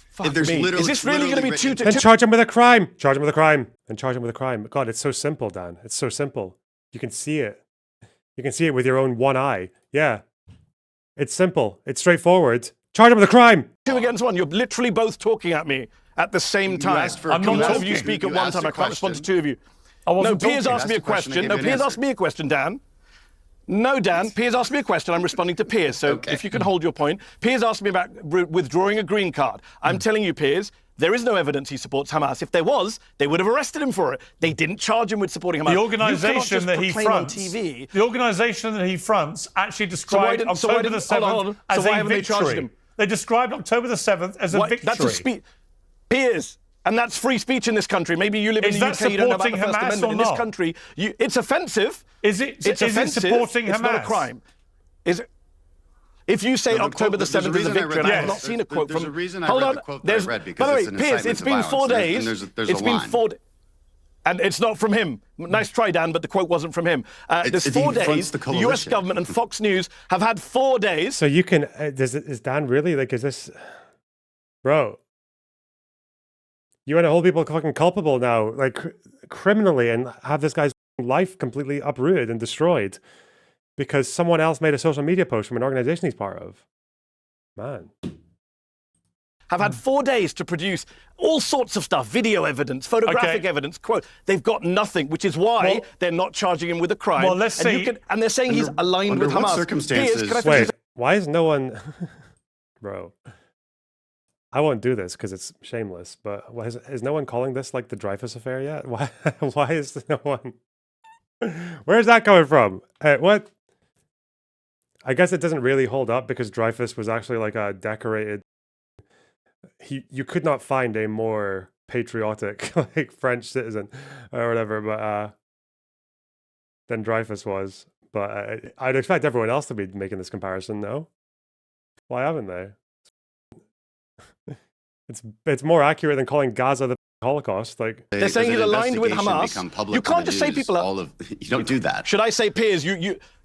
Fuck me. Is this really going to be too... And charge him with a crime. Charge him with a crime. And charge him with a crime. God, it's so simple, Dan. It's so simple. You can see it. You can see it with your own one eye. Yeah. It's simple. It's straightforward. Charge him with a crime. 2 against 1. You're literally both talking at me at the same time. I'm not talking. You speak at one time. I can't respond to 2 of you. No, Piers asked me a question. No, Piers asked me a question, Dan. No, Dan. Piers asked me a question. I'm responding to Piers. So if you can hold your point. Piers asked me about withdrawing a green card. I'm telling you, Piers, there is no evidence he supports Hamas. If there was, they would have arrested him for it. They didn't charge him with supporting Hamas. The organisation that he fronts, the organisation that he fronts, actually described October the 7th as a victory. They described October the 7th as a victory. Piers, And that's free speech in this country. Maybe you live in the UK, you don't know about the First Amendment. In this country, it's offensive. Is it offensive. supporting Hamas? It's not a crime. Is it? If you say October the 7th is a victory, and I have not seen a quote from... There's a reason I read the quote that I read, because by the way, it's an Piers, incitement it's to been violence. 4 days. There's a line. And it's not from him. Nice try, Dan, but the quote wasn't from him. There's 4 days. The US government and Fox News have had 4 days. So you can... is Dan really... Like, is this... Bro... You want to hold people fucking culpable now, like criminally, and have this guy's life completely uprooted and destroyed because someone else made a social media post from an organization he's part of. Man. Have had 4 days to produce all sorts of stuff, video evidence, photographic evidence, quote. They've got nothing, which is why they're not charging him with a crime. Well, let's see. And they're saying he's aligned with Hamas. Circumstances? Wait, why is no one... Bro. I won't do this because it's shameless, but is no one calling this like the Dreyfus affair yet? Why is no one... Where's that coming from? What? I guess it doesn't really hold up because Dreyfus was actually like a decorated... You could not find a more patriotic like French citizen or whatever, but than Dreyfus was. But I'd expect everyone else to be making this comparison, no? Why haven't they? It's more accurate than calling Gaza the Holocaust. Like they're saying he's aligned with Hamas. You can't just say people are... You don't do that. Should I say, Piers,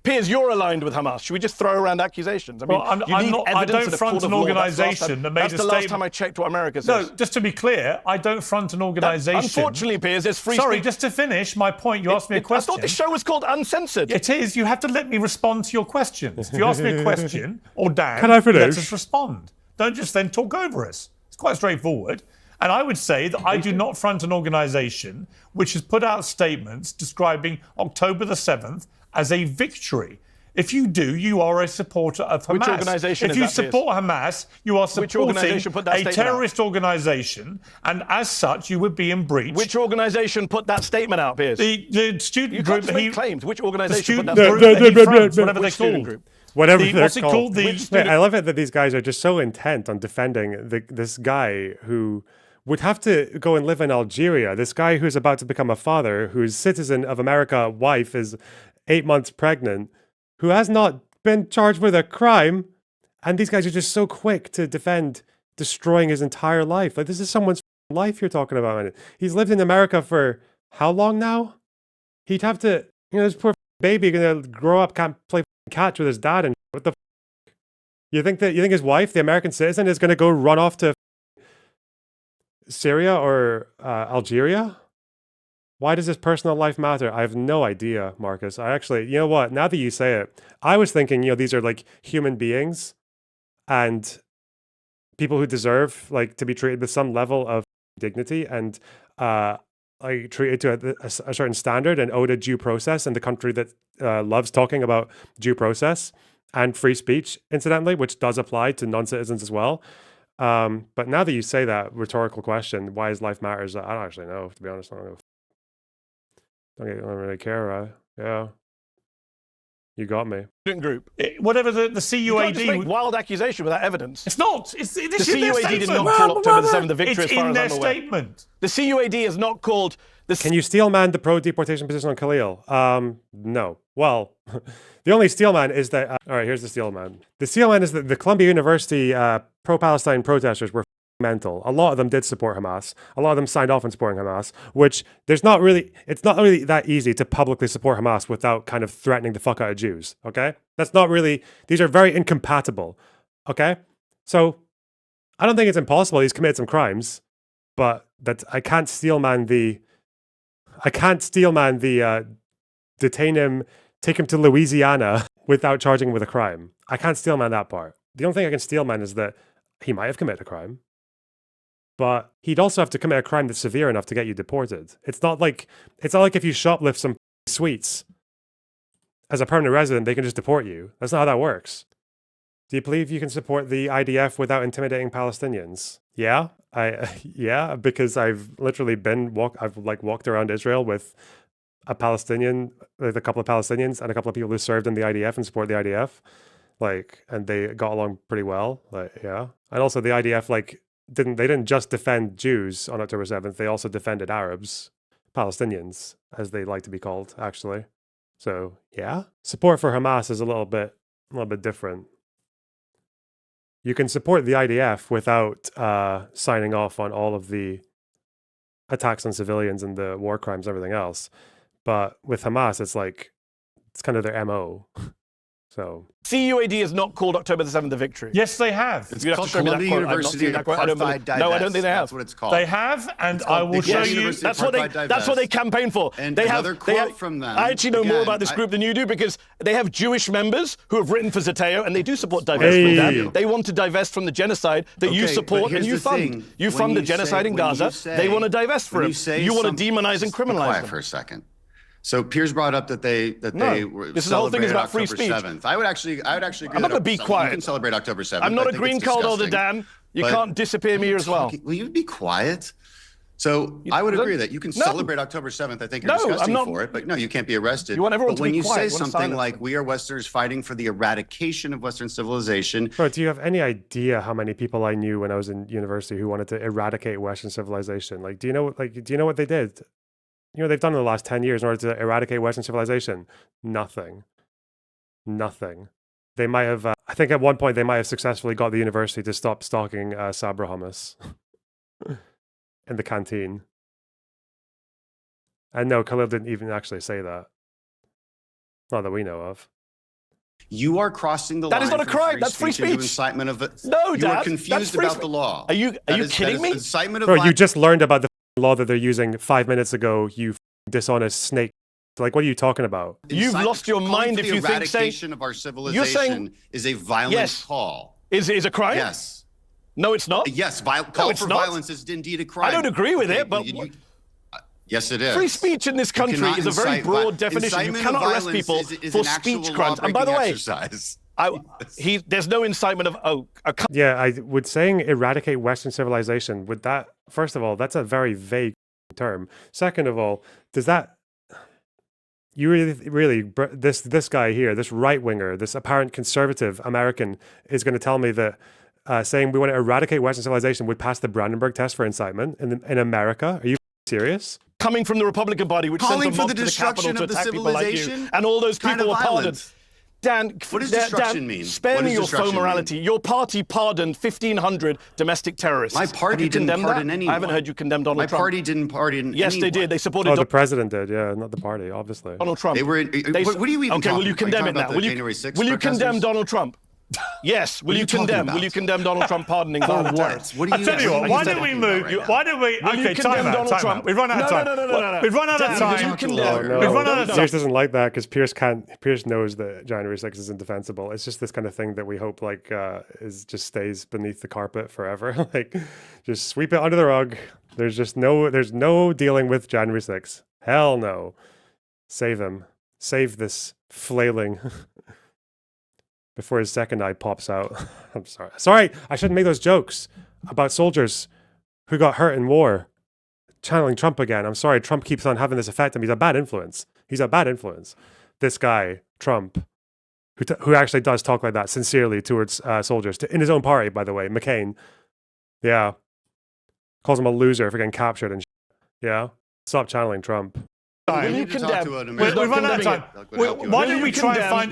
Piers, you're aligned with Hamas? Should we just throw around accusations? I mean, I don't front an organisation that made a statement. That's the last time I checked what America says. No, just to be clear, I don't front an organisation. Unfortunately, Piers, there's free Sorry, speech. just to finish my point, you asked me a question. I thought the show was called Uncensored. It is. You have to let me respond to your questions. If you ask me a question, or Dan, can I finish? Let us respond. Don't just then talk over us. It's quite straightforward. And I would say that I do not front an organisation which has put out statements describing October the 7th as a victory. If you do, you are a supporter of Hamas. Which organisation if is you that, support Hamas, you are supporting a terrorist organisation, and as such, you would be in breach. Which organisation put that statement out, Piers? The student group. You can't make claims. Which organisation put that statement out? Whatever they're called. Whatever they're called. I love it that these guys are just so intent on defending this guy who would have to go and live in Algeria. This guy who's about to become a father, whose citizen of America wife is 8 months pregnant, who has not been charged with a crime. And these guys are just so quick to defend destroying his entire life. Like, this is someone's life you're talking about. He's lived in America for how long now? He'd have to, this poor baby gonna grow up, can't play catch with his dad, and what the you think his wife, the American citizen, is gonna go run off to Syria or Algeria? Why does his personal life matter? I have no idea, Marcus. I actually, you know what? Now that you say it, I was thinking, these are like human beings and people who deserve like to be treated with some level of dignity and like treated to a certain standard and owed a due process in the country that loves talking about due process and free speech, incidentally, which does apply to non-citizens as well. But now that you say that rhetorical question, why his life matters, I don't actually know, to be honest. I don't really care. Yeah. You got me. Group. Whatever the CUAD... You can't just make wild accusation without evidence. It's not. The CUAD did not call October the 7th the victory as far as I'm aware. It's in their statement. The CUAD has not called... Can you steelman the pro-deportation position on Khalil? No. Well, the only steelman is that... all right, here's the steelman. The steelman is that the Columbia University pro-Palestine protesters were mental. A lot of them did support Hamas. A lot of them signed off on supporting Hamas, which it's not really that easy to publicly support Hamas without kind of threatening the fuck out of Jews, okay? That's not really... These are very incompatible, okay? So, I don't think it's impossible he's committed some crimes, but that I can't steelman the detain him, take him to Louisiana without charging him with a crime. I can't steelman that part. The only thing I can steelman is that he might have committed a crime, but he'd also have to commit a crime that's severe enough to get you deported. It's not like if you shoplift some sweets as a permanent resident, they can just deport you. That's not how that works. Do you believe you can support the IDF without intimidating Palestinians? Yeah, yeah, because I've literally walked around Israel with a couple of Palestinians and a couple of people who served in the IDF and support the IDF, and they got along pretty well. Yeah, and also the IDF didn't just defend Jews on October 7th. They also defended Arabs, Palestinians, as they like to be called, actually. So yeah, support for Hamas is a little bit different. You can support the IDF without signing off on all of the attacks on civilians and the war crimes and everything else. But with Hamas, it's kind of their MO. So CUAD has not called October the 7th a victory. Yes, they have. It's called Columbia University Apartheid Divest. No, I don't think they have. That's what it's called. They have, and I will show you. That's what they campaign for. And they another have, quote from them. I actually know more about this group than you do because they have Jewish members who have written for Zeteo, and they do support divestment. Hey. They want to divest from the genocide that you support and you fund. You fund the genocide in Gaza. They want to divest from it. You want to demonize and criminalize them. For a second. So Piers brought up that they this whole thing is about free speech. 7th. I would actually agree. I'm not going to be quiet. You can celebrate October 7th. I'm not a green card holder, Dan. You can't disappear me as well. Will you be quiet? So I would agree that you can celebrate October 7th. I think you're disgusting for it, but no, you can't be arrested. You want everyone but to when be you quiet, say something like "We are Westerners fighting for the eradication of Western civilization," bro, do you have any idea how many people I knew when I was in university who wanted to eradicate Western civilization? Like, do you know what they did? You know, they've done in the last 10 years in order to eradicate Western civilization? Nothing. They might have, I think at one point they might have successfully got the university to stop stocking Sabra hummus in the canteen. And no, Khalil didn't even actually say that. Not that we know of. You are crossing the line. That is not a crime. That's free speech. Incitement of it. No, Dad. You are confused about the law. Are you kidding me? Incitement of Bro, violence. you just learned about the law that they're using 5 minutes ago, you dishonest snake. Like, what are you talking about? You've lost your mind if you think eradication of our civilization is a violent call. Is a crime? Yes. No, it's not. Yes, call for violence is indeed a crime. I don't agree with it, but yes, it is. Free speech in this country is a very broad definition. You cannot arrest people for speech crimes. And by the way, there's no incitement of Yeah, would saying eradicate Western civilization, would that, first of all, that's a very vague term. Second of all, does that, you really, this guy here, this right-winger, this apparent conservative American is going to tell me that saying we want to eradicate Western civilization would pass the Brandenburg test for incitement in America? Are you serious? Coming from the Republican Party, which sent a mob to the Capitol to attack people like you, and all those people were pardoned. Dan, what does destruction mean? Spare me your faux morality. Your party pardoned 1,500 domestic terrorists. My party didn't pardon anyone. I haven't heard you condemn Donald Trump. My party didn't pardon anyone. Yes, they did. They supported. The president did. Yeah, not the party, obviously. Donald Trump. They were. What are you even Okay, talking will you condemn it now? Will you condemn Donald Trump? Yes. Will you condemn Donald Trump pardoning violent terrorists? I tell you what, why don't we move? Why don't we? Okay, time out. We've run out of time. No. We've run out of time. We've run out of time. Piers doesn't like that because Piers knows that January 6th is indefensible. It's just this kind of thing that we hope just stays beneath the carpet forever. Like, just sweep it under the rug. There's no dealing with January 6th. Hell no. Save him. Save this flailing. Before his second eye pops out. I'm sorry. Sorry, I shouldn't make those jokes about soldiers who got hurt in war. Channeling Trump again. I'm sorry, Trump keeps on having this effect on me. He's a bad influence. This guy, Trump, who actually does talk like that sincerely towards soldiers. In his own party, by the way, McCain. Yeah. Calls him a loser for getting captured and yeah. Stop channeling Trump. Will you condemn? We've run out of time. Why don't we try and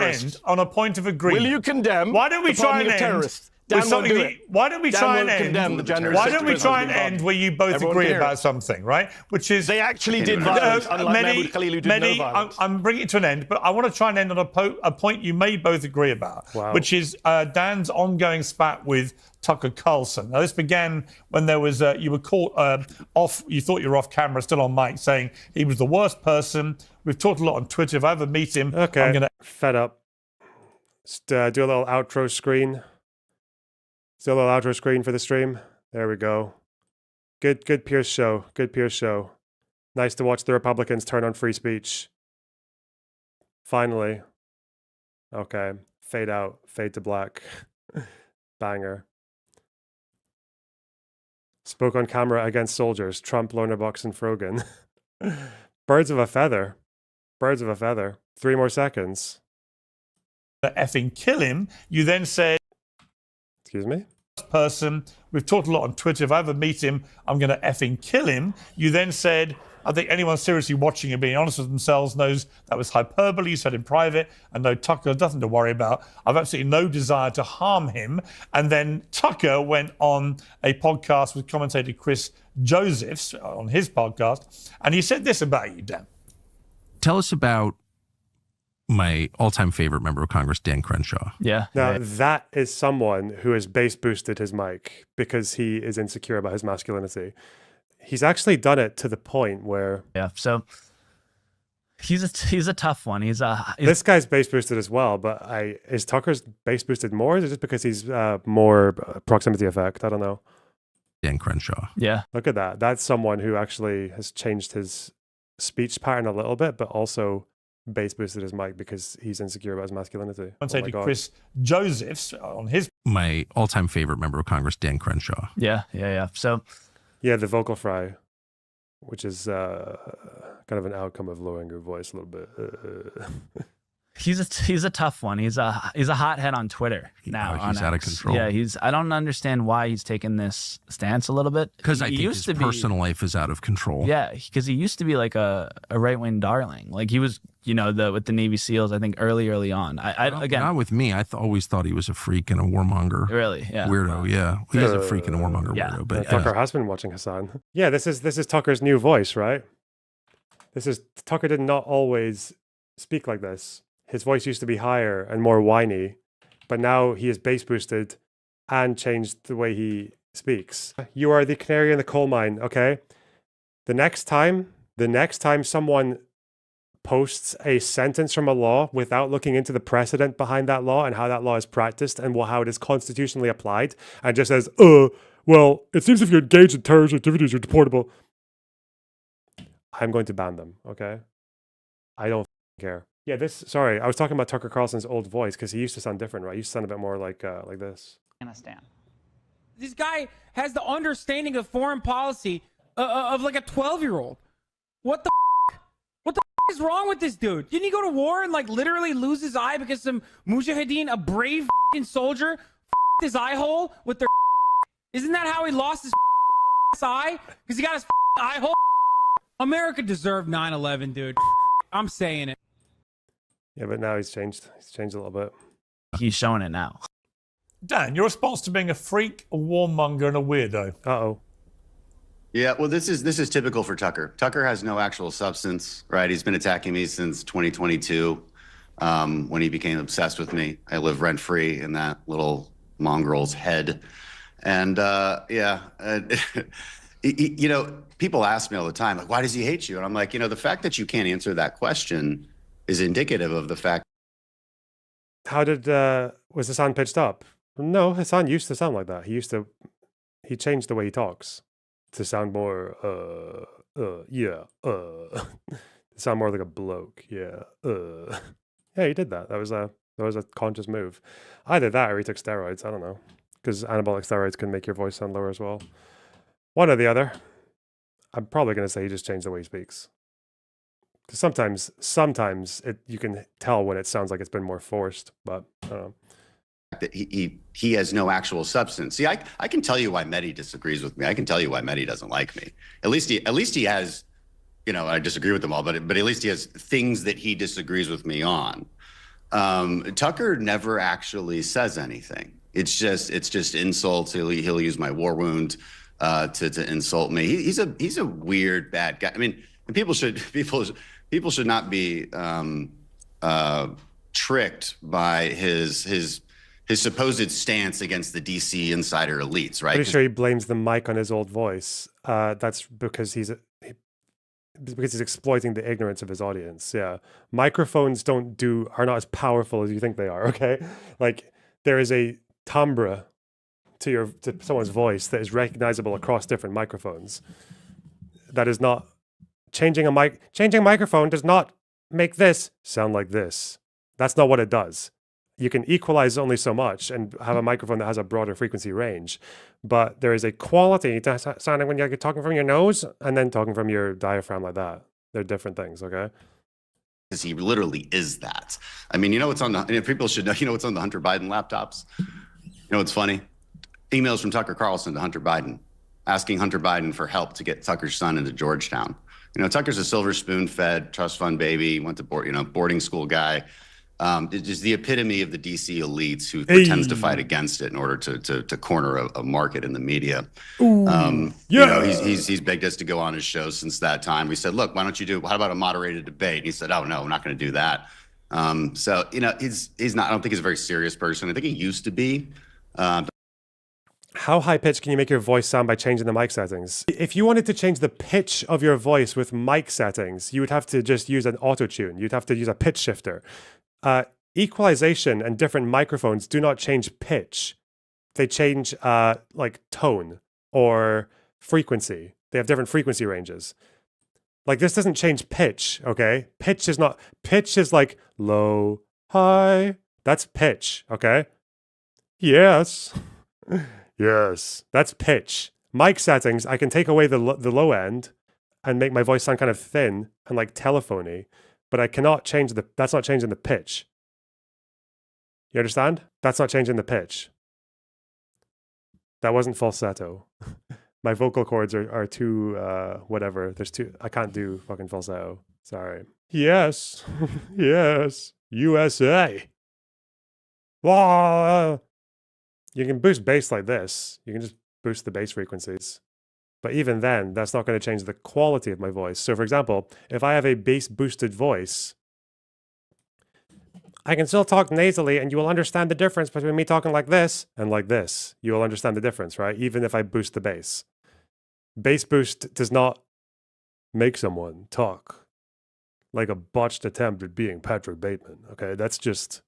end on a point of agreement? Will you condemn? Why don't we try and end with something? Why don't we try and end? Why don't we try and end where you both agree about something, right? Which is they actually did violence. Mehdi, I'm bringing it to an end, but I want to try and end on a point you may both agree about, which is Dan's ongoing spat with Tucker Carlson. Now, this began when there was you were caught off. You thought you were off camera, still on mic, saying he was the worst person. We've talked a lot on Twitter. If I ever meet him, okay, I'm gonna fed up. Just do a little outro screen. Still a little outro screen for the stream. There we go. Good Piers show. Good Piers show. Nice to watch the Republicans turn on free speech. Finally. Okay. Fade out. Fade to black. Banger. Spoke on camera against soldiers. Trump, Lonerbox, and Frogan. Birds of a feather. Birds of a feather. 3 more seconds. effing kill him. You then said, excuse me? person. We've talked a lot on Twitter. If I ever meet him, I'm going to effing kill him. You then said, I think anyone seriously watching and being honest with themselves knows that was hyperbole. You said in private, and no, Tucker has nothing to worry about. I've absolutely no desire to harm him. And then Tucker went on a podcast with commentator Chris Josephs on his podcast, and he said this about you, Dan. Tell us about my all-time favorite member of Congress, Dan Crenshaw. Yeah. Now, that is someone who has bass boosted his mic because he is insecure about his masculinity. He's actually done it to the point where... Yeah, so he's a tough one. This guy's bass boosted as well, but is Tucker's bass boosted more? Is it just because he's more proximity effect? I don't know. Dan Crenshaw. Yeah. Look at that. That's someone who actually has changed his speech pattern a little bit, but also bass boosted his mic because he's insecure about his masculinity. Commentator Chris Josephs on his... My all-time favorite member of Congress, Dan Crenshaw. Yeah. So... Yeah, the vocal fry, which is kind of an outcome of lowering your voice a little bit. He's a tough one. He's a hothead on Twitter now. He's out of control. Yeah, I don't understand why he's taken this stance a little bit. Because I think his personal life is out of control. Yeah, because he used to be like a right-wing darling. Like he was, with the Navy SEALs, I think early on. Again, not with me. I always thought he was a freak and a warmonger. Really? Yeah. Weirdo. Yeah, he's a freak and a warmonger weirdo. But Tucker has been watching Hasan. Yeah, this is Tucker's new voice, right? Tucker did not always speak like this. His voice used to be higher and more whiny, but now he is bass boosted and changed the way he speaks. You are the canary in the coal mine, okay? The next time someone posts a sentence from a law without looking into the precedent behind that law and how that law is practiced and how it is constitutionally applied, and just says, well, it seems if you're engaged in terrorist activities, you're deportable. I'm going to ban them, okay? I don't care. Yeah, sorry, I was talking about Tucker Carlson's old voice because he used to sound different, right? He used to sound a bit more like this. This guy has the understanding of foreign policy of like a 12-year-old. What the is wrong with this dude? Didn't he go to war and like literally lose his eye because some mujahideen, a brave soldier, his eye hole with their? Isn't that how he lost his eye? Because he got his eye hole? America deserved 9/11, dude. I'm saying it. Yeah, but now he's changed. He's changed a little bit. He's showing it now. Dan, your response to being a freak, a warmonger, and a weirdo. Uh-oh. Yeah, well, this is typical for Tucker. Tucker has no actual substance, right? He's been attacking me since 2022 when he became obsessed with me. I live rent-free in that little mongrel's head. And, people ask me all the time, like, why does he hate you? And I'm like, the fact that you can't answer that question is indicative of the fact. How was Hasan pitched up? No, Hasan used to sound like that. He changed the way he talks to sound more, to sound more like a bloke. Yeah, yeah, he did that. That was a conscious move. Either that or he took steroids. I don't know, because anabolic steroids can make your voice sound lower as well. One or the other. I'm probably going to say he just changed the way he speaks. Because sometimes you can tell when it sounds like it's been more forced, but I don't know. That he has no actual substance. See, I can tell you why Mehdi disagrees with me. I can tell you why Mehdi doesn't like me. At least he has, I disagree with them all, but at least he has things that he disagrees with me on. Tucker never actually says anything. It's just insults. He'll use my war wound to insult me. He's a weird bad guy. I mean, and people should not be tricked by his supposed stance against the DC insider elites, right? Pretty sure he blames the mic on his old voice. That's because he's exploiting the ignorance of his audience. Yeah, microphones are not as powerful as you think they are. Okay, like there is a timbre to someone's voice that is recognizable across different microphones. That is not changing microphone does not make this sound like this. That's not what it does. You can equalize only so much and have a microphone that has a broader frequency range, but there is a quality to sounding when you're talking from your nose and then talking from your diaphragm like that. They're different things, okay? Because he literally is that. I mean, people should know, what's on the Hunter Biden laptops? What's funny? emails from Tucker Carlson to Hunter Biden, asking Hunter Biden for help to get Tucker's son into Georgetown. You know, Tucker's a silver spoon-fed trust fund baby, went to boarding school guy. It's just the epitome of the DC elites who pretends to fight against it in order to corner a market in the media. You know, he's begged us to go on his show since that time. We said, look, why don't you do, how about a moderated debate? And he said, oh no, we're not going to do that. So, you know, he's not, I don't think he's a very serious person. I think he used to be. How high pitched can you make your voice sound by changing the mic settings? If you wanted to change the pitch of your voice with mic settings, you would have to just use an auto tune. You'd have to use a pitch shifter. Equalization and different microphones do not change pitch. They change like tone or frequency. They have different frequency ranges. Like this doesn't change pitch, okay? Pitch is like low, high. That's pitch, okay? Yes. Yes, that's pitch. Mic settings, I can take away the low end and make my voice sound kind of thin and like telephony, but I cannot change that's not changing the pitch. You understand? That's not changing the pitch. That wasn't falsetto. My vocal cords are too, whatever. I can't do fucking falsetto. Sorry. Yes. Yes. USA. Wow. You can boost bass like this. You can just boost the bass frequencies. But even then, that's not going to change the quality of my voice. So for example, if I have a bass boosted voice, I can still talk nasally and you will understand the difference between me talking like this and like this. You will understand the difference, right? Even if I boost the bass. Bass boost does not make someone talk like a botched attempt at being Patrick Bateman, okay? That's just...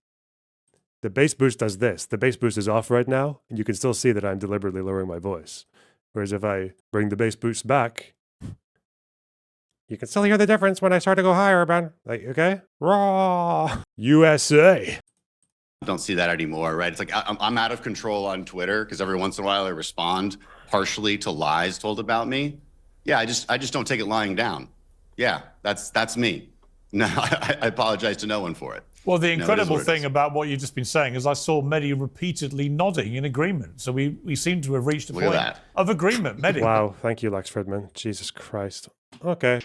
The bass boost does this. The bass boost is off right now, and you can still see that I'm deliberately lowering my voice. Whereas if I bring the bass boost back, you can still hear the difference when I start to go higher, Ben. Like, okay? Raw! USA! Don't see that anymore, right? It's like I'm out of control on Twitter because every once in a while I respond partially to lies told about me. Yeah, I just don't take it lying down. Yeah, that's me. No, I apologize to no one for it. Well, the incredible thing about what you've just been saying is I saw Mehdi repeatedly nodding in agreement. So we seem to have reached a point of agreement. Mehdi. Wow, thank you, Lex Fridman. Jesus Christ. Okay.